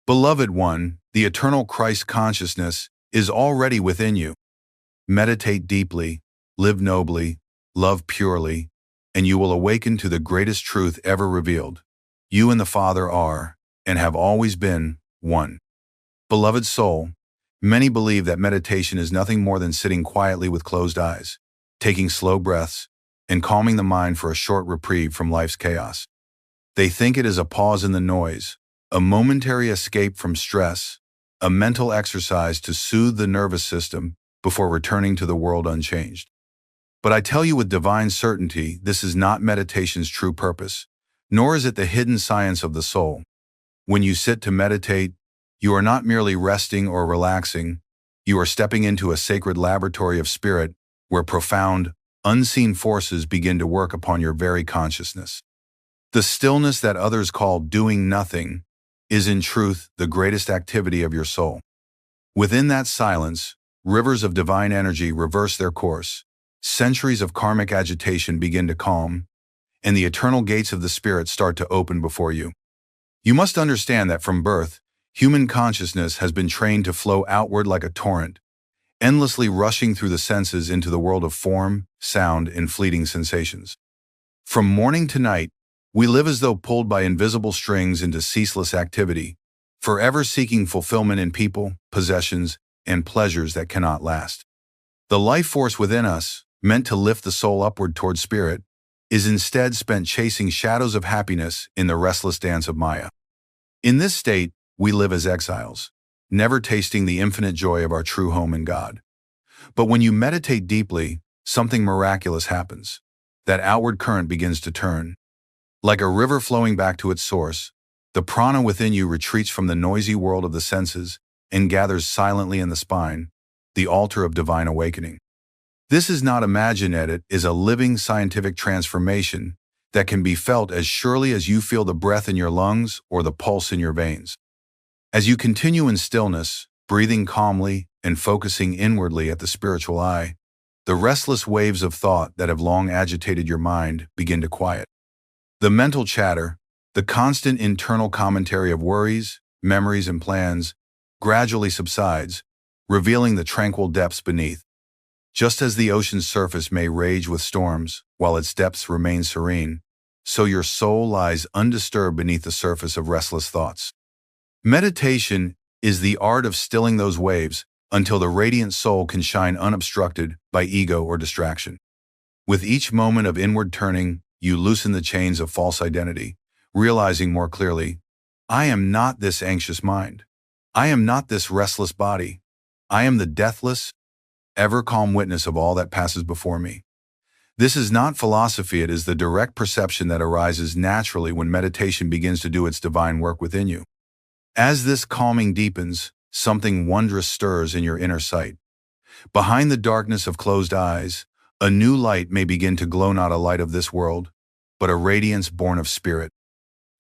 Beloved one, the eternal Christ consciousness is already within you. Meditate deeply, live nobly, love purely, and you will awaken to the greatest truth ever revealed. You and the Father are, and have always been, one. Beloved soul, many believe that meditation is nothing more than sitting quietly with closed eyes, taking slow breaths, and calming the mind for a short reprieve from life's chaos. They think it is a pause in the noise, a momentary escape from stress, a mental exercise to soothe the nervous system before returning to the world unchanged. But I tell you with divine certainty, this is not meditation's true purpose, nor is it the hidden science of the soul. When you sit to meditate, you are not merely resting or relaxing, you are stepping into a sacred laboratory of spirit where profound, unseen forces begin to work upon your very consciousness. The stillness that others call doing nothing is in truth the greatest activity of your soul. Within that silence, rivers of divine energy reverse their course, centuries of karmic agitation begin to calm, and the eternal gates of the spirit start to open before you. You must understand that from birth, human consciousness has been trained to flow outward like a torrent, endlessly rushing through the senses into the world of form, sound, and fleeting sensations. From morning to night, we live as though pulled by invisible strings into ceaseless activity, forever seeking fulfillment in people, possessions, and pleasures that cannot last. The life force within us, meant to lift the soul upward toward spirit, is instead spent chasing shadows of happiness in the restless dance of Maya. In this state, we live as exiles, never tasting the infinite joy of our true home in God. But when you meditate deeply, something miraculous happens. That outward current begins to turn. Like a river flowing back to its source, the prana within you retreats from the noisy world of the senses and gathers silently in the spine, the altar of divine awakening. This is not imagined, it is a living scientific transformation that can be felt as surely as you feel the breath in your lungs or the pulse in your veins. As you continue in stillness, breathing calmly and focusing inwardly at the spiritual eye, the restless waves of thought that have long agitated your mind begin to quiet. The mental chatter, the constant internal commentary of worries, memories, and plans, gradually subsides, revealing the tranquil depths beneath. Just as the ocean's surface may rage with storms, while its depths remain serene, so your soul lies undisturbed beneath the surface of restless thoughts. Meditation is the art of stilling those waves until the radiant soul can shine unobstructed by ego or distraction. With each moment of inward turning, you loosen the chains of false identity, realizing more clearly, I am not this anxious mind. I am not this restless body. I am the deathless, ever-calm witness of all that passes before me. This is not philosophy, it is the direct perception that arises naturally when meditation begins to do its divine work within you. As this calming deepens, something wondrous stirs in your inner sight. Behind the darkness of closed eyes, a new light may begin to glow, not a light of this world, but a radiance born of spirit.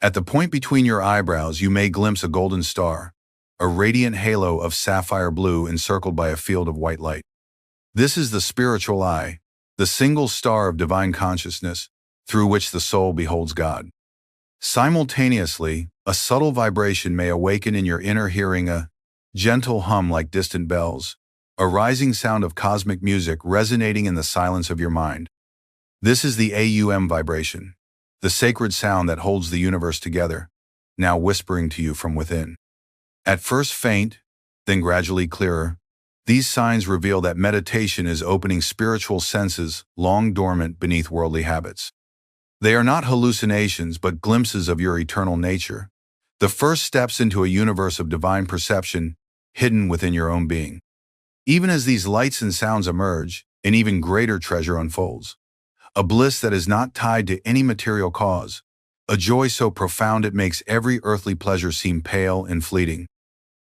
At the point between your eyebrows, you may glimpse a golden star, a radiant halo of sapphire blue encircled by a field of white light. This is the spiritual eye, the single star of divine consciousness through which the soul beholds God. Simultaneously, a subtle vibration may awaken in your inner hearing, a gentle hum like distant bells, a rising sound of cosmic music resonating in the silence of your mind. This is the AUM vibration, the sacred sound that holds the universe together, now whispering to you from within. At first faint, then gradually clearer, these signs reveal that meditation is opening spiritual senses long dormant beneath worldly habits. They are not hallucinations but glimpses of your eternal nature, the first steps into a universe of divine perception hidden within your own being. Even as these lights and sounds emerge, an even greater treasure unfolds. A bliss that is not tied to any material cause, a joy so profound it makes every earthly pleasure seem pale and fleeting.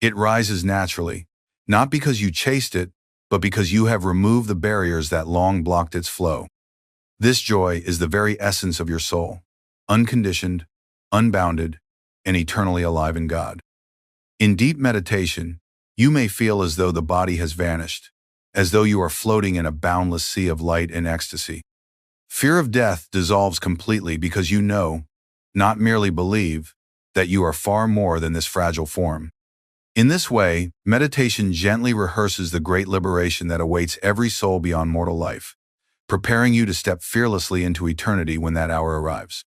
It rises naturally, not because you chased it, but because you have removed the barriers that long blocked its flow. This joy is the very essence of your soul, unconditioned, unbounded, and eternally alive in God. In deep meditation, you may feel as though the body has vanished, as though you are floating in a boundless sea of light and ecstasy. Fear of death dissolves completely because you know, not merely believe, that you are far more than this fragile form. In this way, meditation gently rehearses the great liberation that awaits every soul beyond mortal life, preparing you to step fearlessly into eternity when that hour arrives.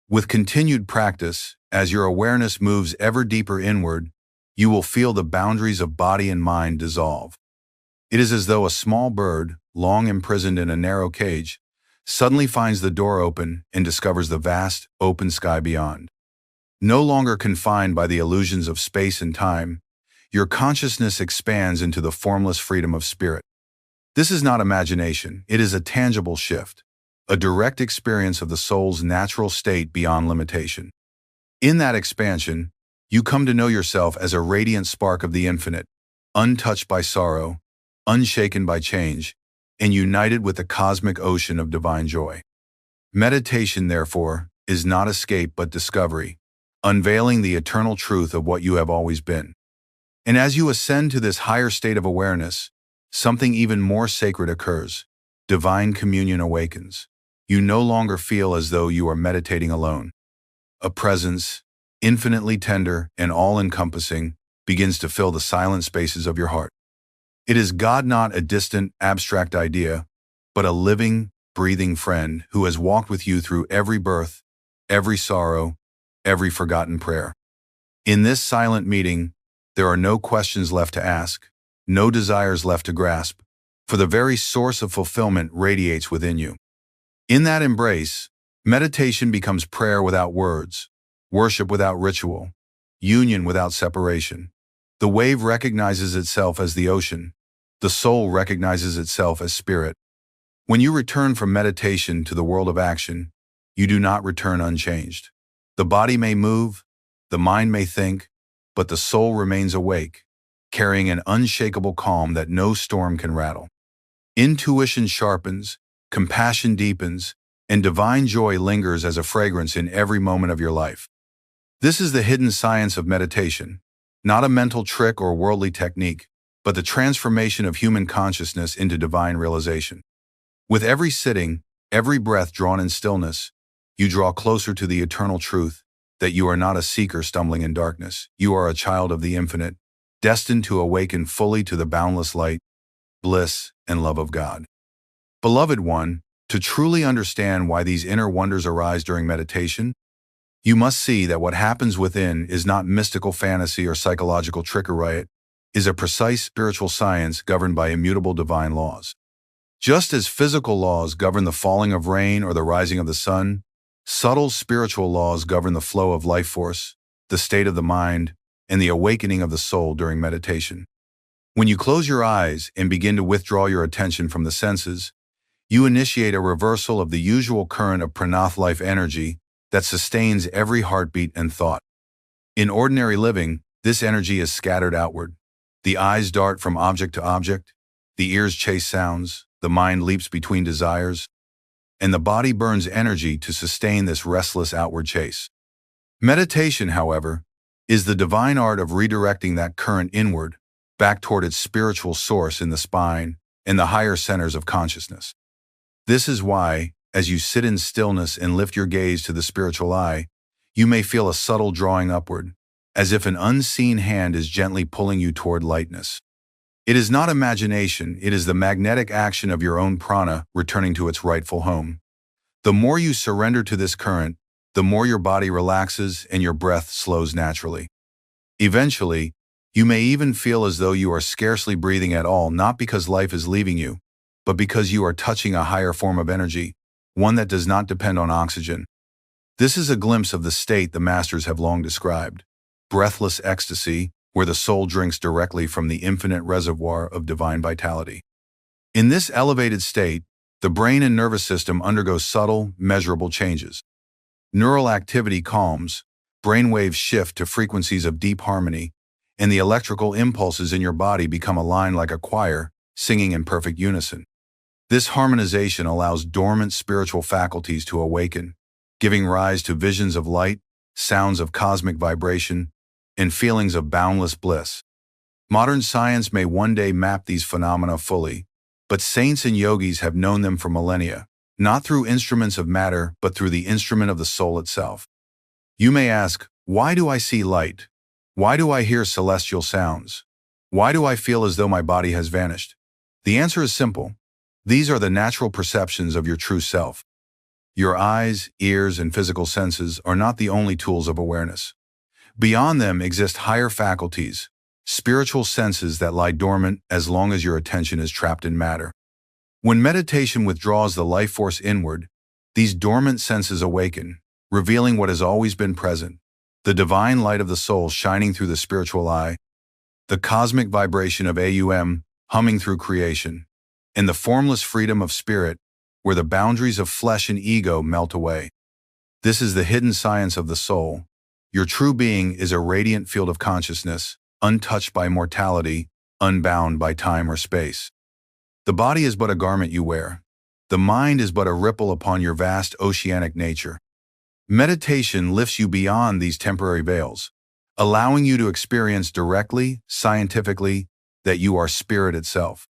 With continued practice, as your awareness moves ever deeper inward, you will feel the boundaries of body and mind dissolve. It is as though a small bird, long imprisoned in a narrow cage, suddenly finds the door open and discovers the vast, open sky beyond. No longer confined by the illusions of space and time, your consciousness expands into the formless freedom of spirit. This is not imagination, it is a tangible shift, a direct experience of the soul's natural state beyond limitation. In that expansion, you come to know yourself as a radiant spark of the infinite, untouched by sorrow, unshaken by change, and united with the cosmic ocean of divine joy. Meditation, therefore, is not escape but discovery, unveiling the eternal truth of what you have always been. And as you ascend to this higher state of awareness, something even more sacred occurs. Divine communion awakens. You no longer feel as though you are meditating alone. A presence, infinitely tender and all-encompassing, begins to fill the silent spaces of your heart. It is God, not a distant, abstract idea, but a living, breathing friend who has walked with you through every birth, every sorrow, every forgotten prayer. In this silent meeting, there are no questions left to ask, no desires left to grasp, for the very source of fulfillment radiates within you. In that embrace, meditation becomes prayer without words, worship without ritual, union without separation. The wave recognizes itself as the ocean. The soul recognizes itself as spirit. When you return from meditation to the world of action, you do not return unchanged. The body may move, the mind may think, but the soul remains awake, carrying an unshakable calm that no storm can rattle. Intuition sharpens, compassion deepens, and divine joy lingers as a fragrance in every moment of your life. This is the hidden science of meditation, not a mental trick or worldly technique, but the transformation of human consciousness into divine realization. With every sitting, every breath drawn in stillness, you draw closer to the eternal truth that you are not a seeker stumbling in darkness. You are a child of the infinite, destined to awaken fully to the boundless light, bliss, and love of God. Beloved one, to truly understand why these inner wonders arise during meditation, you must see that what happens within is not mystical fantasy or psychological trickery. It is a precise spiritual science governed by immutable divine laws. Just as physical laws govern the falling of rain or the rising of the sun, subtle spiritual laws govern the flow of life force, the state of the mind, and the awakening of the soul during meditation. When you close your eyes and begin to withdraw your attention from the senses, you initiate a reversal of the usual current of prana life energy that sustains every heartbeat and thought. In ordinary living, this energy is scattered outward. The eyes dart from object to object, the ears chase sounds, the mind leaps between desires, and the body burns energy to sustain this restless outward chase. Meditation, however, is the divine art of redirecting that current inward, back toward its spiritual source in the spine and the higher centers of consciousness. This is why, as you sit in stillness and lift your gaze to the spiritual eye, you may feel a subtle drawing upward, as if an unseen hand is gently pulling you toward lightness. It is not imagination, it is the magnetic action of your own prana returning to its rightful home. The more you surrender to this current, the more your body relaxes and your breath slows naturally. Eventually, you may even feel as though you are scarcely breathing at all, not because life is leaving you, but because you are touching a higher form of energy, one that does not depend on oxygen. This is a glimpse of the state the masters have long described, breathless ecstasy, where the soul drinks directly from the infinite reservoir of divine vitality. In this elevated state, the brain and nervous system undergo subtle, measurable changes. Neural activity calms, brainwaves shift to frequencies of deep harmony, and the electrical impulses in your body become aligned like a choir, singing in perfect unison. This harmonization allows dormant spiritual faculties to awaken, giving rise to visions of light, sounds of cosmic vibration, and feelings of boundless bliss. Modern science may one day map these phenomena fully, but saints and yogis have known them for millennia, not through instruments of matter, but through the instrument of the soul itself. You may ask, why do I see light? Why do I hear celestial sounds? Why do I feel as though my body has vanished? The answer is simple. These are the natural perceptions of your true self. Your eyes, ears, and physical senses are not the only tools of awareness. Beyond them exist higher faculties, spiritual senses that lie dormant as long as your attention is trapped in matter. When meditation withdraws the life force inward, these dormant senses awaken, revealing what has always been present, the divine light of the soul shining through the spiritual eye, the cosmic vibration of Aum humming through creation, and the formless freedom of spirit where the boundaries of flesh and ego melt away. This is the hidden science of the soul. Your true being is a radiant field of consciousness, untouched by mortality, unbound by time or space. The body is but a garment you wear. The mind is but a ripple upon your vast oceanic nature. Meditation lifts you beyond these temporary veils, allowing you to experience directly, scientifically, that you are spirit itself.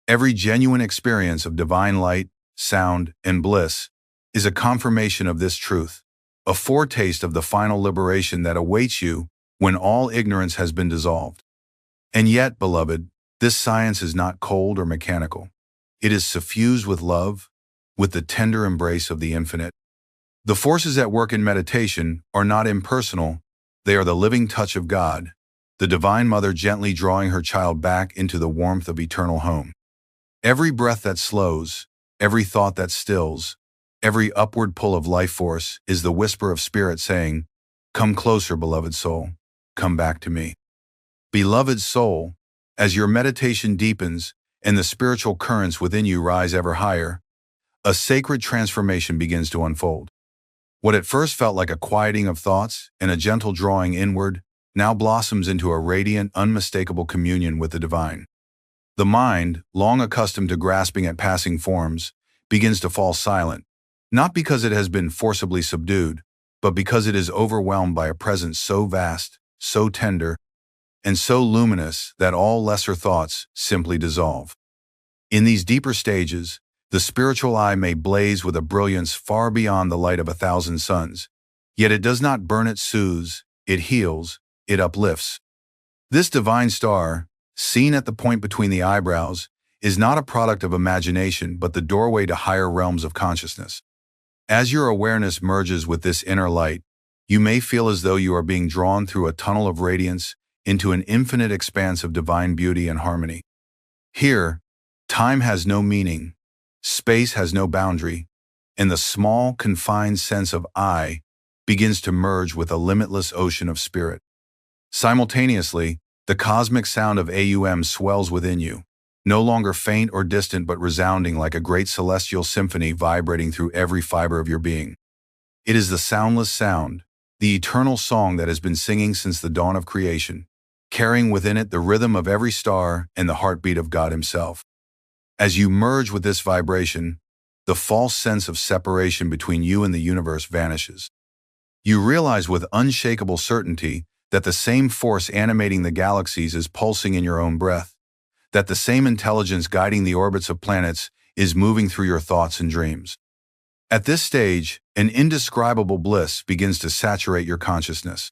Every genuine experience of divine light, sound, and bliss is a confirmation of this truth, a foretaste of the final liberation that awaits you when all ignorance has been dissolved. And yet, beloved, this science is not cold or mechanical. It is suffused with love, with the tender embrace of the infinite. The forces at work in meditation are not impersonal, they are the living touch of God, the Divine Mother gently drawing her child back into the warmth of eternal home. Every breath that slows, every thought that stills, every upward pull of life force is the whisper of spirit saying, "Come closer, beloved soul, come back to me." Beloved soul, as your meditation deepens and the spiritual currents within you rise ever higher, a sacred transformation begins to unfold. What at first felt like a quieting of thoughts and a gentle drawing inward now blossoms into a radiant, unmistakable communion with the divine. The mind, long accustomed to grasping at passing forms, begins to fall silent, not because it has been forcibly subdued, but because it is overwhelmed by a presence so vast, so tender, and so luminous that all lesser thoughts simply dissolve. In these deeper stages, the spiritual eye may blaze with a brilliance far beyond the light of 1,000 suns, yet it does not burn, it soothes, it heals, it uplifts. This divine star, seen at the point between the eyebrows, is not a product of imagination but the doorway to higher realms of consciousness. As your awareness merges with this inner light, you may feel as though you are being drawn through a tunnel of radiance into an infinite expanse of divine beauty and harmony. Here, time has no meaning, space has no boundary, and the small, confined sense of I begins to merge with a limitless ocean of spirit. Simultaneously, the cosmic sound of Aum swells within you, no longer faint or distant but resounding like a great celestial symphony vibrating through every fiber of your being. It is the soundless sound, the eternal song that has been singing since the dawn of creation, carrying within it the rhythm of every star and the heartbeat of God Himself. As you merge with this vibration, the false sense of separation between you and the universe vanishes. You realize with unshakable certainty that the same force animating the galaxies is pulsing in your own breath, that the same intelligence guiding the orbits of planets is moving through your thoughts and dreams. At this stage, an indescribable bliss begins to saturate your consciousness.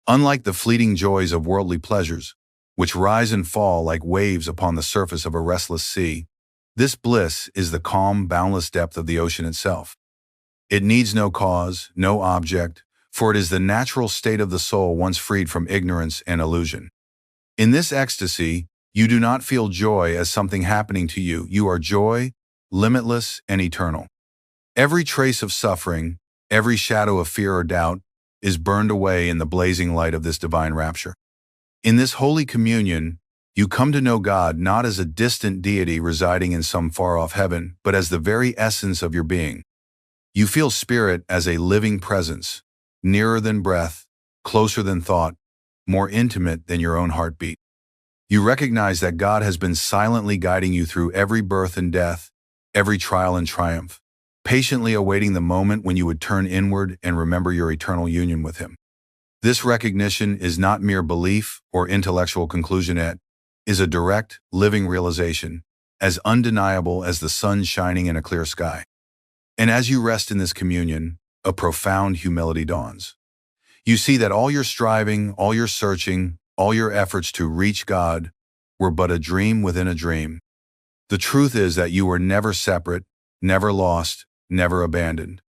Unlike the fleeting joys of worldly pleasures, which rise and fall like waves upon the surface of a restless sea, this bliss is the calm, boundless depth of the ocean itself. It needs no cause, no object, for it is the natural state of the soul once freed from ignorance and illusion. In this ecstasy, you do not feel joy as something happening to you. You are joy, limitless and eternal. Every trace of suffering, every shadow of fear or doubt, is burned away in the blazing light of this divine rapture. In this holy communion, you come to know God not as a distant deity residing in some far-off heaven, but as the very essence of your being. You feel spirit as a living presence, nearer than breath, closer than thought, more intimate than your own heartbeat. You recognize that God has been silently guiding you through every birth and death, every trial and triumph, patiently awaiting the moment when you would turn inward and remember your eternal union with Him. This recognition is not mere belief or intellectual conclusion, it is a direct, living realization, as undeniable as the sun shining in a clear sky. And as you rest in this communion, a profound humility dawns. You see that all your striving, all your searching, all your efforts to reach God were but a dream within a dream. The truth is that you were never separate, never lost, never abandoned.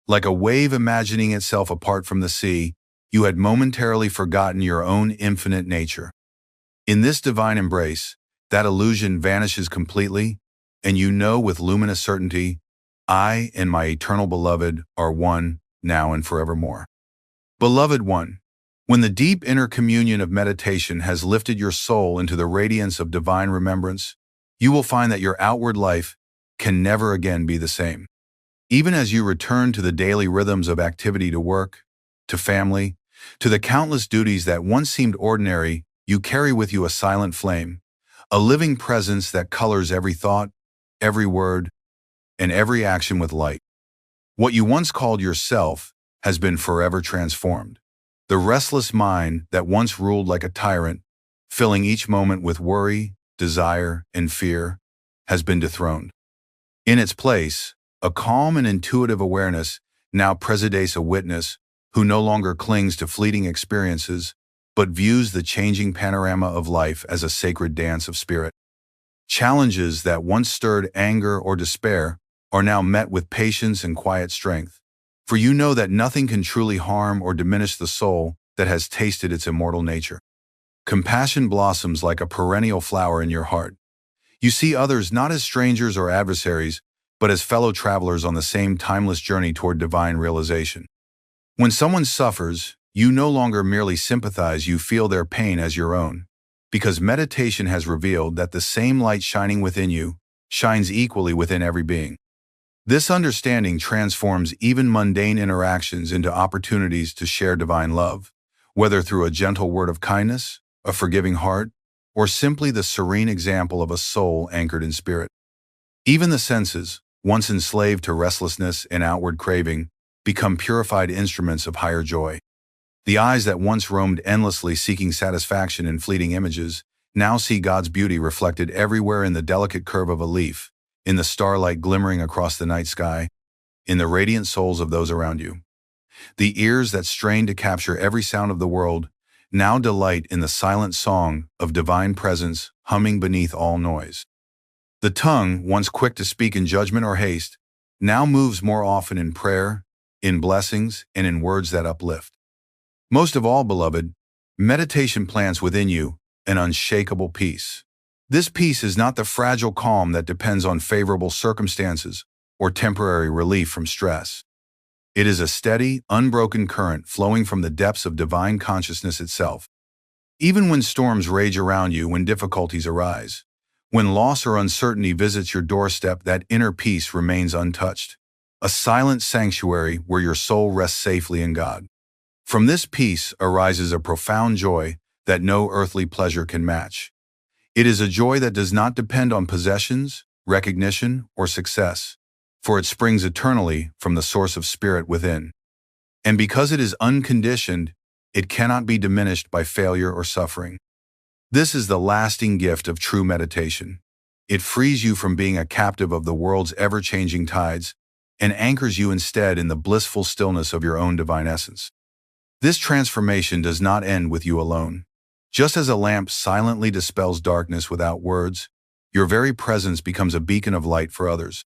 Like a wave imagining itself apart from the sea, you had momentarily forgotten your own infinite nature. In this divine embrace, that illusion vanishes completely, and you know with luminous certainty, I and my eternal beloved are one, now and forevermore. Beloved one, when the deep inner communion of meditation has lifted your soul into the radiance of divine remembrance, you will find that your outward life can never again be the same. Even as you return to the daily rhythms of activity, to work, to family, to the countless duties that once seemed ordinary, you carry with you a silent flame, a living presence that colors every thought, every word, and every action with light. What you once called yourself has been forever transformed. The restless mind that once ruled like a tyrant, filling each moment with worry, desire, and fear, has been dethroned. In its place, a calm and intuitive awareness now presides, a witness who no longer clings to fleeting experiences, but views the changing panorama of life as a sacred dance of spirit. Challenges that once stirred anger or despair are now met with patience and quiet strength, for you know that nothing can truly harm or diminish the soul that has tasted its immortal nature. Compassion blossoms like a perennial flower in your heart. You see others not as strangers or adversaries, but as fellow travelers on the same timeless journey toward divine realization. When someone suffers, you no longer merely sympathize, you feel their pain as your own, because meditation has revealed that the same light shining within you shines equally within every being. This understanding transforms even mundane interactions into opportunities to share divine love, whether through a gentle word of kindness, a forgiving heart, or simply the serene example of a soul anchored in spirit. Even the senses, once enslaved to restlessness and outward craving, become purified instruments of higher joy. The eyes that once roamed endlessly seeking satisfaction in fleeting images now see God's beauty reflected everywhere, in the delicate curve of a leaf, in the starlight glimmering across the night sky, in the radiant souls of those around you. The ears that strain to capture every sound of the world now delight in the silent song of divine presence humming beneath all noise. The tongue, once quick to speak in judgment or haste, now moves more often in prayer, in blessings, and in words that uplift. Most of all, beloved, meditation plants within you an unshakable peace. This peace is not the fragile calm that depends on favorable circumstances or temporary relief from stress. It is a steady, unbroken current flowing from the depths of divine consciousness itself. Even when storms rage around you, when difficulties arise, when loss or uncertainty visits your doorstep, that inner peace remains untouched, a silent sanctuary where your soul rests safely in God. From this peace arises a profound joy that no earthly pleasure can match. It is a joy that does not depend on possessions, recognition, or success, for it springs eternally from the source of spirit within. And because it is unconditioned, it cannot be diminished by failure or suffering. This is the lasting gift of true meditation. It frees you from being a captive of the world's ever-changing tides and anchors you instead in the blissful stillness of your own divine essence. This transformation does not end with you alone. Just as a lamp silently dispels darkness without words, your very presence becomes a beacon of light for others.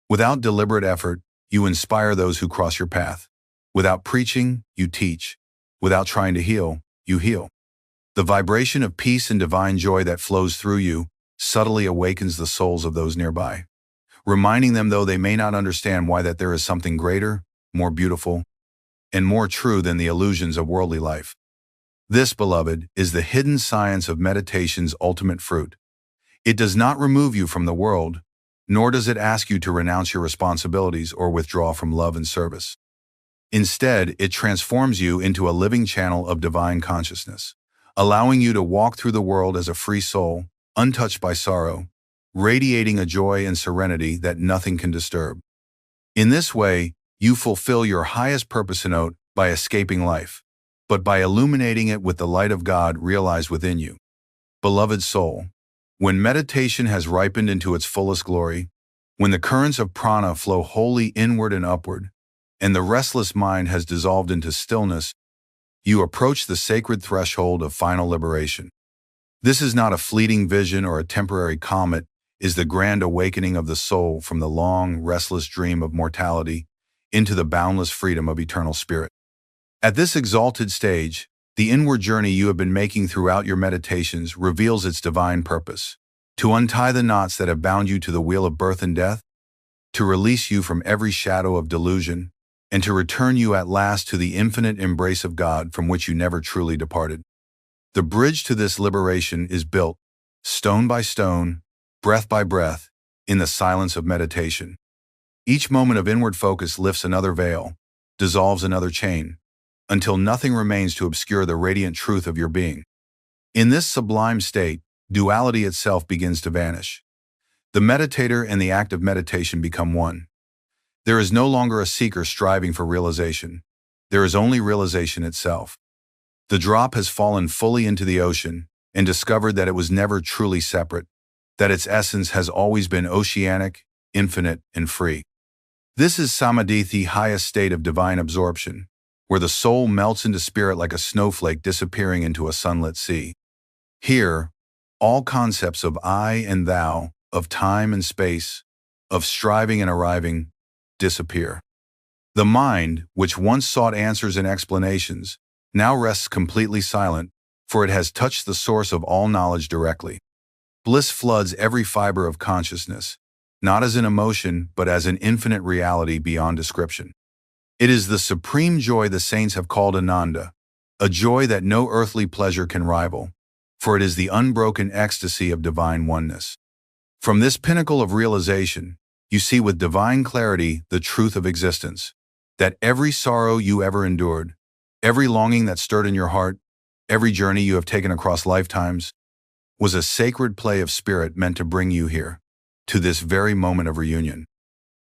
Without deliberate effort, you inspire those who cross your path. Without preaching, you teach. Without trying to heal, you heal. The vibration of peace and divine joy that flows through you subtly awakens the souls of those nearby, reminding them, though they may not understand why, that there is something greater, more beautiful, and more true than the illusions of worldly life. This, beloved, is the hidden science of meditation's ultimate fruit. It does not remove you from the world, nor does it ask you to renounce your responsibilities or withdraw from love and service. Instead, it transforms you into a living channel of divine consciousness, allowing you to walk through the world as a free soul, untouched by sorrow, radiating a joy and serenity that nothing can disturb. In this way, you fulfill your highest purpose by escaping life, but by illuminating it with the light of God realized within you. Beloved soul, when meditation has ripened into its fullest glory, when the currents of prana flow wholly inward and upward, and the restless mind has dissolved into stillness, you approach the sacred threshold of final liberation. This is not a fleeting vision or a temporary calm. It is the grand awakening of the soul from the long, restless dream of mortality into the boundless freedom of eternal spirit. At this exalted stage, the inward journey you have been making throughout your meditations reveals its divine purpose: to untie the knots that have bound you to the wheel of birth and death, to release you from every shadow of delusion, and to return you at last to the infinite embrace of God from which you never truly departed. The bridge to this liberation is built, stone by stone, breath by breath, in the silence of meditation. Each moment of inward focus lifts another veil, dissolves another chain, until nothing remains to obscure the radiant truth of your being. In this sublime state, duality itself begins to vanish. The meditator and the act of meditation become one. There is no longer a seeker striving for realization. There is only realization itself. The drop has fallen fully into the ocean and discovered that it was never truly separate, that its essence has always been oceanic, infinite, and free. This is samadhi, the highest state of divine absorption, where the soul melts into spirit like a snowflake disappearing into a sunlit sea. Here, all concepts of I and thou, of time and space, of striving and arriving, disappear. The mind, which once sought answers and explanations, now rests completely silent, for it has touched the source of all knowledge directly. Bliss floods every fiber of consciousness, not as an emotion, but as an infinite reality beyond description. It is the supreme joy the saints have called Ananda, a joy that no earthly pleasure can rival, for it is the unbroken ecstasy of divine oneness. From this pinnacle of realization, you see with divine clarity the truth of existence, that every sorrow you ever endured, every longing that stirred in your heart, every journey you have taken across lifetimes, was a sacred play of spirit meant to bring you here, to this very moment of reunion.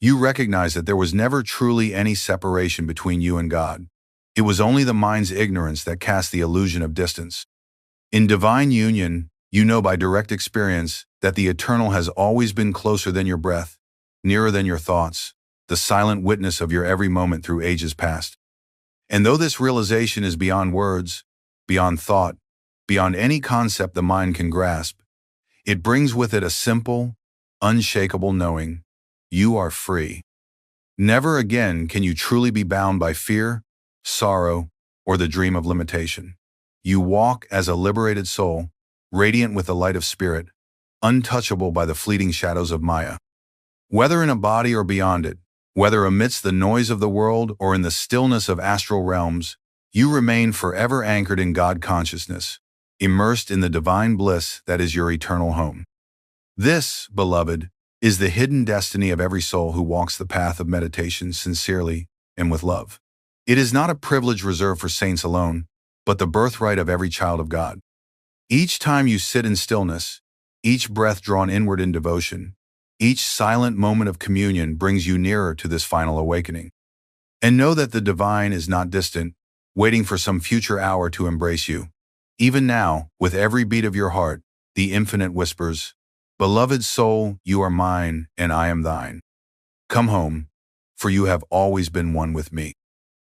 You recognize that there was never truly any separation between you and God. It was only the mind's ignorance that cast the illusion of distance. In divine union, you know by direct experience that the eternal has always been closer than your breath, nearer than your thoughts, the silent witness of your every moment through ages past. And though this realization is beyond words, beyond thought, beyond any concept the mind can grasp, it brings with it a simple, unshakable knowing: you are free. Never again can you truly be bound by fear, sorrow, or the dream of limitation. You walk as a liberated soul, radiant with the light of spirit, untouchable by the fleeting shadows of Maya. Whether in a body or beyond it, whether amidst the noise of the world or in the stillness of astral realms, you remain forever anchored in God consciousness, immersed in the divine bliss that is your eternal home. This, beloved, is the hidden destiny of every soul who walks the path of meditation sincerely and with love. It is not a privilege reserved for saints alone, but the birthright of every child of God. Each time you sit in stillness, each breath drawn inward in devotion, each silent moment of communion brings you nearer to this final awakening. And know that the divine is not distant, waiting for some future hour to embrace you. Even now, with every beat of your heart, the infinite whispers, "Beloved soul, you are mine, and I am thine. Come home, for you have always been one with me."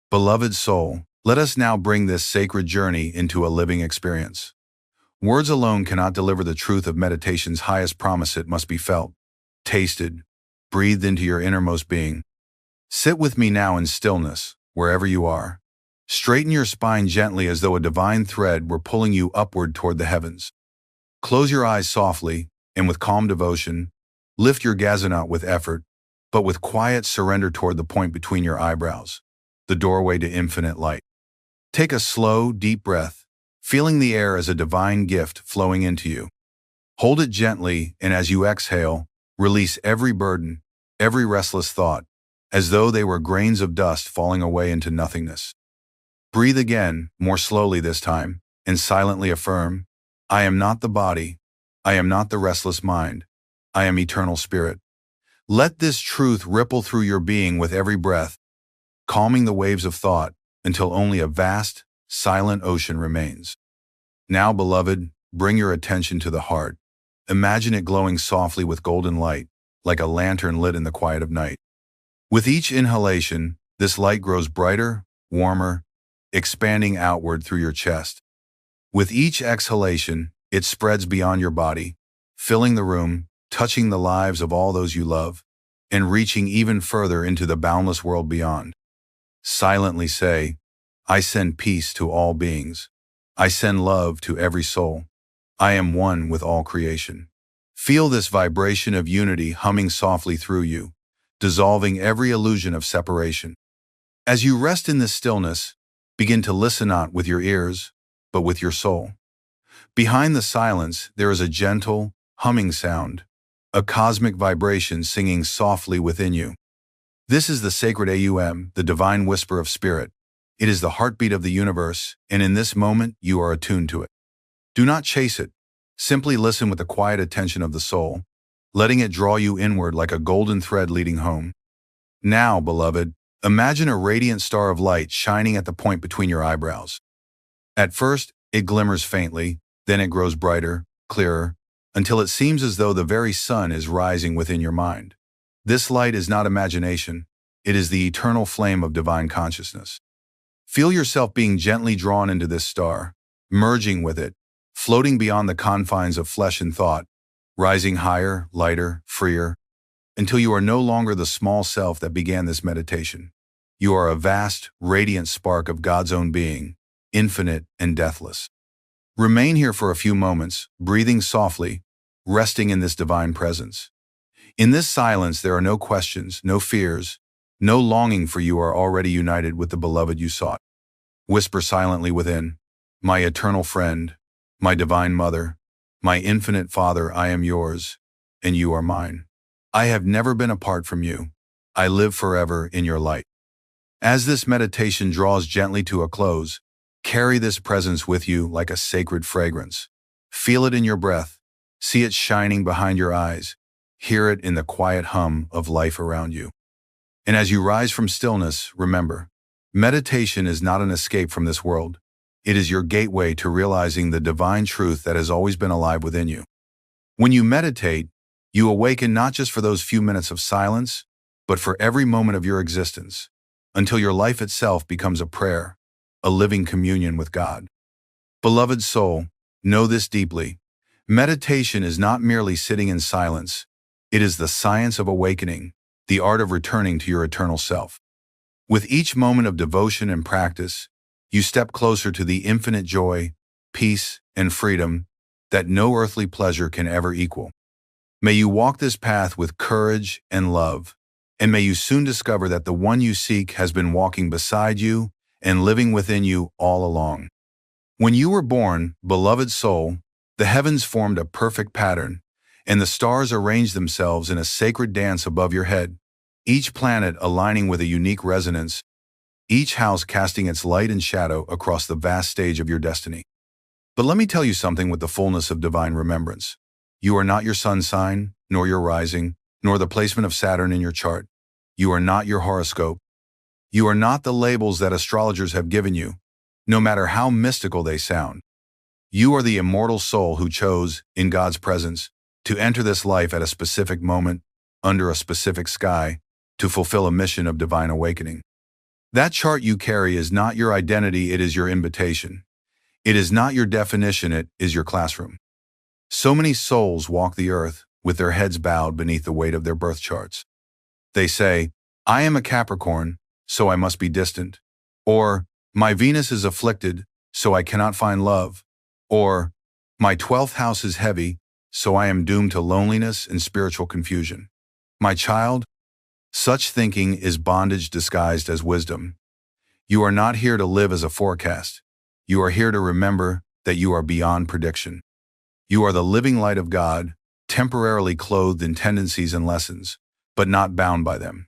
Beloved soul, let us now bring this sacred journey into a living experience. Words alone cannot deliver the truth of meditation's highest promise. It must be felt, tasted, breathed into your innermost being. Sit with me now in stillness, wherever you are. Straighten your spine gently as though a divine thread were pulling you upward toward the heavens. Close your eyes softly, and with calm devotion, lift your gazanot with effort, but with quiet surrender toward the point between your eyebrows, the doorway to infinite light. Take a slow, deep breath, feeling the air as a divine gift flowing into you. Hold it gently, and as you exhale, release every burden, every restless thought, as though they were grains of dust falling away into nothingness. Breathe again, more slowly this time, and silently affirm, "I am not the body. I am not the restless mind. I am eternal spirit." Let this truth ripple through your being with every breath, calming the waves of thought until only a vast, silent ocean remains. Now, beloved, bring your attention to the heart. Imagine it glowing softly with golden light, like a lantern lit in the quiet of night. With each inhalation, this light grows brighter, warmer, expanding outward through your chest. With each exhalation, it spreads beyond your body, filling the room, touching the lives of all those you love, and reaching even further into the boundless world beyond. Silently say, I send peace to all beings. I send love to every soul. I am one with all creation. Feel this vibration of unity humming softly through you, dissolving every illusion of separation. As you rest in this stillness, begin to listen not with your ears, but with your soul. Behind the silence, there is a gentle, humming sound, a cosmic vibration singing softly within you. This is the sacred AUM, the divine whisper of spirit. It is the heartbeat of the universe, and in this moment, you are attuned to it. Do not chase it. Simply listen with the quiet attention of the soul, letting it draw you inward like a golden thread leading home. Now, beloved, imagine a radiant star of light shining at the point between your eyebrows. At first, it glimmers faintly, then it grows brighter, clearer, until it seems as though the very sun is rising within your mind. This light is not imagination, it is the eternal flame of divine consciousness. Feel yourself being gently drawn into this star, merging with it, floating beyond the confines of flesh and thought, rising higher, lighter, freer, until you are no longer the small self that began this meditation. You are a vast, radiant spark of God's own being, infinite and deathless. Remain here for a few moments, breathing softly, resting in this divine presence. In this silence, there are no questions, no fears, no longing, for you are already united with the beloved you sought. Whisper silently within, my eternal friend, my divine mother, my infinite Father, I am yours, and you are mine. I have never been apart from you. I live forever in your light. As this meditation draws gently to a close, carry this presence with you like a sacred fragrance. Feel it in your breath, see it shining behind your eyes, hear it in the quiet hum of life around you. And as you rise from stillness, remember, meditation is not an escape from this world. It is your gateway to realizing the divine truth that has always been alive within you. When you meditate, you awaken not just for those few minutes of silence, but for every moment of your existence, until your life itself becomes a prayer, a living communion with God. Beloved soul, know this deeply. Meditation is not merely sitting in silence. It is the science of awakening, the art of returning to your eternal self. With each moment of devotion and practice, you step closer to the infinite joy, peace, and freedom that no earthly pleasure can ever equal. May you walk this path with courage and love, and may you soon discover that the one you seek has been walking beside you and living within you all along. When you were born, beloved soul, the heavens formed a perfect pattern, and the stars arranged themselves in a sacred dance above your head, each planet aligning with a unique resonance, each house casting its light and shadow across the vast stage of your destiny. But let me tell you something with the fullness of divine remembrance. You are not your sun sign, nor your rising, nor the placement of Saturn in your chart. You are not your horoscope. You are not the labels that astrologers have given you, no matter how mystical they sound. You are the immortal soul who chose, in God's presence, to enter this life at a specific moment, under a specific sky, to fulfill a mission of divine awakening. That chart you carry is not your identity, it is your invitation. It is not your definition, it is your classroom. So many souls walk the earth with their heads bowed beneath the weight of their birth charts. They say, I am a Capricorn, so I must be distant. Or, my Venus is afflicted, so I cannot find love. Or, my 12th house is heavy, so I am doomed to loneliness and spiritual confusion. My child, such thinking is bondage disguised as wisdom. You are not here to live as a forecast. You are here to remember that you are beyond prediction. You are the living light of God, temporarily clothed in tendencies and lessons, but not bound by them.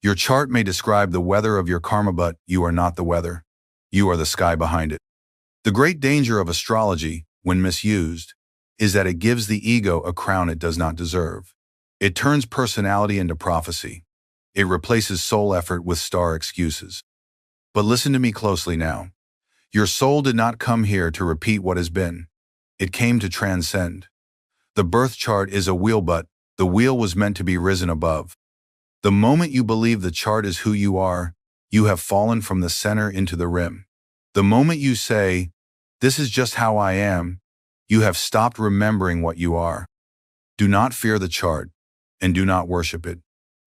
Your chart may describe the weather of your karma, but you are not the weather. You are the sky behind it. The great danger of astrology, when misused, is that it gives the ego a crown it does not deserve. It turns personality into prophecy. It replaces soul effort with star excuses. But listen to me closely now. Your soul did not come here to repeat what has been. It came to transcend. The birth chart is a wheel, but the wheel was meant to be risen above. The moment you believe the chart is who you are, you have fallen from the center into the rim. The moment you say, "This is just how I am," you have stopped remembering what you are. Do not fear the chart, and do not worship it.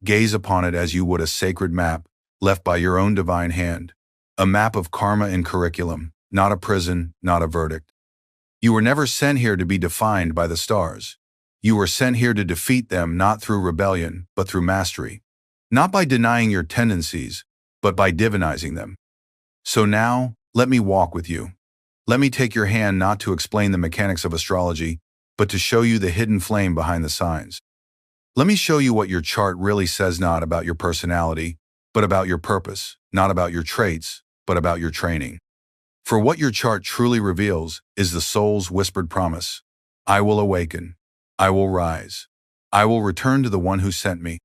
Gaze upon it as you would a sacred map left by your own divine hand. A map of karma and curriculum, not a prison, not a verdict. You were never sent here to be defined by the stars. You were sent here to defeat them not through rebellion, but through mastery. Not by denying your tendencies, but by divinizing them. So now, let me walk with you. Let me take your hand not to explain the mechanics of astrology, but to show you the hidden flame behind the signs. Let me show you what your chart really says, not about your personality, but about your purpose, not about your traits, but about your training. For what your chart truly reveals is the soul's whispered promise. I will awaken. I will rise. I will return to the one who sent me.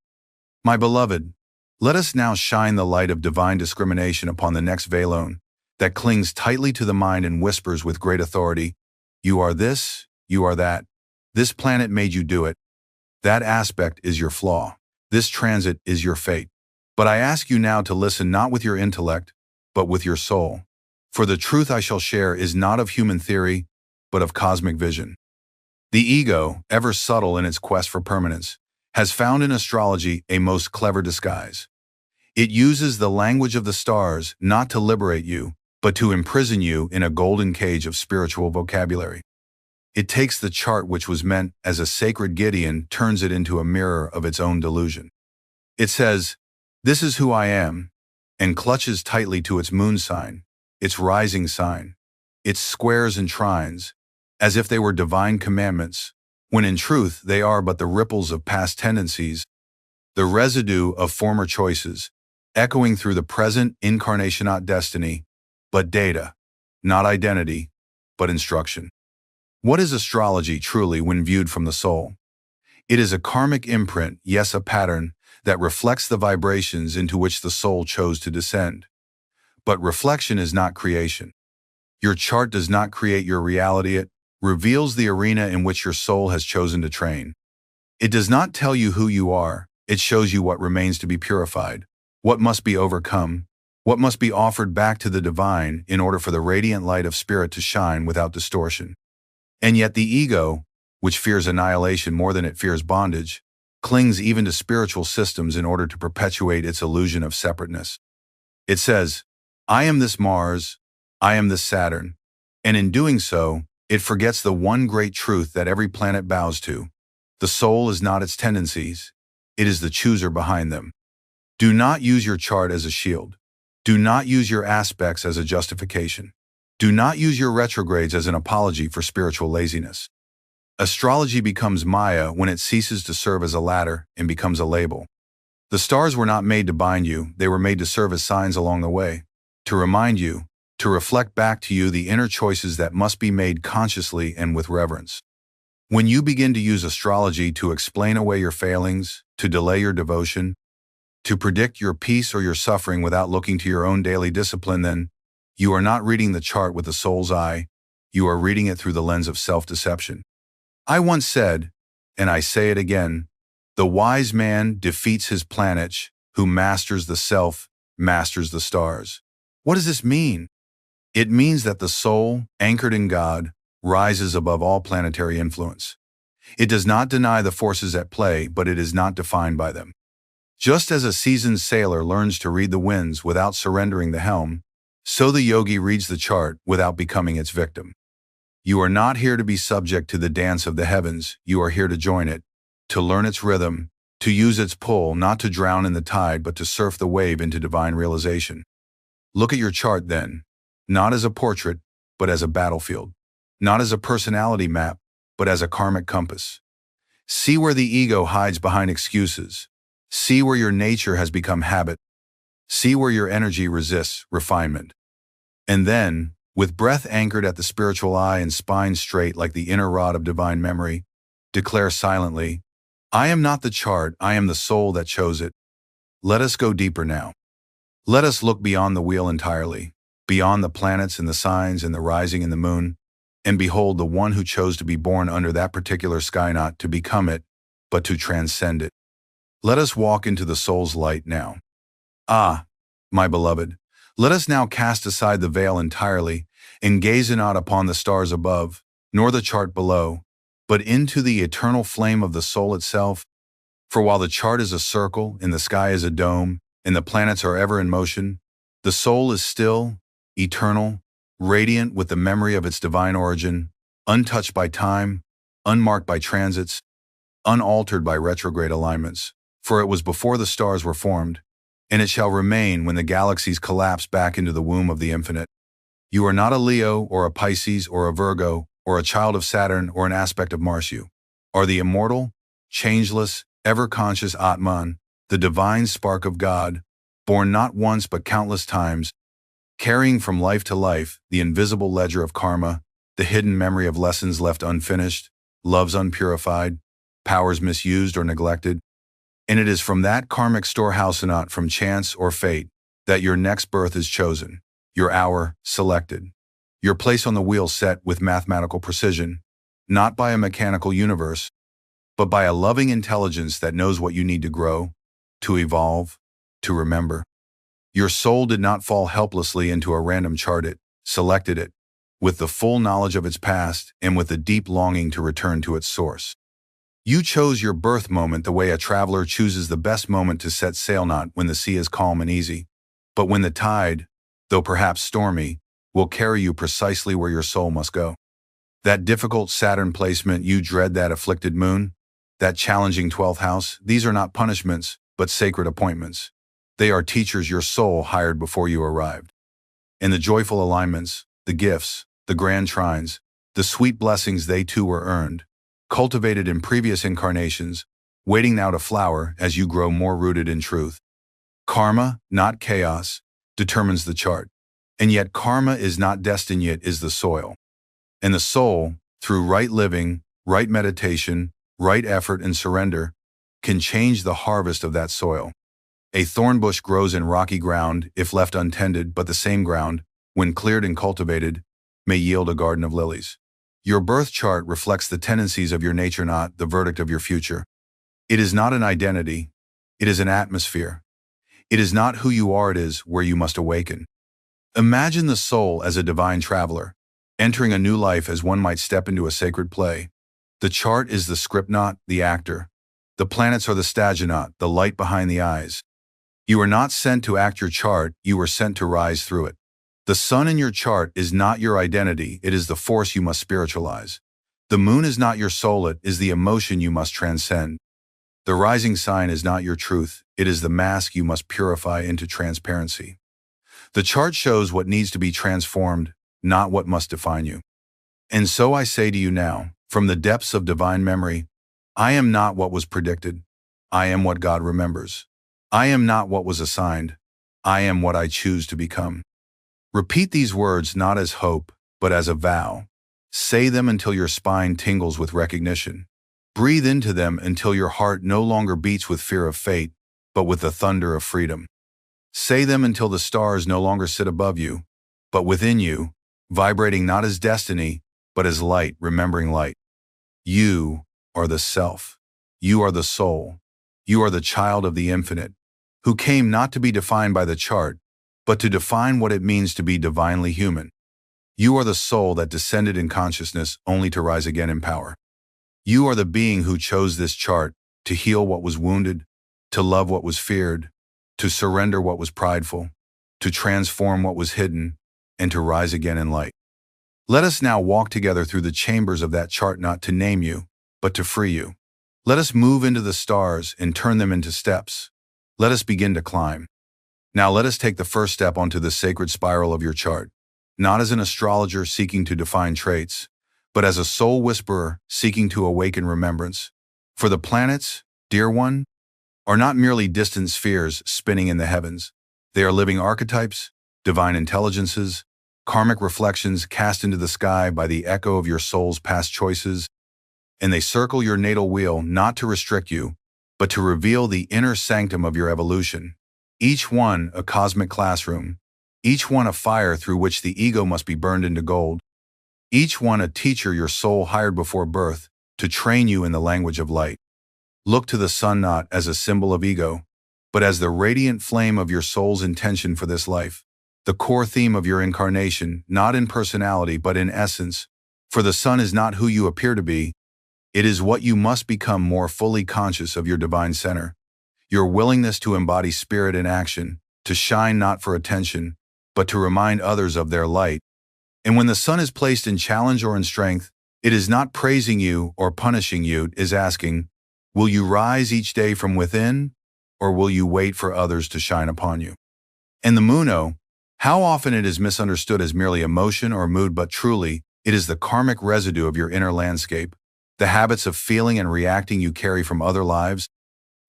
My beloved, let us now shine the light of divine discrimination upon the next Velone that clings tightly to the mind and whispers with great authority, "You are this, you are that. This planet made you do it. That aspect is your flaw. This transit is your fate." But I ask you now to listen not with your intellect, but with your soul. For the truth I shall share is not of human theory, but of cosmic vision. The ego, ever subtle in its quest for permanence, has found in astrology a most clever disguise. It uses the language of the stars not to liberate you, but to imprison you in a golden cage of spiritual vocabulary. It takes the chart which was meant as a sacred Gideon, turns it into a mirror of its own delusion. It says, "This is who I am," and clutches tightly to its moon sign, its rising sign, its squares and trines, as if they were divine commandments, when in truth they are but the ripples of past tendencies, the residue of former choices, echoing through the present incarnation, not destiny, but data, not identity, but instruction. What is astrology truly when viewed from the soul? It is a karmic imprint, yes, a pattern that reflects the vibrations into which the soul chose to descend. But reflection is not creation. Your chart does not create your reality, it reveals the arena in which your soul has chosen to train. It does not tell you who you are, it shows you what remains to be purified, what must be overcome, what must be offered back to the divine in order for the radiant light of spirit to shine without distortion. And yet the ego, which fears annihilation more than it fears bondage, clings even to spiritual systems in order to perpetuate its illusion of separateness. It says, "I am this Mars, I am this Saturn," and in doing so, it forgets the one great truth that every planet bows to. The soul is not its tendencies, it is the chooser behind them. Do not use your chart as a shield. Do not use your aspects as a justification. Do not use your retrogrades as an apology for spiritual laziness. Astrology becomes Maya when it ceases to serve as a ladder and becomes a label. The stars were not made to bind you, they were made to serve as signs along the way, to remind you, to reflect back to you the inner choices that must be made consciously and with reverence. When you begin to use astrology to explain away your failings, to delay your devotion, to predict your peace or your suffering without looking to your own daily discipline, then you are not reading the chart with the soul's eye, you are reading it through the lens of self-deception. I once said, and I say it again, the wise man defeats his planet, who masters the self, masters the stars. What does this mean? It means that the soul, anchored in God, rises above all planetary influence. It does not deny the forces at play, but it is not defined by them. Just as a seasoned sailor learns to read the winds without surrendering the helm, so the yogi reads the chart without becoming its victim. You are not here to be subject to the dance of the heavens, you are here to join it, to learn its rhythm, to use its pull, not to drown in the tide but to surf the wave into divine realization. Look at your chart then, not as a portrait, but as a battlefield, not as a personality map, but as a karmic compass. See where the ego hides behind excuses. See where your nature has become habit. See where your energy resists refinement. And then, with breath anchored at the spiritual eye and spine straight like the inner rod of divine memory, declare silently, I am not the chart, I am the soul that chose it. Let us go deeper now. Let us look beyond the wheel entirely, beyond the planets and the signs and the rising and the moon. And behold, the one who chose to be born under that particular sky, not to become it, but to transcend it. Let us walk into the soul's light now. Ah, my beloved, let us now cast aside the veil entirely, and gaze not upon the stars above, nor the chart below, but into the eternal flame of the soul itself. For while the chart is a circle, and the sky is a dome, and the planets are ever in motion, the soul is still, eternal, radiant with the memory of its divine origin, untouched by time, unmarked by transits, unaltered by retrograde alignments. For it was before the stars were formed, and it shall remain when the galaxies collapse back into the womb of the infinite. You are not a Leo or a Pisces or a Virgo or a child of Saturn or an aspect of Mars. You are the immortal, changeless, ever-conscious Atman, the divine spark of God, born not once but countless times, carrying from life to life the invisible ledger of karma, the hidden memory of lessons left unfinished, loves unpurified, powers misused or neglected. And it is from that karmic storehouse and not from chance or fate that your next birth is chosen, your hour selected, your place on the wheel set with mathematical precision, not by a mechanical universe, but by a loving intelligence that knows what you need to grow, to evolve, to remember. Your soul did not fall helplessly into a random chart. It selected it, with the full knowledge of its past and with a deep longing to return to its source. You chose your birth moment the way a traveler chooses the best moment to set sail, not when the sea is calm and easy, but when the tide, though perhaps stormy, will carry you precisely where your soul must go. That difficult Saturn placement you dread, that afflicted moon, that challenging 12th house, these are not punishments, but sacred appointments. They are teachers your soul hired before you arrived. And the joyful alignments, the gifts, the grand trines, the sweet blessings, they too were earned, cultivated in previous incarnations, waiting now to flower as you grow more rooted in truth. Karma, not chaos, determines the chart. And yet karma is not destiny, it is the soil. And the soul, through right living, right meditation, right effort and surrender, can change the harvest of that soil. A thorn bush grows in rocky ground if left untended, but the same ground, when cleared and cultivated, may yield a garden of lilies. Your birth chart reflects the tendencies of your nature, not the verdict of your future. It is not an identity, it is an atmosphere. It is not who you are, it is where you must awaken. Imagine the soul as a divine traveler, entering a new life as one might step into a sacred play. The chart is the script, not the actor. The planets are the stage, not the light behind the eyes. You are not sent to act your chart, you were sent to rise through it. The sun in your chart is not your identity, it is the force you must spiritualize. The moon is not your soul, it is the emotion you must transcend. The rising sign is not your truth, it is the mask you must purify into transparency. The chart shows what needs to be transformed, not what must define you. And so I say to you now, from the depths of divine memory, I am not what was predicted, I am what God remembers. I am not what was assigned, I am what I choose to become. Repeat these words not as hope, but as a vow. Say them until your spine tingles with recognition. Breathe into them until your heart no longer beats with fear of fate, but with the thunder of freedom. Say them until the stars no longer sit above you, but within you, vibrating not as destiny, but as light, remembering light. You are the self. You are the soul. You are the child of the infinite, who came not to be defined by the chart, but to define what it means to be divinely human. You are the soul that descended in consciousness only to rise again in power. You are the being who chose this chart to heal what was wounded, to love what was feared, to surrender what was prideful, to transform what was hidden, and to rise again in light. Let us now walk together through the chambers of that chart, not to name you, but to free you. Let us move into the stars and turn them into steps. Let us begin to climb. Now let us take the first step onto the sacred spiral of your chart, not as an astrologer seeking to define traits, but as a soul whisperer seeking to awaken remembrance. For the planets, dear one, are not merely distant spheres spinning in the heavens. They are living archetypes, divine intelligences, karmic reflections cast into the sky by the echo of your soul's past choices, and they circle your natal wheel not to restrict you, but to reveal the inner sanctum of your evolution. Each one a cosmic classroom, each one a fire through which the ego must be burned into gold, each one a teacher your soul hired before birth to train you in the language of light. Look to the sun not as a symbol of ego, but as the radiant flame of your soul's intention for this life, the core theme of your incarnation, not in personality but in essence, for the sun is not who you appear to be, it is what you must become more fully conscious of your divine center, your willingness to embody spirit in action, to shine not for attention, but to remind others of their light. And when the sun is placed in challenge or in strength, it is not praising you or punishing you, it is asking, will you rise each day from within, or will you wait for others to shine upon you? And the moon, how often it is misunderstood as merely emotion or mood, but truly, it is the karmic residue of your inner landscape, the habits of feeling and reacting you carry from other lives,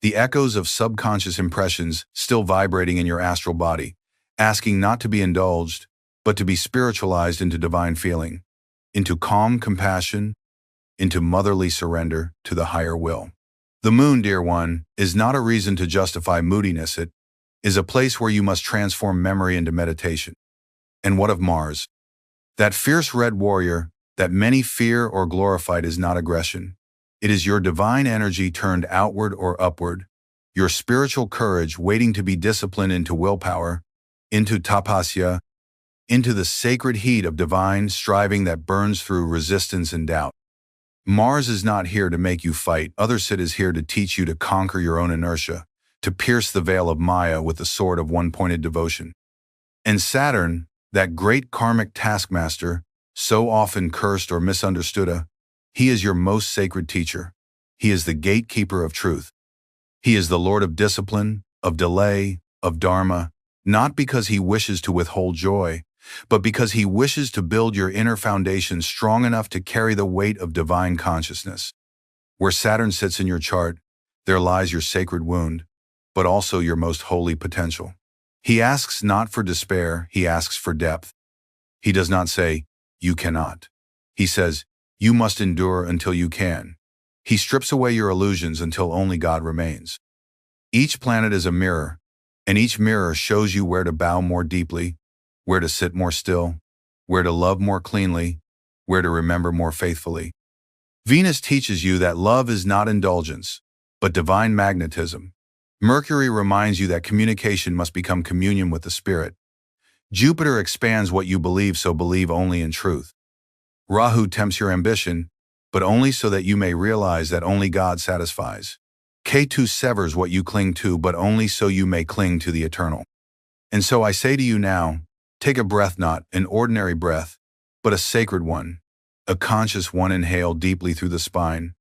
the echoes of subconscious impressions still vibrating in your astral body, asking not to be indulged, but to be spiritualized into divine feeling, into calm compassion, into motherly surrender to the higher will. The moon, dear one, is not a reason to justify moodiness. It is a place where you must transform memory into meditation. And what of Mars? That fierce red warrior that many fear or glorified is not aggression. It is your divine energy turned outward or upward, your spiritual courage waiting to be disciplined into willpower, into tapasya, into the sacred heat of divine striving that burns through resistance and doubt. Mars is not here to make you fight. It is here to teach you to conquer your own inertia, to pierce the veil of Maya with the sword of one-pointed devotion. And Saturn, that great karmic taskmaster, so often cursed or misunderstood, he is your most sacred teacher. He is the gatekeeper of truth. He is the Lord of discipline, of delay, of dharma, not because he wishes to withhold joy, but because he wishes to build your inner foundation strong enough to carry the weight of divine consciousness. Where Saturn sits in your chart, there lies your sacred wound, but also your most holy potential. He asks not for despair, he asks for depth. He does not say, you cannot. He says, you must endure until you can. He strips away your illusions until only God remains. Each planet is a mirror, and each mirror shows you where to bow more deeply, where to sit more still, where to love more cleanly, where to remember more faithfully. Venus teaches you that love is not indulgence, but divine magnetism. Mercury reminds you that communication must become communion with the spirit. Jupiter expands what you believe, so believe only in truth. Rahu tempts your ambition, but only so that you may realize that only God satisfies. Ketu severs what you cling to, but only so you may cling to the eternal. And so I say to you now, take a breath, not an ordinary breath, but a sacred one, a conscious one. Inhale deeply through the spine,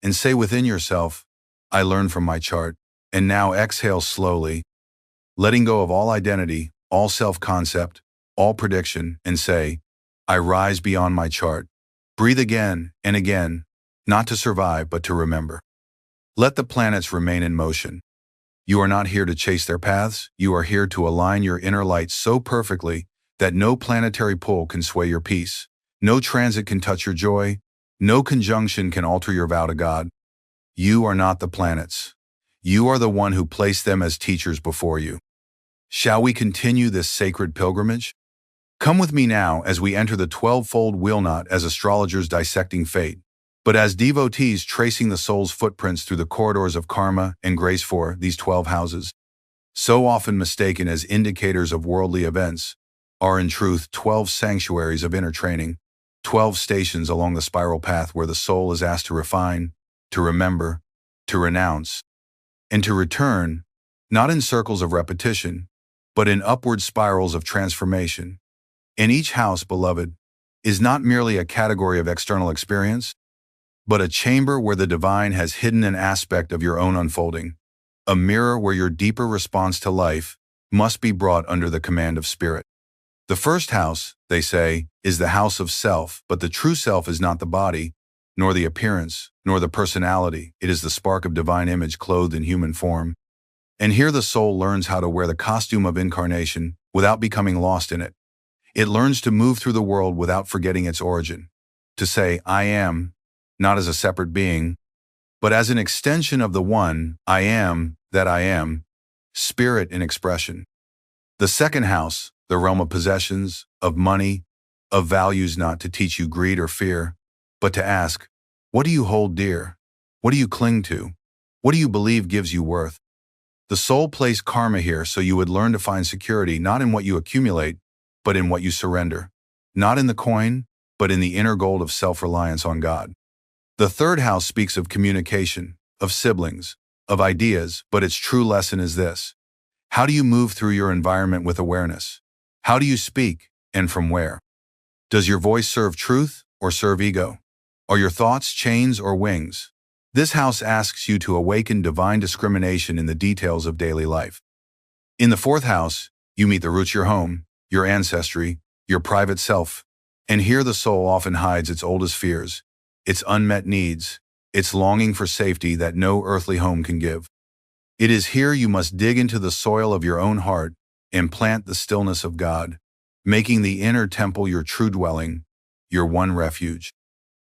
and say within yourself, I learn from my chart. And now exhale slowly, letting go of all identity, all self-concept, all prediction, and say, I rise beyond my chart. Breathe again and again, not to survive, but to remember. Let the planets remain in motion. You are not here to chase their paths. You are here to align your inner light so perfectly that no planetary pull can sway your peace. No transit can touch your joy. No conjunction can alter your vow to God. You are not the planets. You are the one who placed them as teachers before you. Shall we continue this sacred pilgrimage? Come with me now as we enter the 12-fold wheel, not as astrologers dissecting fate, but as devotees tracing the soul's footprints through the corridors of karma and grace. For these 12 houses, so often mistaken as indicators of worldly events, are in truth 12 sanctuaries of inner training, 12 stations along the spiral path where the soul is asked to refine, to remember, to renounce, and to return, not in circles of repetition, but in upward spirals of transformation. In each house, beloved, is not merely a category of external experience, but a chamber where the divine has hidden an aspect of your own unfolding, a mirror where your deeper response to life must be brought under the command of spirit. The first house, they say, is the house of self, but the true self is not the body, nor the appearance, nor the personality. It is the spark of divine image clothed in human form. And here the soul learns how to wear the costume of incarnation without becoming lost in it. It learns to move through the world without forgetting its origin, to say, I am, not as a separate being, but as an extension of the one, I am, that I am, spirit in expression. The second house, the realm of possessions, of money, of values, not to teach you greed or fear, but to ask, what do you hold dear? What do you cling to? What do you believe gives you worth? The soul placed karma here so you would learn to find security not in what you accumulate, but in what you surrender. Not in the coin, but in the inner gold of self-reliance on God. The third house speaks of communication, of siblings, of ideas, but its true lesson is this. How do you move through your environment with awareness? How do you speak, and from where? Does your voice serve truth or serve ego? Are your thoughts chains or wings? This house asks you to awaken divine discrimination in the details of daily life. In the fourth house, you meet the roots of your home, your ancestry, your private self, and here the soul often hides its oldest fears, its unmet needs, its longing for safety that no earthly home can give. It is here you must dig into the soil of your own heart and plant the stillness of God, making the inner temple your true dwelling, your one refuge.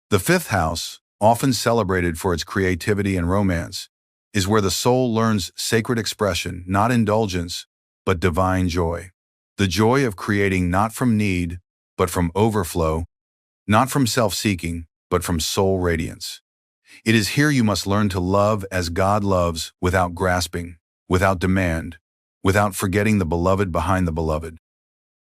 The fifth house, often celebrated for its creativity and romance, is where the soul learns sacred expression, not indulgence, but divine joy. The joy of creating not from need, but from overflow, not from self-seeking, but from soul radiance. It is here you must learn to love as God loves, without grasping, without demand, without forgetting the beloved behind the beloved.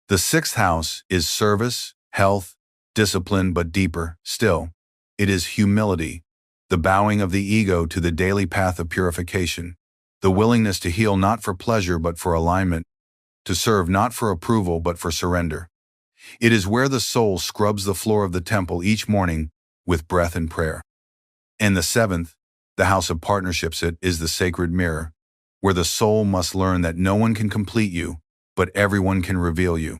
The sixth house is service, health, discipline, but deeper still. It is humility, the bowing of the ego to the daily path of purification, the willingness to heal not for pleasure but for alignment, to serve not for approval but for surrender. It is where the soul scrubs the floor of the temple each morning with breath and prayer. And the seventh, the house of partnerships, it is the sacred mirror, where the soul must learn that no one can complete you, but everyone can reveal you.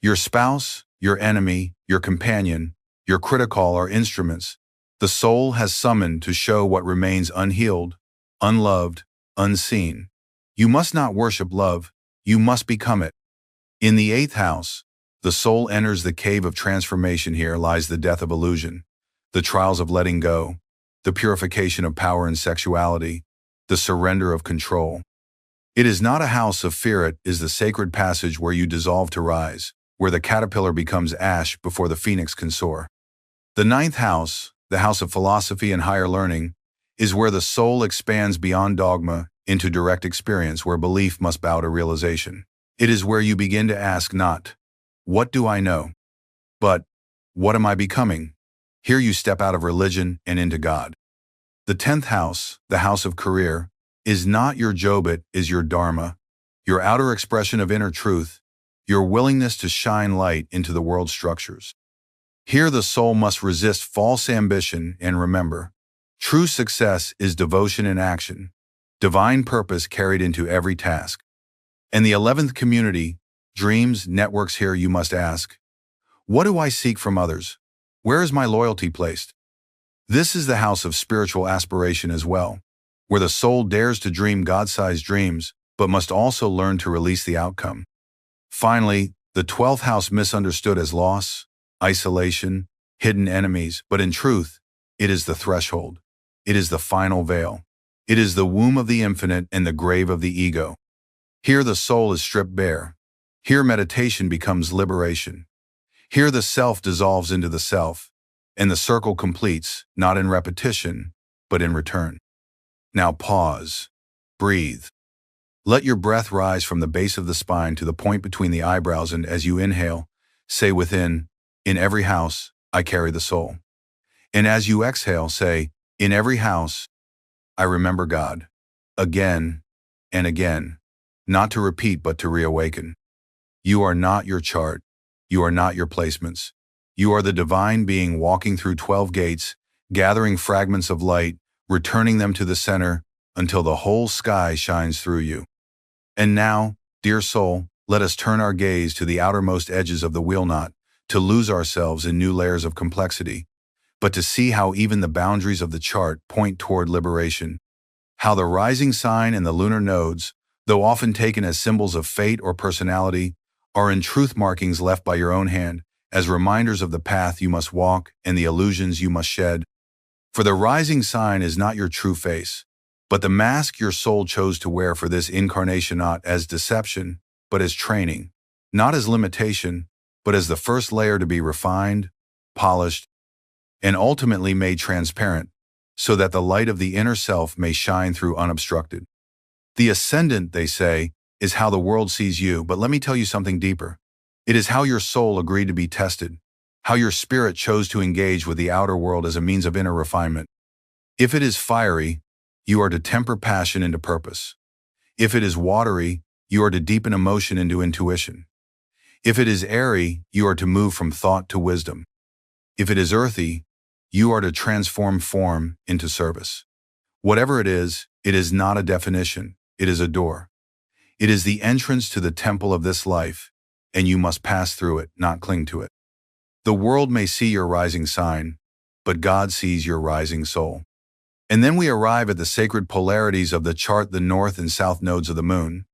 Your spouse, your enemy, your companion, your critical are instruments the soul has summoned to show what remains unhealed, unloved, unseen. You must not worship love, you must become it. In the eighth house, the soul enters the cave of transformation. Here lies the death of illusion, the trials of letting go, the purification of power and sexuality, the surrender of control. It is not a house of fear, it is the sacred passage where you dissolve to rise, where the caterpillar becomes ash before the phoenix can soar. The ninth house, the house of philosophy and higher learning, is where the soul expands beyond dogma into direct experience, where belief must bow to realization. It is where you begin to ask not, what do I know? But, what am I becoming? Here you step out of religion and into God. The 10th house, the house of career, is not your job, it is your dharma, your outer expression of inner truth, your willingness to shine light into the world's structures. Here the soul must resist false ambition and remember, true success is devotion in action, divine purpose carried into every task. And the 11th community, dreams, networks, here you must ask, what do I seek from others? Where is my loyalty placed? This is the house of spiritual aspiration as well, where the soul dares to dream God-sized dreams, but must also learn to release the outcome. Finally, the 12th house, misunderstood as loss, isolation, hidden enemies, but in truth, it is the threshold. It is the final veil. It is the womb of the infinite and the grave of the ego. Here the soul is stripped bare. Here meditation becomes liberation. Here the self dissolves into the self, and the circle completes, not in repetition, but in return. Now pause. Breathe. Let your breath rise from the base of the spine to the point between the eyebrows, and as you inhale, say within, in every house, I carry the soul. And as you exhale, say, in every house, I remember God. Again and again, not to repeat but to reawaken. You are not your chart. You are not your placements. You are the divine being walking through 12 gates, gathering fragments of light, returning them to the center until the whole sky shines through you. And now, dear soul, let us turn our gaze to the outermost edges of the wheel, not to lose ourselves in new layers of complexity, but to see how even the boundaries of the chart point toward liberation, how the rising sign and the lunar nodes, though often taken as symbols of fate or personality, are in truth markings left by your own hand, as reminders of the path you must walk and the illusions you must shed. For the rising sign is not your true face, but the mask your soul chose to wear for this incarnation, not as deception, but as training. not as limitation, but as the first layer to be refined, polished, and ultimately made transparent, so that the light of the inner self may shine through unobstructed. The ascendant, they say, is how the world sees you, but let me tell you something deeper. It is how your soul agreed to be tested, how your spirit chose to engage with the outer world as a means of inner refinement. If it is fiery, you are to temper passion into purpose. If it is watery, you are to deepen emotion into intuition. If it is airy, you are to move from thought to wisdom. If it is earthy, you are to transform form into service. Whatever it is not a definition, it is a door. It is the entrance to the temple of this life, and you must pass through it, not cling to it. The world may see your rising sign, but God sees your rising soul. And then we arrive at the sacred polarities of the chart, the north and south nodes of the moon,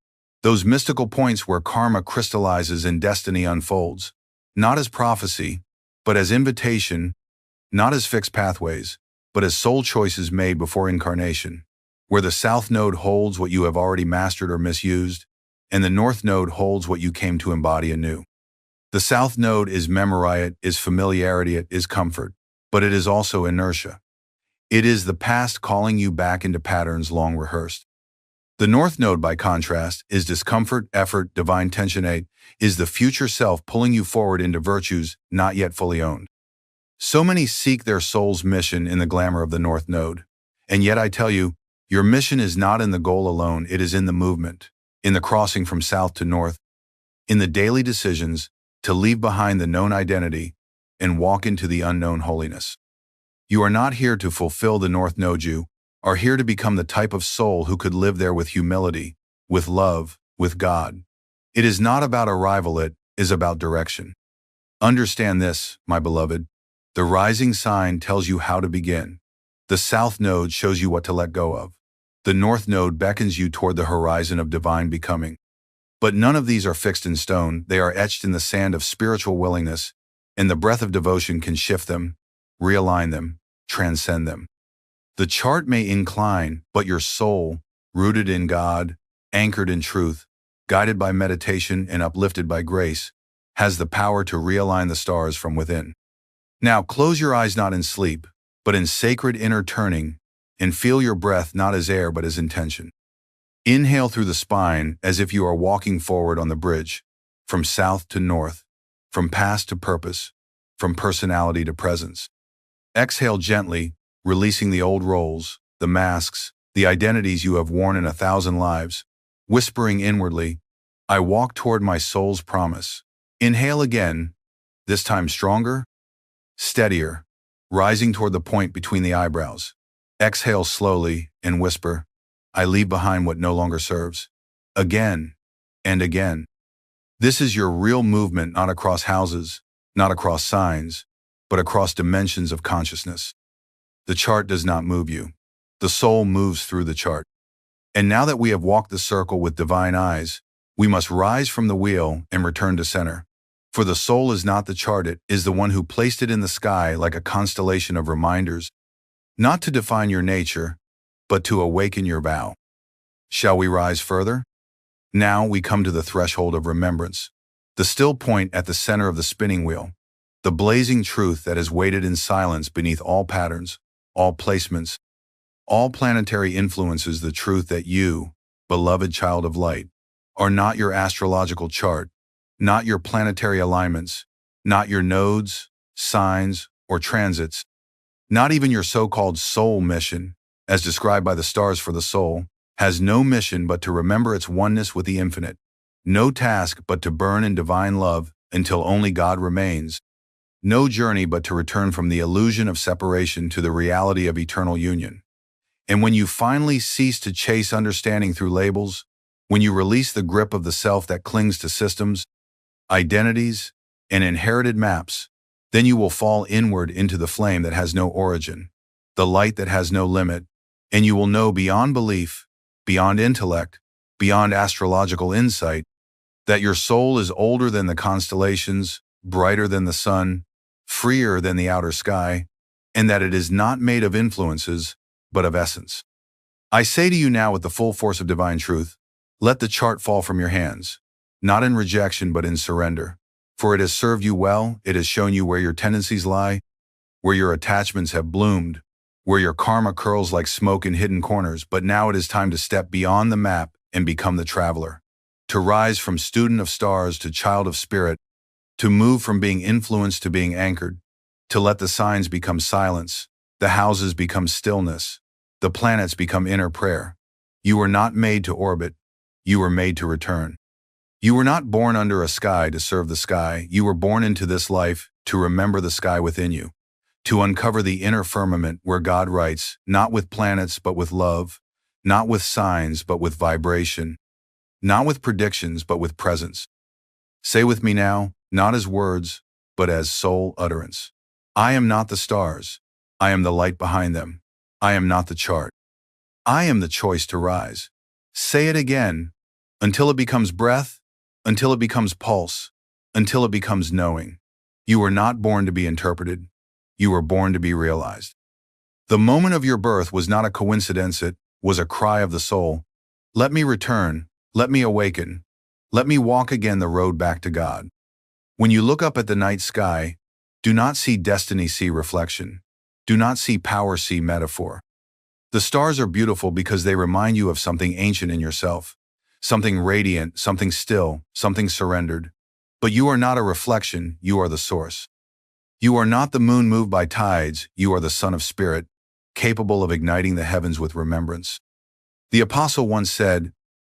those mystical points where karma crystallizes and destiny unfolds, not as prophecy, but as invitation, not as fixed pathways, but as soul choices made before incarnation, where the south node holds what you have already mastered or misused, and the north node holds what you came to embody anew. The south node is memory, it is familiarity, it is comfort, but it is also inertia. It is the past calling you back into patterns long rehearsed. The north node, by contrast, is discomfort, effort, divine tensionate, is the future self pulling you forward into virtues not yet fully owned. So many seek their soul's mission in the glamour of the north node. And yet I tell you, your mission is not in the goal alone, it is in the movement, in the crossing from south to north, in the daily decisions to leave behind the known identity and walk into the unknown holiness. You are not here to fulfill the north node, you are here to become the type of soul who could live there with humility, with love, with God. It is not about arrival, it is about direction. Understand this, my beloved. The rising sign tells you how to begin. The south node shows you what to let go of. The north node beckons you toward the horizon of divine becoming. But none of these are fixed in stone, they are etched in the sand of spiritual willingness, and the breath of devotion can shift them, realign them, transcend them. The chart may incline, but your soul, rooted in God, anchored in truth, guided by meditation and uplifted by grace, has the power to realign the stars from within. Now close your eyes not in sleep, but in sacred inner turning, and feel your breath not as air but as intention. Inhale through the spine as if you are walking forward on the bridge, from south to north, from past to purpose, from personality to presence. Exhale gently, releasing the old roles, the masks, the identities you have worn in 1,000 lives, whispering inwardly, I walk toward my soul's promise. Inhale again, this time stronger, steadier, rising toward the point between the eyebrows. Exhale slowly and whisper, I leave behind what no longer serves. Again and again. This is your real movement, not across houses, not across signs, but across dimensions of consciousness. The chart does not move you. The soul moves through the chart. And now that we have walked the circle with divine eyes, we must rise from the wheel and return to center. For the soul is not the chart, it is the one who placed it in the sky like a constellation of reminders, not to define your nature, but to awaken your vow. Shall we rise further? Now we come to the threshold of remembrance, the still point at the center of the spinning wheel, the blazing truth that has waited in silence beneath all patterns, all placements, all planetary influences, the truth that you, beloved child of light, are not your astrological chart, not your planetary alignments, not your nodes, signs, or transits, not even your so-called soul mission, as described by the stars. For the soul has no mission but to remember its oneness with the infinite, no task but to burn in divine love until only God remains, no journey but to return from the illusion of separation to the reality of eternal union. And when you finally cease to chase understanding through labels, when you release the grip of the self that clings to systems, identities, and inherited maps, then you will fall inward into the flame that has no origin, the light that has no limit, and you will know beyond belief, beyond intellect, beyond astrological insight, that your soul is older than the constellations, brighter than the sun, freer than the outer sky, and that it is not made of influences, but of essence. I say to you now with the full force of divine truth, let the chart fall from your hands. not in rejection but in surrender. For it has served you well, it has shown you where your tendencies lie, where your attachments have bloomed, where your karma curls like smoke in hidden corners, but now it is time to step beyond the map and become the traveler. To rise from student of stars to child of spirit, to move from being influenced to being anchored, to let the signs become silence, the houses become stillness, the planets become inner prayer. You were not made to orbit, you were made to return. You were not born under a sky to serve the sky, you were born into this life to remember the sky within you, to uncover the inner firmament where God writes, not with planets but with love, not with signs but with vibration, not with predictions but with presence. Say with me now, not as words, but as soul utterance. I am not the stars. I am the light behind them. I am not the chart. I am the choice to rise. Say it again, until it becomes breath, until it becomes pulse, until it becomes knowing. You were not born to be interpreted. You were born to be realized. The moment of your birth was not a coincidence, it was a cry of the soul. Let me return, let me awaken, let me walk again the road back to God. When you look up at the night sky, do not see destiny, see reflection. Do not see power, see metaphor. The stars are beautiful because they remind you of something ancient in yourself, something radiant, something still, something surrendered. But you are not a reflection, you are the source. You are not the moon moved by tides, you are the Son of Spirit, capable of igniting the heavens with remembrance. The apostle once said,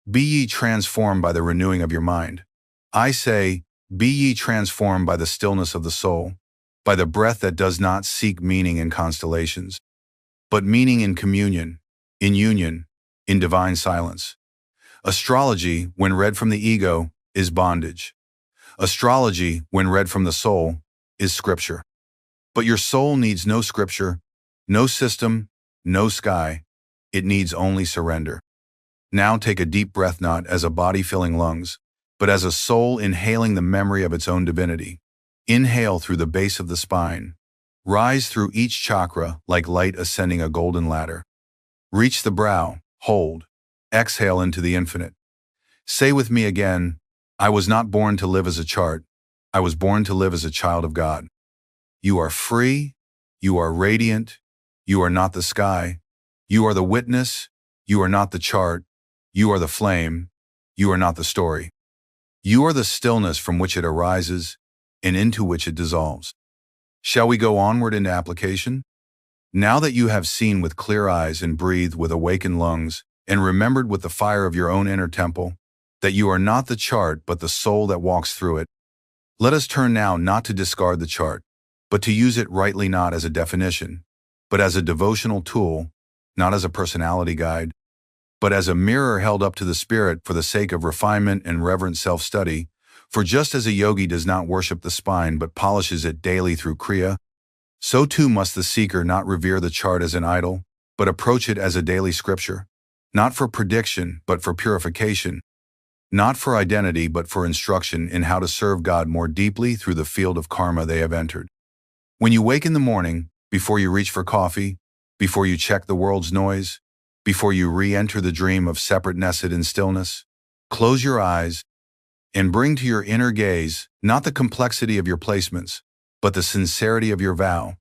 "Be ye transformed by the renewing of your mind." I say, be ye transformed by the stillness of the soul, by the breath that does not seek meaning in constellations, but meaning in communion, in union, in divine silence. Astrology, when read from the ego, is bondage. Astrology, when read from the soul, is scripture. But your soul needs no scripture, no system, no sky. It needs only surrender. Now take a deep breath, not as a body filling lungs, but as a soul inhaling the memory of its own divinity. Inhale through the base of the spine. Rise through each chakra like light ascending a golden ladder. Reach the brow, hold. Exhale into the infinite. Say with me again, I was not born to live as a chart. I was born to live as a child of God. You are free. You are radiant. You are not the sky. You are the witness. You are not the chart. You are the flame. You are not the story. You are the stillness from which it arises and into which it dissolves. Shall we go onward into application? Now that you have seen with clear eyes and breathed with awakened lungs and remembered with the fire of your own inner temple that you are not the chart but the soul that walks through it, let us turn now not to discard the chart, but to use it rightly, not as a definition, but as a devotional tool, not as a personality guide, but as a mirror held up to the spirit for the sake of refinement and reverent self-study. For just as a yogi does not worship the spine but polishes it daily through Kriya, so too must the seeker not revere the chart as an idol, but approach it as a daily scripture, not for prediction but for purification, not for identity but for instruction in how to serve God more deeply through the field of karma they have entered. When you wake in the morning, before you reach for coffee, before you check the world's noise, before you re-enter the dream of separateness in stillness, close your eyes and bring to your inner gaze not the complexity of your placements, but the sincerity of your vow,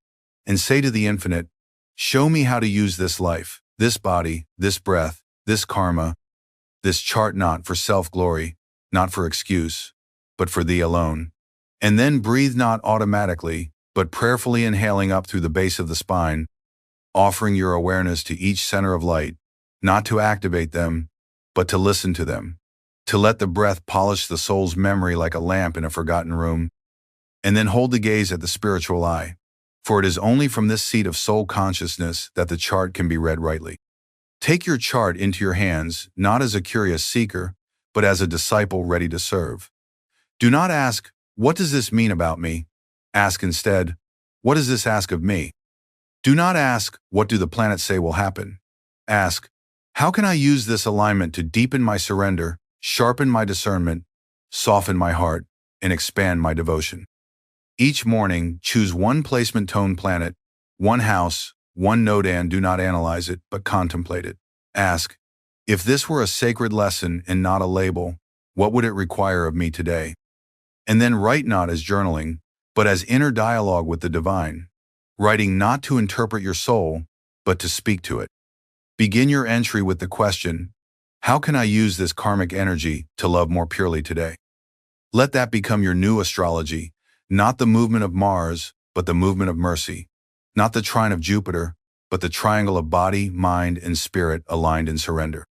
and say to the infinite, show me how to use this life, this body, this breath, this karma, this chart, not for self-glory, not for excuse, but for thee alone. And then breathe not automatically, but prayerfully inhaling up through the base of the spine, offering your awareness to each center of light, not to activate them, but to listen to them, to let the breath polish the soul's memory like a lamp in a forgotten room, and then hold the gaze at the spiritual eye, for it is only from this seat of soul consciousness that the chart can be read rightly. Take your chart into your hands, not as a curious seeker, but as a disciple ready to serve. Do not ask, what does this mean about me? Ask instead, what does this ask of me? Do not ask, what do the planets say will happen? Ask, how can I use this alignment to deepen my surrender, sharpen my discernment, soften my heart, and expand my devotion? Each morning, choose one placement tone planet, one house, one node, and do not analyze it, but contemplate it. Ask, if this were a sacred lesson and not a label, What would it require of me today? And then write not as journaling, but as inner dialogue with the divine, writing not to interpret your soul, but to speak to it. Begin your entry with the question, how can I use this karmic energy to love more purely today? Let that become your new astrology, not the movement of Mars, but the movement of mercy, not the trine of Jupiter, but the triangle of body, mind, and spirit aligned in surrender.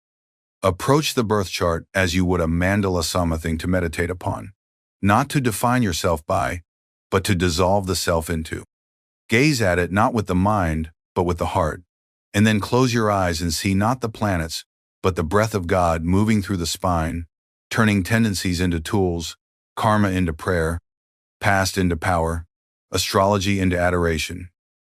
Approach the birth chart as you would a mandala something to meditate upon, not to define yourself by, but to dissolve the self into. Gaze at it not with the mind, but with the heart, and then close your eyes and see not the planets, but the breath of God moving through the spine, turning tendencies into tools, karma into prayer, past into power, astrology into adoration.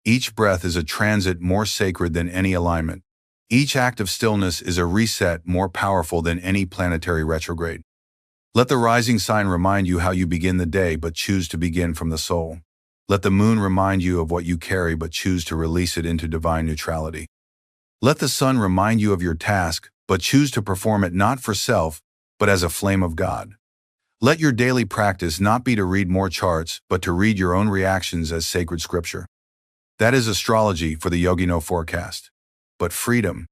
Each breath is a transit more sacred than any alignment. Each act of stillness is a reset more powerful than any planetary retrograde. Let the rising sign remind you how you begin the day but choose to begin from the soul. Let the moon remind you of what you carry but choose to release it into divine neutrality. Let the sun remind you of your task but choose to perform it not for self, but as a flame of God. Let your daily practice not be to read more charts, but to read your own reactions as sacred scripture. That is astrology for the Yogino forecast. But freedom.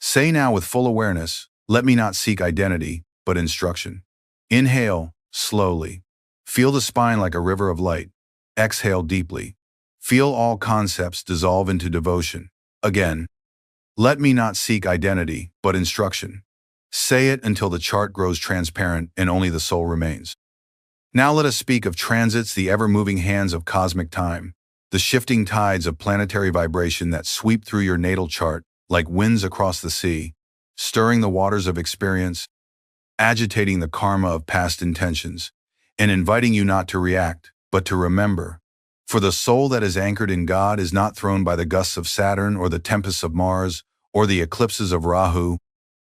Say now with full awareness, let me not seek identity, but instruction. Inhale, slowly. Feel the spine like a river of light. Exhale deeply. Feel all concepts dissolve into devotion. Again. Let me not seek identity, but instruction. Say it until the chart grows transparent and only the soul remains. Now let us speak of transits, the ever-moving hands of cosmic time, the shifting tides of planetary vibration that sweep through your natal chart like winds across the sea, stirring the waters of experience, agitating the karma of past intentions, and inviting you not to react, but to remember. For the soul that is anchored in God is not thrown by the gusts of Saturn or the tempests of Mars or the eclipses of Rahu,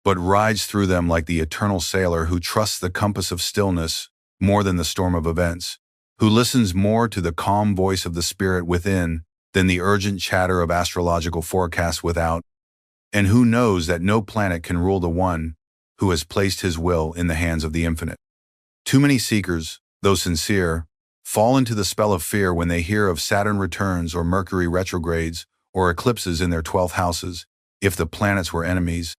but rides through them like the eternal sailor who trusts the compass of stillness more than the storm of events, who listens more to the calm voice of the spirit within than the urgent chatter of astrological forecasts without, and who knows that no planet can rule the one who has placed his will in the hands of the infinite. Too many seekers, though sincere, fall into the spell of fear when they hear of Saturn returns or Mercury retrogrades or eclipses in their 12th houses, if the planets were enemies,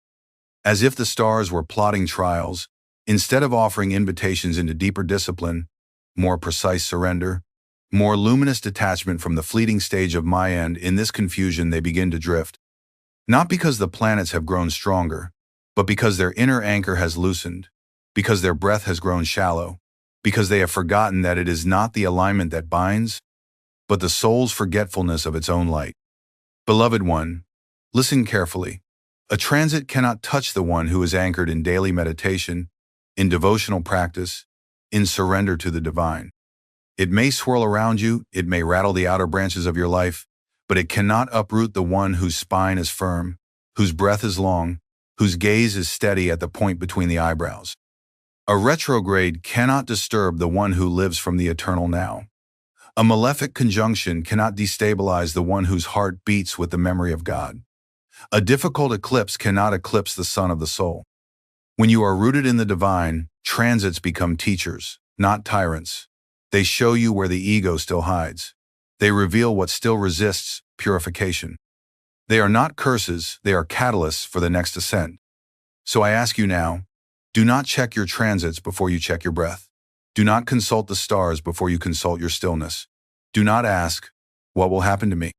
as if the stars were plotting trials, instead of offering invitations into deeper discipline, more precise surrender, more luminous detachment from the fleeting stage of my end. In this confusion they begin to drift, not because the planets have grown stronger, but because their inner anchor has loosened, because their breath has grown shallow, because they have forgotten that it is not the alignment that binds, but the soul's forgetfulness of its own light. Beloved one, listen carefully. A transit cannot touch the one who is anchored in daily meditation, in devotional practice, in surrender to the divine. It may swirl around you, it may rattle the outer branches of your life, but it cannot uproot the one whose spine is firm, whose breath is long, whose gaze is steady at the point between the eyebrows. A retrograde cannot disturb the one who lives from the eternal now. A malefic conjunction cannot destabilize the one whose heart beats with the memory of God. A difficult eclipse cannot eclipse the sun of the soul. When you are rooted in the divine, transits become teachers, not tyrants. They show you where the ego still hides. They reveal what still resists purification. They are not curses, they are catalysts for the next ascent. So I ask you now, do not check your transits before you check your breath. Do not consult the stars before you consult your stillness. Do not ask, what will happen to me?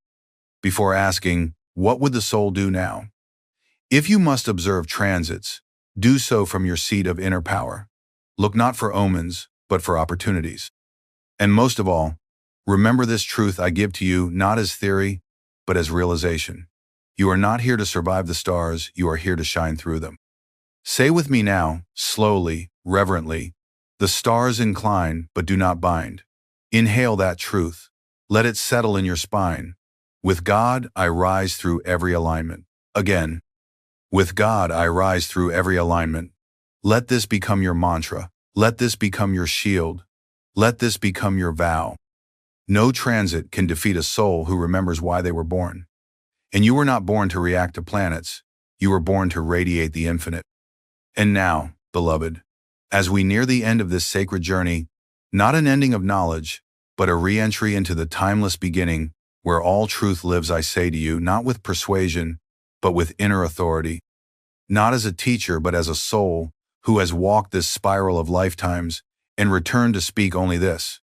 Before asking, what would the soul do now? If you must observe transits, do so from your seat of inner power. Look not for omens, but for opportunities. And most of all, remember this truth I give to you not as theory, but as realization. You are not here to survive the stars, you are here to shine through them. Say with me now, slowly, reverently, the stars incline, but do not bind. Inhale that truth. Let it settle in your spine. With God, I rise through every alignment. Again, with God, I rise through every alignment. Let this become your mantra. Let this become your shield. Let this become your vow. No transit can defeat a soul who remembers why they were born. And you were not born to react to planets. You were born to radiate the infinite. And now, beloved, As we near the end of this sacred journey, not an ending of knowledge, but a re-entry into the timeless beginning, where all truth lives, I say to you, not with persuasion, but with inner authority. Not as a teacher, but as a soul who has walked this spiral of lifetimes and returned to speak only this.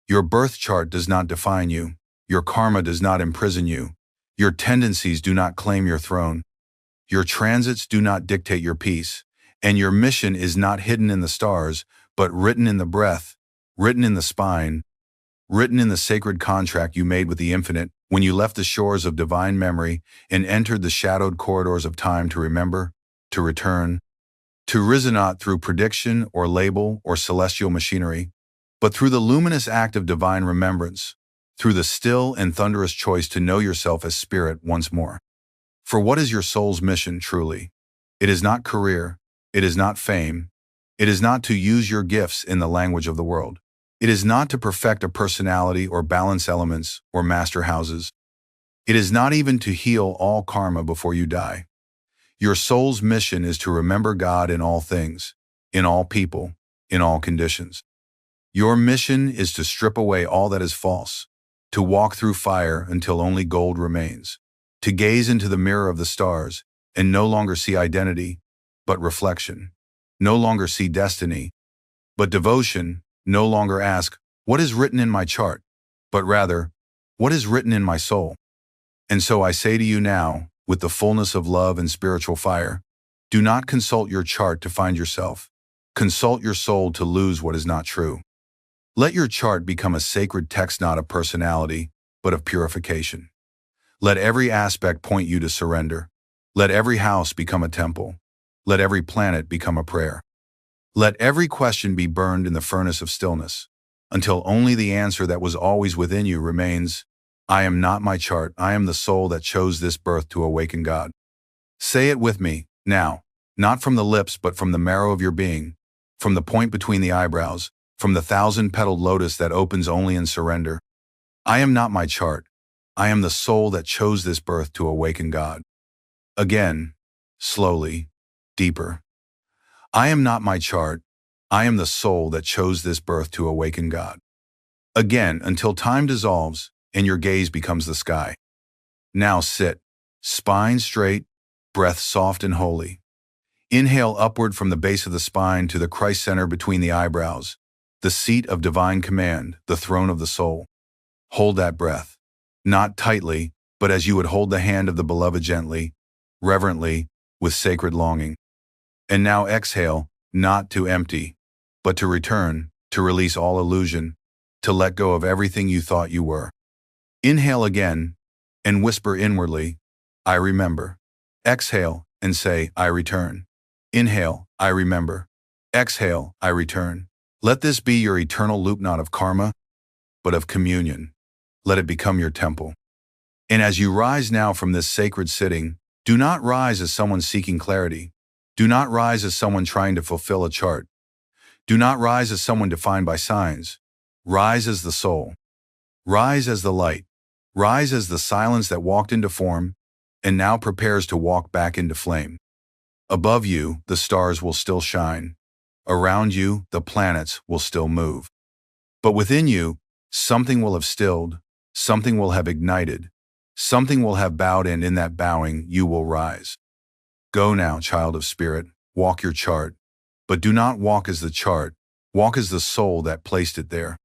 Your birth chart does not define you. Your karma does not imprison you. Your tendencies do not claim your throne. Your transits do not dictate your peace. And your mission is not hidden in the stars, but written in the breath, written in the spine, written in the sacred contract you made with the infinite when you left the shores of divine memory and entered the shadowed corridors of time to remember, to return, to risen not through prediction or label or celestial machinery, but through the luminous act of divine remembrance, through the still and thunderous choice to know yourself as spirit once more. For what is your soul's mission truly? It is not career, it is not fame, it is not to use your gifts in the language of the world. It is not to perfect a personality or balance elements or master houses. It is not even to heal all karma before you die. Your soul's mission is to remember God in all things, in all people, in all conditions. Your mission is to strip away all that is false, to walk through fire until only gold remains, to gaze into the mirror of the stars and no longer see identity, but reflection, no longer see destiny, but devotion, no longer ask, what is written in my chart, but rather, what is written in my soul? And so I say to you now, with the fullness of love and spiritual fire, do not consult your chart to find yourself. Consult your soul to lose what is not true. Let your chart become a sacred text not of personality, but of purification. Let every aspect point you to surrender. Let every house become a temple. Let every planet become a prayer. Let every question be burned in the furnace of stillness, until only the answer that was always within you remains, I am not my chart, I am the soul that chose this birth to awaken God. Say it with me, now, not from the lips but from the marrow of your being, from the point between the eyebrows, from the thousand-petaled lotus that opens only in surrender. I am not my chart, I am the soul that chose this birth to awaken God. Again, slowly, deeper. I am not my chart, I am the soul that chose this birth to awaken God. Again, until time dissolves and your gaze becomes the sky. Now sit, spine straight, breath soft and holy. Inhale upward from the base of the spine to the Christ center between the eyebrows, the seat of divine command, the throne of the soul. Hold that breath, not tightly, but as you would hold the hand of the beloved gently, reverently, with sacred longing. And now exhale, not to empty, but to return, to release all illusion, to let go of everything you thought you were. Inhale again, and whisper inwardly, I remember. Exhale, and say, I return. Inhale, I remember. Exhale, I return. Let this be your eternal loop not of karma, but of communion. Let it become your temple. And as you rise now from this sacred sitting, do not rise as someone seeking clarity. Do not rise as someone trying to fulfill a chart. Do not rise as someone defined by signs. Rise as the soul. Rise as the light. Rise as the silence that walked into form and now prepares to walk back into flame. Above you, the stars will still shine. Around you, the planets will still move. But within you, something will have stilled, something will have ignited, something will have bowed, and in that bowing, you will rise. Go now, child of spirit, walk your chart, but do not walk as the chart, walk as the soul that placed it there.